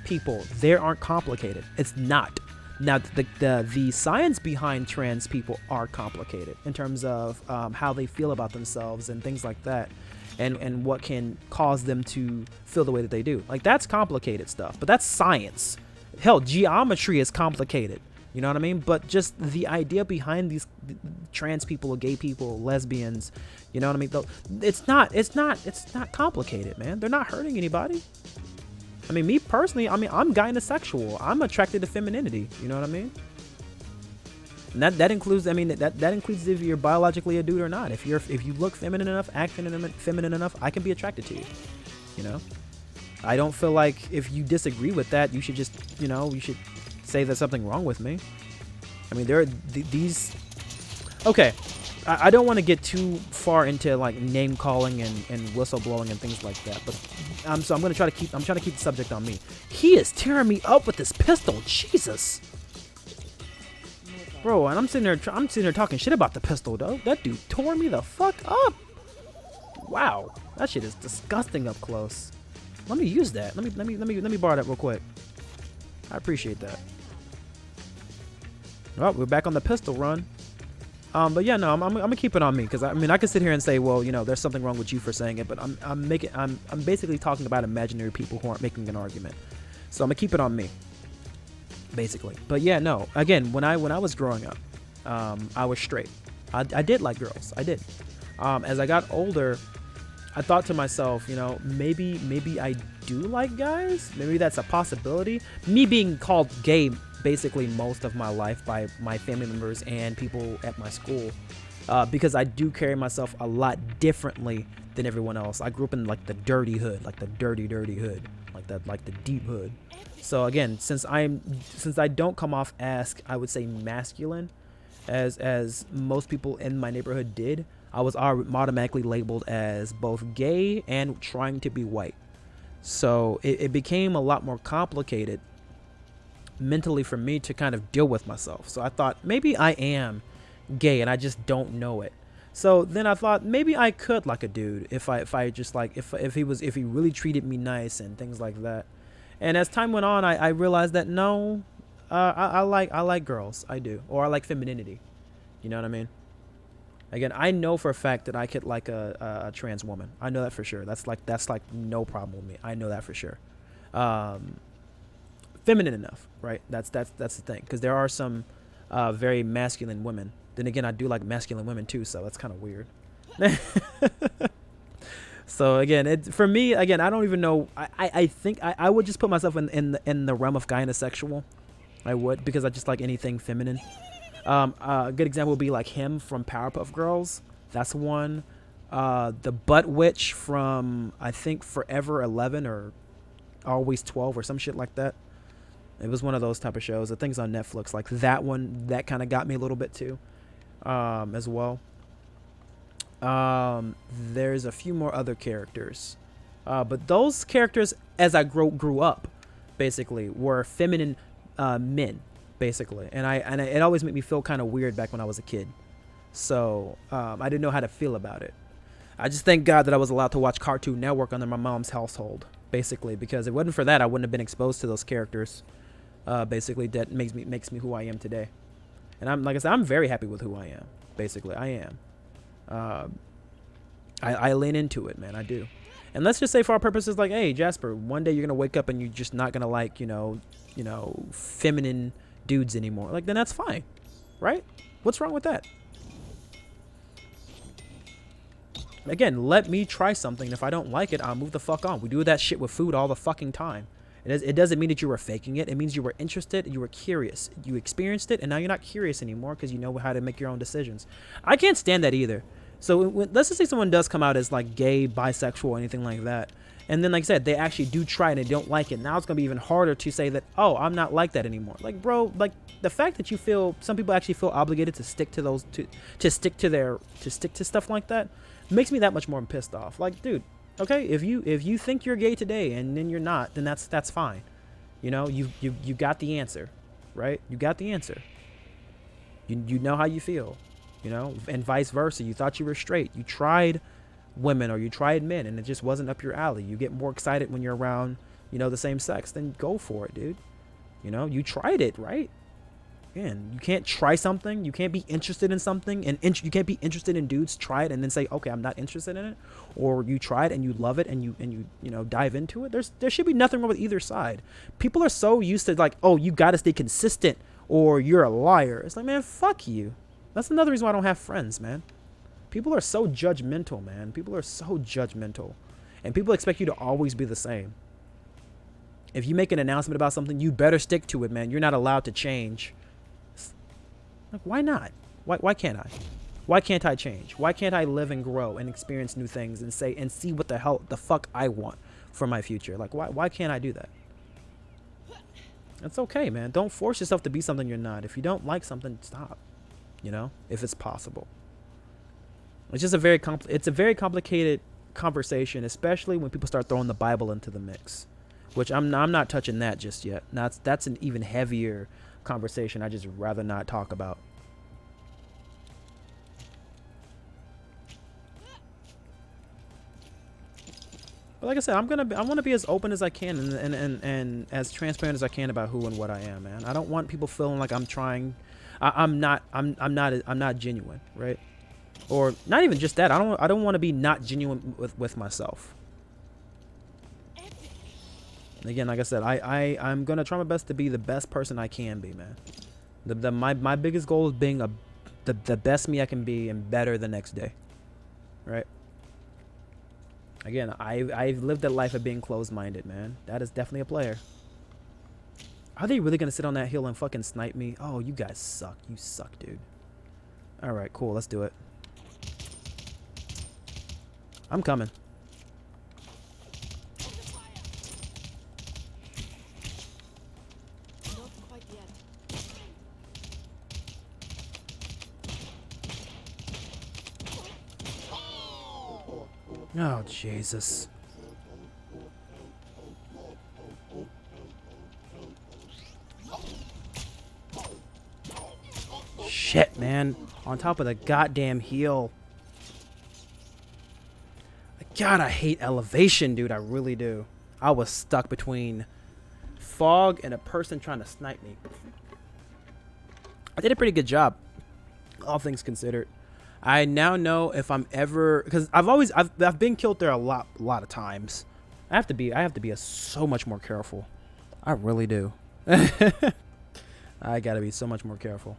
people, they aren't complicated. It's not. Now, the science behind trans people are complicated in terms of how they feel about themselves and things like that. And what can cause them to feel the way that they do. Like, that's complicated stuff, but that's science. Hell, geometry is complicated. You know what I mean? But just the idea behind these trans people, gay people, lesbians, you know what I mean? It's not complicated, man. They're not hurting anybody. I mean, me personally, I'm gynosexual. I'm attracted to femininity. You know what I mean? And that includes, that includes if you're biologically a dude or not. If you look feminine enough, act feminine enough, I can be attracted to you. You know, I don't feel like if you disagree with that, you should just, you should say there's something wrong with me. I mean, there are these. Okay, I don't want to get too far into like name calling and whistleblowing and things like that. But so I'm trying to keep the subject on me. He is tearing me up with this pistol. Jesus. Bro, and I'm sitting there talking shit about the pistol, though. That dude tore me the fuck up. Wow, that shit is disgusting up close. Let me use that. Let me borrow that real quick. I appreciate that. Well, we're back on the pistol run. But yeah, no, I'm gonna keep it on me because I can sit here and say, well, there's something wrong with you for saying it, but I'm basically talking about imaginary people who aren't making an argument. So I'm gonna keep it on me. Basically. But yeah, no, again, when I was growing up, I was straight. I did like girls. I did. As I got older, I thought to myself, maybe I do like guys. Maybe that's a possibility. Me being called gay basically most of my life by my family members and people at my school, because I do carry myself a lot differently than everyone else. I grew up in like the dirty hood, like the dirty hood, like the deep hood. So again, since I don't come off as, I would say, masculine, as most people in my neighborhood did, I was automatically labeled as both gay and trying to be white. So it became a lot more complicated mentally for me to kind of deal with myself. So I thought maybe I am gay and I just don't know it. So then I thought maybe I could like a dude if he really treated me nice and things like that. And as time went on, I realized that no, I like girls. I do, or I like femininity. You know what I mean? Again, I know for a fact that I could like a trans woman. I know that for sure. That's like no problem with me. I know that for sure. Feminine enough, right? That's the thing. Because there are some very masculine women. Then again, I do like masculine women too, so that's kind of weird. So again, for me, again, I don't even know. I think I would just put myself in the realm of gynosexual. I would, because I just like anything feminine. A good example would be like him from Powerpuff Girls. That's one. The Butt Witch from, I think, Forever 11 or Always 12 or some shit like that. It was one of those type of shows. The things on Netflix, like that one, that kind of got me a little bit too, as well. There's a few more other characters, but those characters, as I grew up, basically were feminine men, basically, and it always made me feel kind of weird back when I was a kid. So I didn't know how to feel about it. I just thank God that I was allowed to watch Cartoon Network under my mom's household, basically, because if it wasn't for that, I wouldn't have been exposed to those characters. Basically, that makes me who I am today. And I'm, like I said, I'm very happy with who I am. Basically, I am. I lean into it, man. I do. And let's just say, for our purposes, like, hey, Jasper, one day you're gonna wake up and you're just not gonna like, feminine dudes anymore. Like, then that's fine, right? What's wrong with that? Again, let me try something. If I don't like it, I'll move the fuck on. We do that shit with food all the fucking time. It doesn't mean that you were faking it. It means you were interested, you were curious. You experienced it, and now you're not curious anymore because you know how to make your own decisions. I can't stand that either. So let's just say someone does come out as like gay, bisexual, or anything like that. And then, like I said, they actually do try and they don't like it. Now it's going to be even harder to say that, oh, I'm not like that anymore. Like, bro, like the fact that you feel, some people actually feel obligated to stick to those, to stick to stuff like that makes me that much more pissed off. Like, dude, okay, if you think you're gay today and then you're not, then that's fine. You know, you got the answer, right? You got the answer. You know how you feel, you know, and vice versa. You thought you were straight. You tried women or you tried men and it just wasn't up your alley. You get more excited when you're around, the same sex. Then go for it, dude. You know, you tried it, right? Again, you can't try something. You can't be interested in something and you can't be interested in dudes. Try it and then say, okay, I'm not interested in it. Or you try it and you love it and you dive into it. There should be nothing wrong with either side. People are so used to like, oh, you got to stay consistent or you're a liar. It's like, man, fuck you. That's another reason why I don't have friends, man. People are so judgmental, man. People are so judgmental. And people expect you to always be the same. If you make an announcement about something, you better stick to it, man. You're not allowed to change. Like, why not? Why can't I? Why can't I change? Why can't I live and grow and experience new things and say and see what the fuck I want for my future? Like, why can't I do that? It's okay, man. Don't force yourself to be something you're not. If you don't like something, stop. If it's possible. It's just a very complicated conversation, especially when people start throwing the Bible into the mix, which I'm not touching that just yet. That's an even heavier conversation I just rather not talk about. But like I said, I want to be as open as I can and as transparent as I can about who and what I am, man. I don't want people feeling like I'm trying. I'm not genuine, right? Or not even just that. I don't want to be not genuine with myself. Again, like I said, I'm gonna try my best to be the best person I can be, man. My biggest goal is being the best me I can be and better the next day, right? Again, I've lived that life of being closed-minded, man. That is definitely a player. Are they really gonna sit on that hill and fucking snipe me? Oh, you guys suck. You suck, dude. All right, cool. Let's do it. I'm coming. Not quite yet. Oh, Jesus. Shit, man. On top of the goddamn heel. God, I hate elevation, dude. I really do. I was stuck between fog and a person trying to snipe me. I did a pretty good job, all things considered. I now know if I'm ever, because I've been killed there a lot of times. I have to be so much more careful. I really do. I gotta be so much more careful.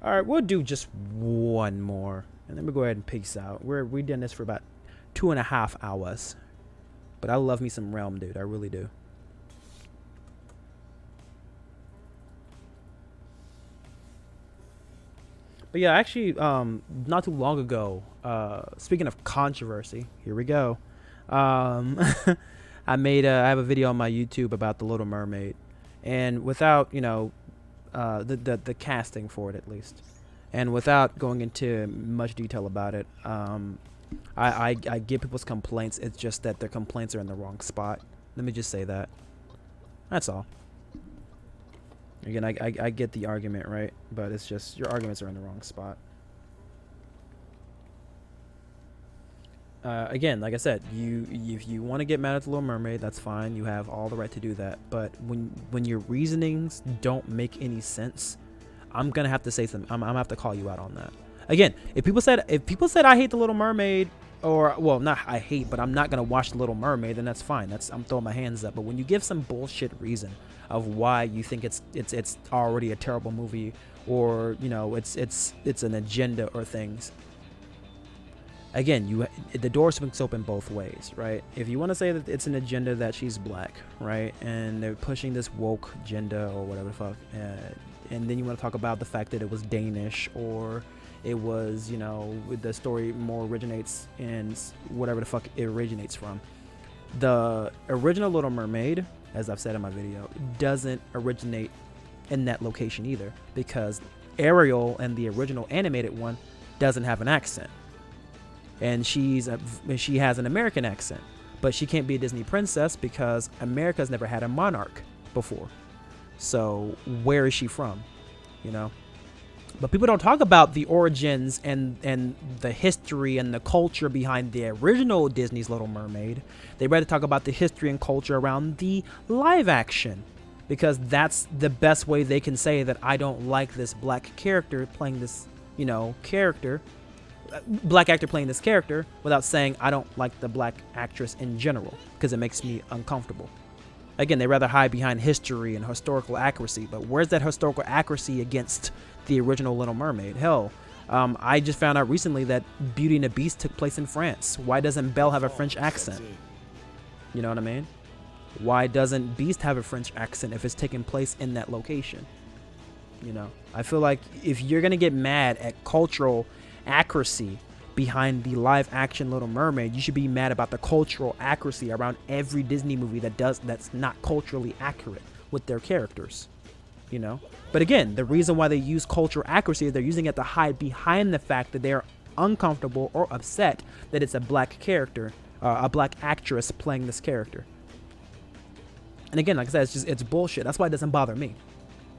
All right, we'll do just one more, and then we'll go ahead and peace out. We've done this for about 2.5 hours, but I love me some Realm, dude. I really do. But yeah, actually, not too long ago, speaking of controversy, here we go. I have a video on my YouTube about The Little Mermaid, and without, the casting for it at least, and without going into much detail about it, I get people's complaints. It's just that their complaints are in the wrong spot. Let me just say that. That's all. Again, I get the argument, right? But it's just your arguments are in the wrong spot. Again, like I said, if you want to get mad at the Little Mermaid, that's fine. You have all the right to do that. But when your reasonings don't make any sense, I'm gonna have to say something. I'm gonna have to call you out on that. Again, if people said I hate the Little Mermaid, or well, not I hate, but I'm not gonna watch the Little Mermaid, then that's fine. I'm throwing my hands up. But when you give some bullshit reason of why you think it's already a terrible movie, or you know it's an agenda or things. Again, the door swings open both ways, right? If you want to say that it's an agenda that she's black, right, and they're pushing this woke agenda or whatever the fuck, and then you want to talk about the fact that it was Danish, or it was, you know, the story more originates in whatever the fuck it originates from. The original Little Mermaid, as I've said in my video, doesn't originate in that location either, because Ariel and the original animated one doesn't have an accent. And she has an American accent, but she can't be a Disney princess because America's never had a monarch before. So where is she from? You know? But people don't talk about the origins and the history and the culture behind the original Disney's Little Mermaid. They rather talk about the history and culture around the live action, because that's the best way they can say that I don't like this black character playing this, you know, black actor playing this character, without saying I don't like the black actress in general, because it makes me uncomfortable. Again, they rather hide behind history and historical accuracy, but where's that historical accuracy against the original Little Mermaid? Hell, I just found out recently that Beauty and the Beast took place in France. Why doesn't Belle have a French accent? You know what I mean? Why doesn't Beast have a French accent if it's taking place in that location? You know, I feel like if you're gonna get mad at cultural accuracy behind the live action Little Mermaid, you should be mad about the cultural accuracy around every Disney movie that's not culturally accurate with their characters, you know. But again, the reason why they use cultural accuracy is they're using it to hide behind the fact that they're uncomfortable or upset that it's a black character, a black actress playing this character. And again, like I said, it's bullshit. That's why it doesn't bother me,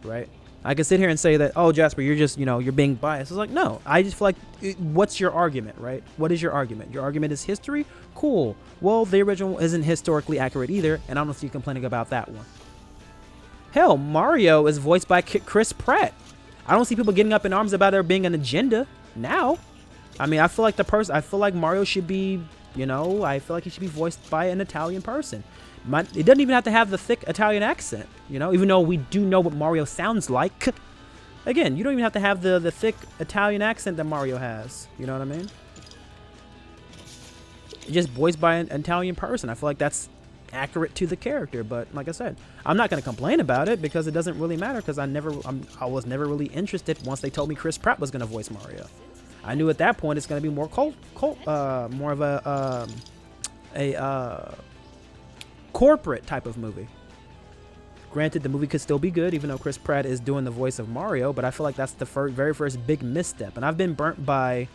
right? I can sit here and say that, oh, Jasper, you're just, you know, you're being biased. It's like, no, I just feel like, what's your argument, right? What is your argument? Your argument is history? Cool. Well, the original isn't historically accurate either, and I don't see you complaining about that one. Hell, Mario is voiced by Chris Pratt. I don't see people getting up in arms about there being an agenda now. I mean, I feel like Mario should be, you know, I feel like he should be voiced by an Italian person. It doesn't even have to have the thick Italian accent, you know, even though we do know what Mario sounds like. Again, you don't even have to have the thick Italian accent that Mario has. You know what I mean? Just voiced by an Italian person. I feel like that's accurate to the character. But like I said, I'm not going to complain about it because it doesn't really matter, because I was never really interested once they told me Chris Pratt was going to voice Mario. I knew at that point it's going to be more more of a corporate type of movie. Granted, the movie could still be good, even though Chris Pratt is doing the voice of Mario, but I feel like that's the very first big misstep. And I've been burnt by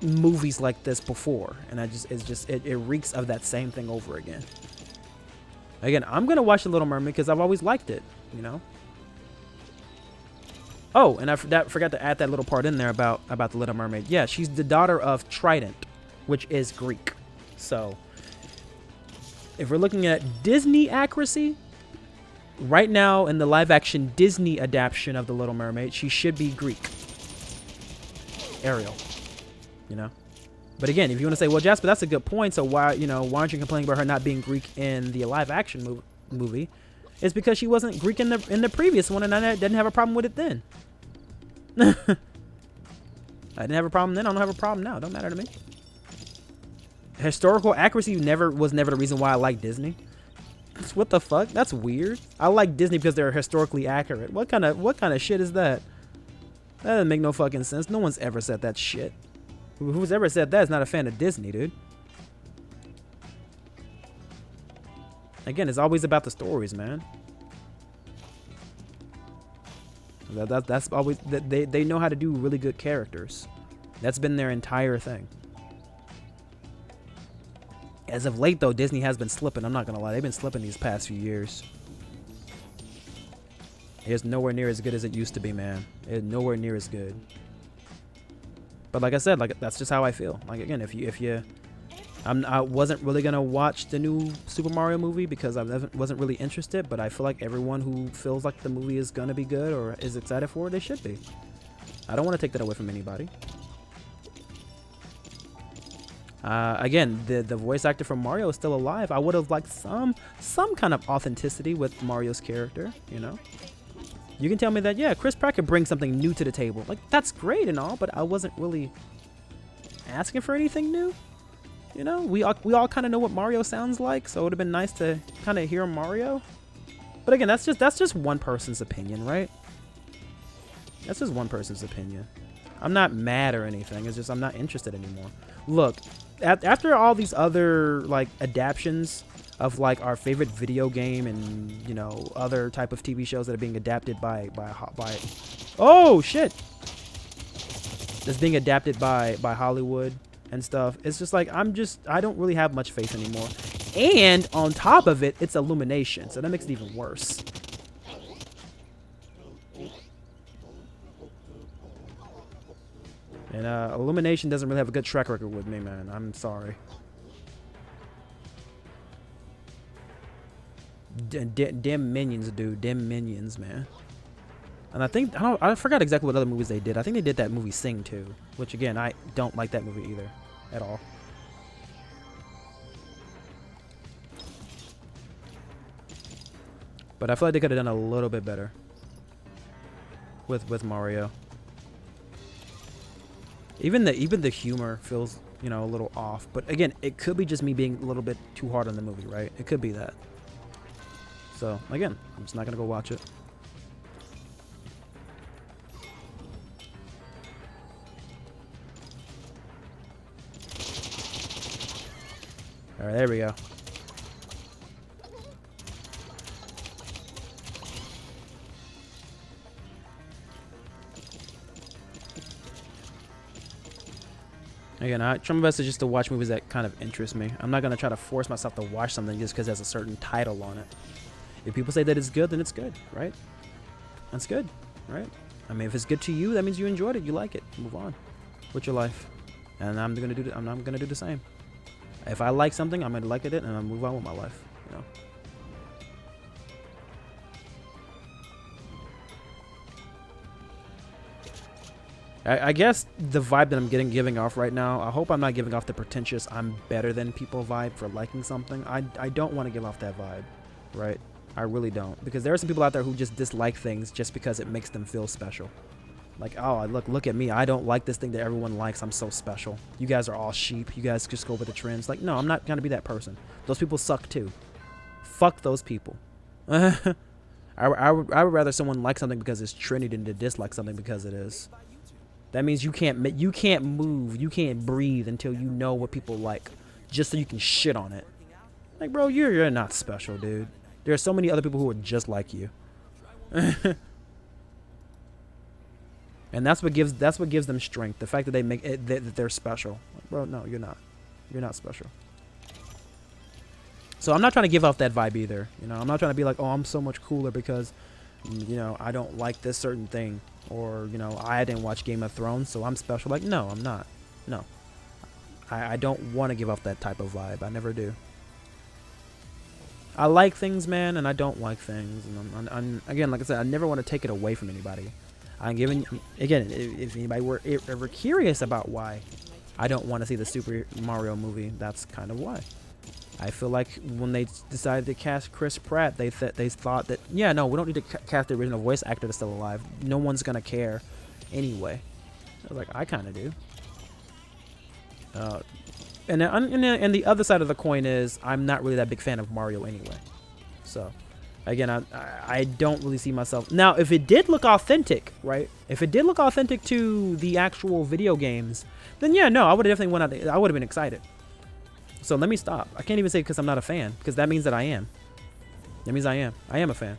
movies like this before, and it reeks of that same thing over again. Again, I'm gonna watch The Little Mermaid because I've always liked it, you know. Oh, and I forgot to add that little part in there about The Little Mermaid. Yeah, she's the daughter of Trident, which is Greek. So if we're looking at Disney accuracy, right now in the live-action Disney adaptation of The Little Mermaid, she should be Greek. Ariel, you know? But again, if you want to say, well, Jasper, that's a good point, so why aren't you complaining about her not being Greek in the live-action movie? It's because she wasn't Greek in the previous one, and I didn't have a problem with it then. I didn't have a problem then, I don't have a problem now. It don't matter to me. Historical accuracy was never the reason why I like Disney. What the fuck? That's weird. I like Disney because they're historically accurate. What kind of shit is that? That doesn't make no fucking sense. No one's ever said that shit. Who's ever said that is not a fan of Disney, dude. Again, it's always about the stories, man. That's always they know how to do really good characters. That's been their entire thing. As of late, though, Disney has been slipping. I'm not gonna lie, they've been slipping these past few years. It's nowhere near as good as it used to be, man. It's nowhere near as good. But like I said, like that's just how I feel. Like again, if you I wasn't really gonna watch the new Super Mario movie because I wasn't really interested, but I feel like everyone who feels like the movie is gonna be good or is excited for it, they should be. I don't want to take that away from anybody. Again, the voice actor from Mario is still alive. I would have liked some kind of authenticity with Mario's character, you know? You can tell me that, yeah, Chris Pratt could bring something new to the table. Like, that's great and all, but I wasn't really asking for anything new. You know, we all kind of know what Mario sounds like, so it would have been nice to kind of hear Mario. But again, that's just one person's opinion, right? That's just one person's opinion. I'm not mad or anything. It's just I'm not interested anymore. Look, after all these other like adaptions of like our favorite video game and, you know, other type of TV shows that are being adapted by oh shit, that's being adapted by Hollywood and stuff. It's just like I don't really have much faith anymore. And on top of it, it's Illumination, so that makes it even worse. And Illumination doesn't really have a good track record with me, man. I'm sorry. Dim Minions, dude. Dim Minions, man. And I forgot exactly what other movies they did. I think they did that movie Sing too, which again, I don't like that movie either at all. But I feel like they could have done a little bit better with Mario. Even the humor feels, you know, a little off. But again, it could be just me being a little bit too hard on the movie, right? It could be that. So again, I'm just not gonna go watch it. All right, there we go. Again, I try my best just to watch movies that kind of interest me. I'm not going to try to force myself to watch something just because it has a certain title on it. If people say that it's good, then it's good, right? That's good, right? I mean, if it's good to you, that means you enjoyed it, you like it. Move on with your life. And I'm going to do the same. If I like something, I'm going to like it and I'll move on with my life, you know? I guess the vibe that I'm giving off right now, I hope I'm not giving off the pretentious I'm better than people vibe for liking something. I don't want to give off that vibe, right? I really don't. Because there are some people out there who just dislike things just because it makes them feel special. Like, oh, look at me. I don't like this thing that everyone likes. I'm so special. You guys are all sheep. You guys just go with the trends. Like, no, I'm not going to be that person. Those people suck too. Fuck those people. I would rather someone like something because it's trendy than to dislike something because it is. That means you can't move, you can't breathe until you know what people like, just so you can shit on it. Like, bro, you're not special, dude. There are so many other people who are just like you. And that's what gives them strength. The fact that they make it that they're special. Like, bro, no, you're not. You're not special. So I'm not trying to give off that vibe either. You know, I'm not trying to be like, oh, I'm so much cooler because, you know, I don't like this certain thing. Or, you know, I didn't watch Game of Thrones, so I'm special. Like, no, I'm not. No. I don't want to give off that type of vibe. I never do. I like things, man, and I don't like things. And I'm again, like I said, I never want to take it away from anybody. I'm giving, again, if anybody were ever curious about why I don't want to see the Super Mario movie, that's kind of why. I feel like when they decided to cast Chris Pratt, they thought that, yeah, no, we don't need to cast the original voice actor that's still alive. No one's going to care anyway. I was like, I kind of do. And the other side of the coin is I'm not really that big fan of Mario anyway. So, again, I don't really see myself. Now, if it did look authentic, right? If it did look authentic to the actual video games, then yeah, no, I would have definitely went out there. I would have been excited. So let me stop. I can't even say because I'm not a fan, because that means that I am. That means I am. I am a fan.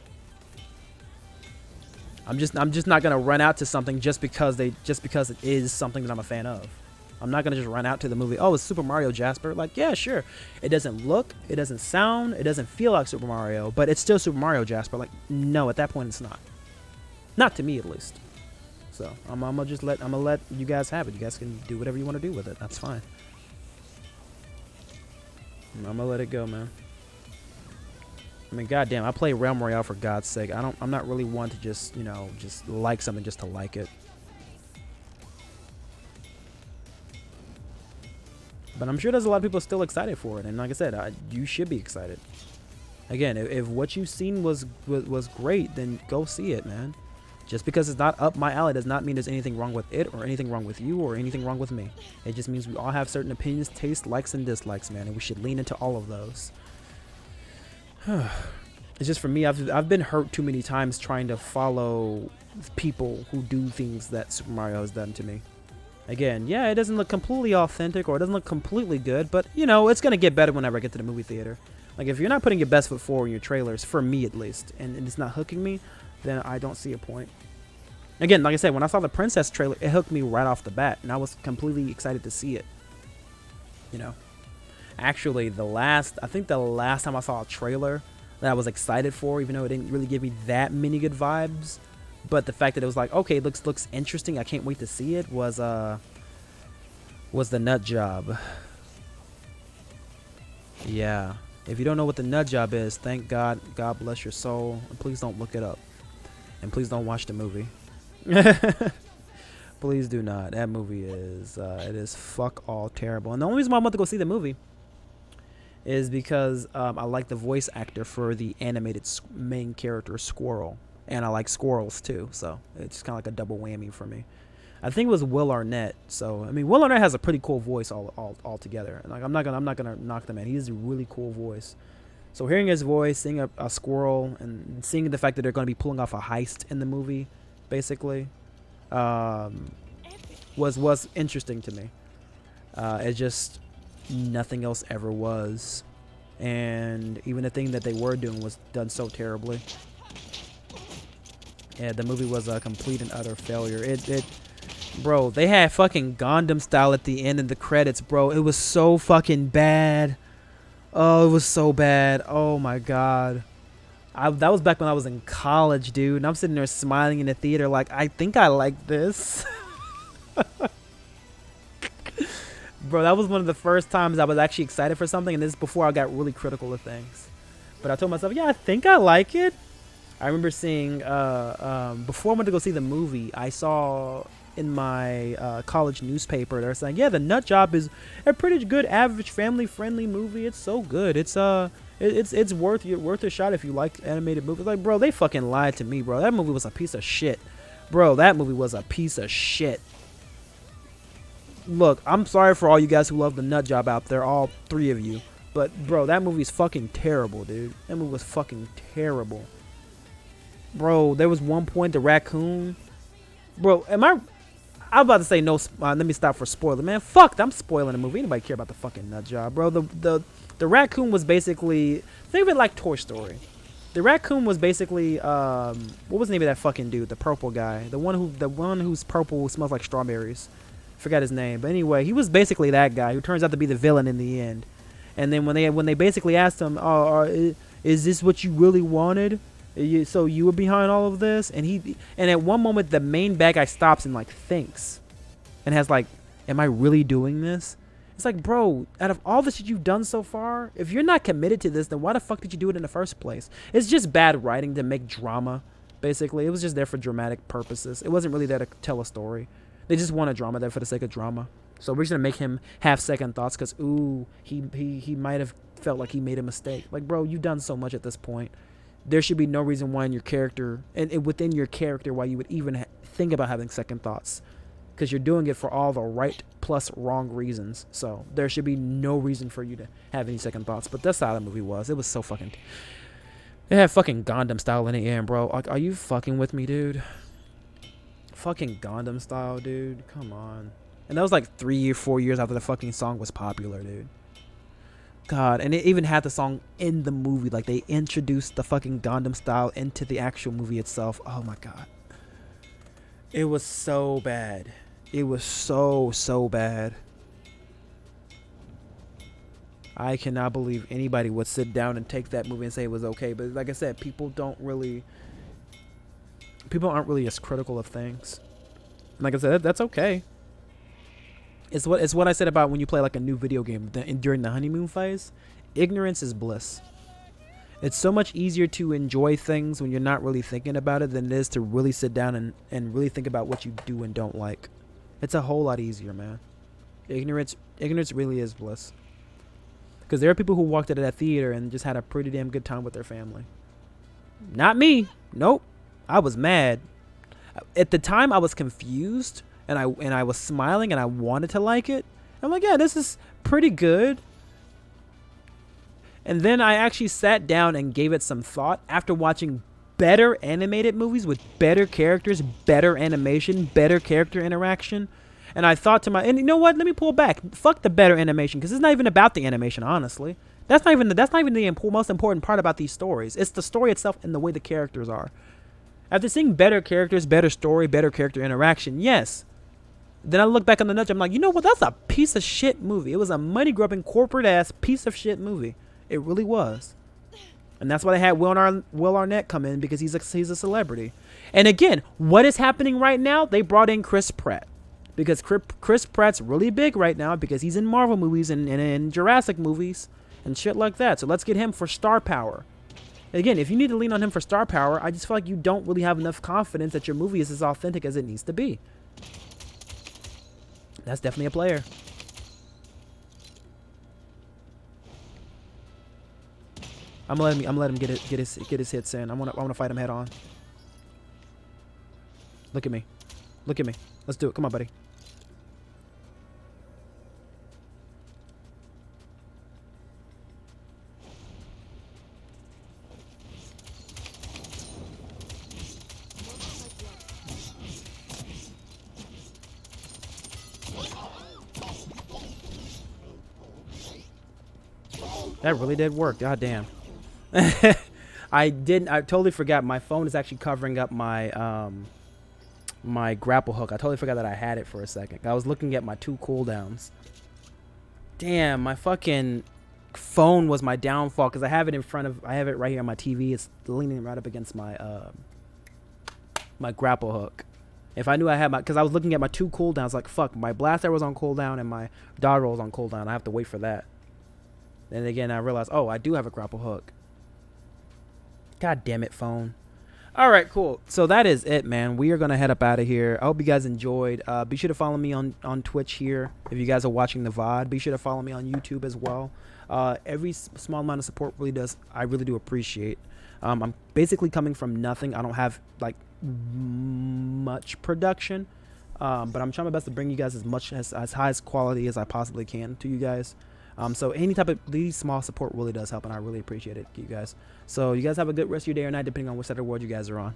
I'm just not gonna run out to something just because it is something that I'm a fan of. I'm not gonna just run out to the movie. Oh, it's Super Mario, Jasper. Like, yeah, sure. It doesn't look, it doesn't sound, it doesn't feel like Super Mario, but it's still Super Mario, Jasper. Like, no, at that point it's not. Not to me, at least. So I'm gonna let you guys have it. You guys can do whatever you want to do with it. That's fine. I'm gonna let it go, man. I mean, goddamn, I play Realm Royale for God's sake. I'm not really one to just, you know, just like something just to like it. But I'm sure there's a lot of people still excited for it, and like I said, you should be excited. Again, if what you've seen was great, then go see it, man. Just because it's not up my alley does not mean there's anything wrong with it, or anything wrong with you, or anything wrong with me. It just means we all have certain opinions, tastes, likes, and dislikes, man, and we should lean into all of those. It's just for me, I've been hurt too many times trying to follow people who do things that Super Mario has done to me. Again, yeah, it doesn't look completely authentic, or it doesn't look completely good, but, you know, it's going to get better whenever I get to the movie theater. Like, if you're not putting your best foot forward in your trailers, for me at least, and it's not hooking me, then I don't see a point. Again, like I said, when I saw the Princess trailer, it hooked me right off the bat, and I was completely excited to see it. You know? Actually, I think the last time I saw a trailer that I was excited for, even though it didn't really give me that many good vibes, but the fact that it was like, okay, it looks interesting, I can't wait to see it, was the Nut Job. Yeah. If you don't know what the Nut Job is, thank God, God bless your soul, and please don't look it up. And please don't watch the movie. Please do not. That movie is, it is fuck all terrible. And the only reason why I want to go see the movie is because I like the voice actor for the animated main character, Squirrel. And I like squirrels too, so it's kind of like a double whammy for me. I think it was Will Arnett. So I mean, Will Arnett has a pretty cool voice all together. Like I'm not gonna knock the man. He has a really cool voice. So hearing his voice, seeing a squirrel, and seeing the fact that they're going to be pulling off a heist in the movie, basically, was interesting to me. It just nothing else ever was, and even the thing that they were doing was done so terribly. Yeah, the movie was a complete and utter failure. Bro, they had fucking Gundam style at the end of the credits, bro. It was so fucking bad. Oh, it was so bad. Oh my god. That was back when I was in college, dude. And I'm sitting there smiling in the theater like, I think I like this. Bro, that was one of the first times I was actually excited for something. And this is before I got really critical of things. But I told myself, yeah, I think I like it. I remember seeing, before I went to go see the movie, I saw in my college newspaper, they're saying, yeah, the Nut Job is a pretty good, average, family-friendly movie. It's so good. It's worth a shot if you like animated movies. Like, bro, they fucking lied to me, bro. That movie was a piece of shit. Bro, that movie was a piece of shit. Look, I'm sorry for all you guys who love the Nut Job out there, all three of you. But, bro, that movie's fucking terrible, dude. That movie was fucking terrible. Bro, there was one point, the raccoon. Bro, I'm about to say no. Let me stop for spoiler, man. Fuck, I'm spoiling the movie. Anybody care about the fucking Nut Job, bro? The raccoon was basically, think of it like Toy Story. The raccoon was basically what was the name of that fucking dude? The purple guy, the one who's purple, who smells like strawberries. Forgot his name, but anyway, he was basically that guy who turns out to be the villain in the end. And then when they basically asked him, is this what you really wanted? So you were behind all of this? And at one moment the main bad guy stops and like thinks and has like, am I really doing this? It's like, bro, out of all the shit you've done so far, if you're not committed to this, then why the fuck did you do it in the first place? It's just bad writing to make drama, basically. It was just there for dramatic purposes. It wasn't really there to tell a story. They just want a drama there for the sake of drama. So we're just gonna make him have second thoughts because, ooh, he might have felt like he made a mistake. Like, bro, you've done so much at this point. There should be no reason why in your character, and within your character, why you would even think about having second thoughts. Because you're doing it for all the right plus wrong reasons. So there should be no reason for you to have any second thoughts. But that's how the movie was. It was so fucking... It had fucking Gundam style in the end, bro. Are you fucking with me, dude? Fucking Gundam style, dude. Come on. And that was like 3 or 4 years after the fucking song was popular, dude. God, and it even had the song in the movie. Like, they introduced the fucking Gundam style into the actual movie itself. Oh my god. It was so bad. It was so bad. I cannot believe anybody would sit down and take that movie and say it was okay. But like I said, people aren't really as critical of things. Like I said, that's okay. It's what I said about when you play like a new video game during the honeymoon phase. Ignorance is bliss. It's so much easier to enjoy things when you're not really thinking about it than it is to really sit down and really think about what you do and don't like. It's a whole lot easier, man. Ignorance really is bliss. Because there are people who walked out of that theater and just had a pretty damn good time with their family. Not me. Nope. I was mad. At the time, I was confused, and I was smiling, and I wanted to like it. I'm like, yeah, this is pretty good. And then I actually sat down and gave it some thought after watching better animated movies with better characters, better animation, better character interaction. And I thought to and you know what? Let me pull back. Fuck the better animation, because it's not even about the animation, honestly. That's not even the most important part about these stories. It's the story itself and the way the characters are. After seeing better characters, better story, better character interaction, yes. Then I look back on the nudge. I'm like, you know what? That's a piece of shit movie. It was a money grubbing corporate ass piece of shit movie. It really was. And that's why they had Will Arnett come in, because he's a celebrity. And again, what is happening right now? They brought in Chris Pratt. Because Chris Pratt's really big right now because he's in Marvel movies and in Jurassic movies and shit like that. So let's get him for star power. Again, if you need to lean on him for star power, I just feel like you don't really have enough confidence that your movie is as authentic as it needs to be. That's definitely a player. I'm gonna let him get his hits in. I wanna fight him head on. Look at me. Look at me. Let's do it. Come on, buddy. That really did work. God damn. I totally forgot. My phone is actually covering up my my grapple hook. I totally forgot that I had it for a second. I was looking at my 2 cooldowns. Damn, my fucking phone was my downfall, because I have it right here on my TV. It's leaning right up against my my grapple hook. If I knew I had because I was looking at my 2 cooldowns, like, fuck, my blaster was on cooldown and my dodge roll was on cooldown. I have to wait for that. Then again, I realized, oh, I do have a grapple hook. God damn it, phone. All right, cool. So that is it, man. We are going to head up out of here. I hope you guys enjoyed. Be sure to follow me on Twitch here. If you guys are watching the VOD, be sure to follow me on YouTube as well. Every small amount of support I really do appreciate. I'm basically coming from nothing. I don't have, like, much production. But I'm trying my best to bring you guys as high as quality as I possibly can to you guys. So any type of these small support really does help, and I really appreciate it, you guys. So you guys have a good rest of your day or night, depending on which side of the world you guys are on.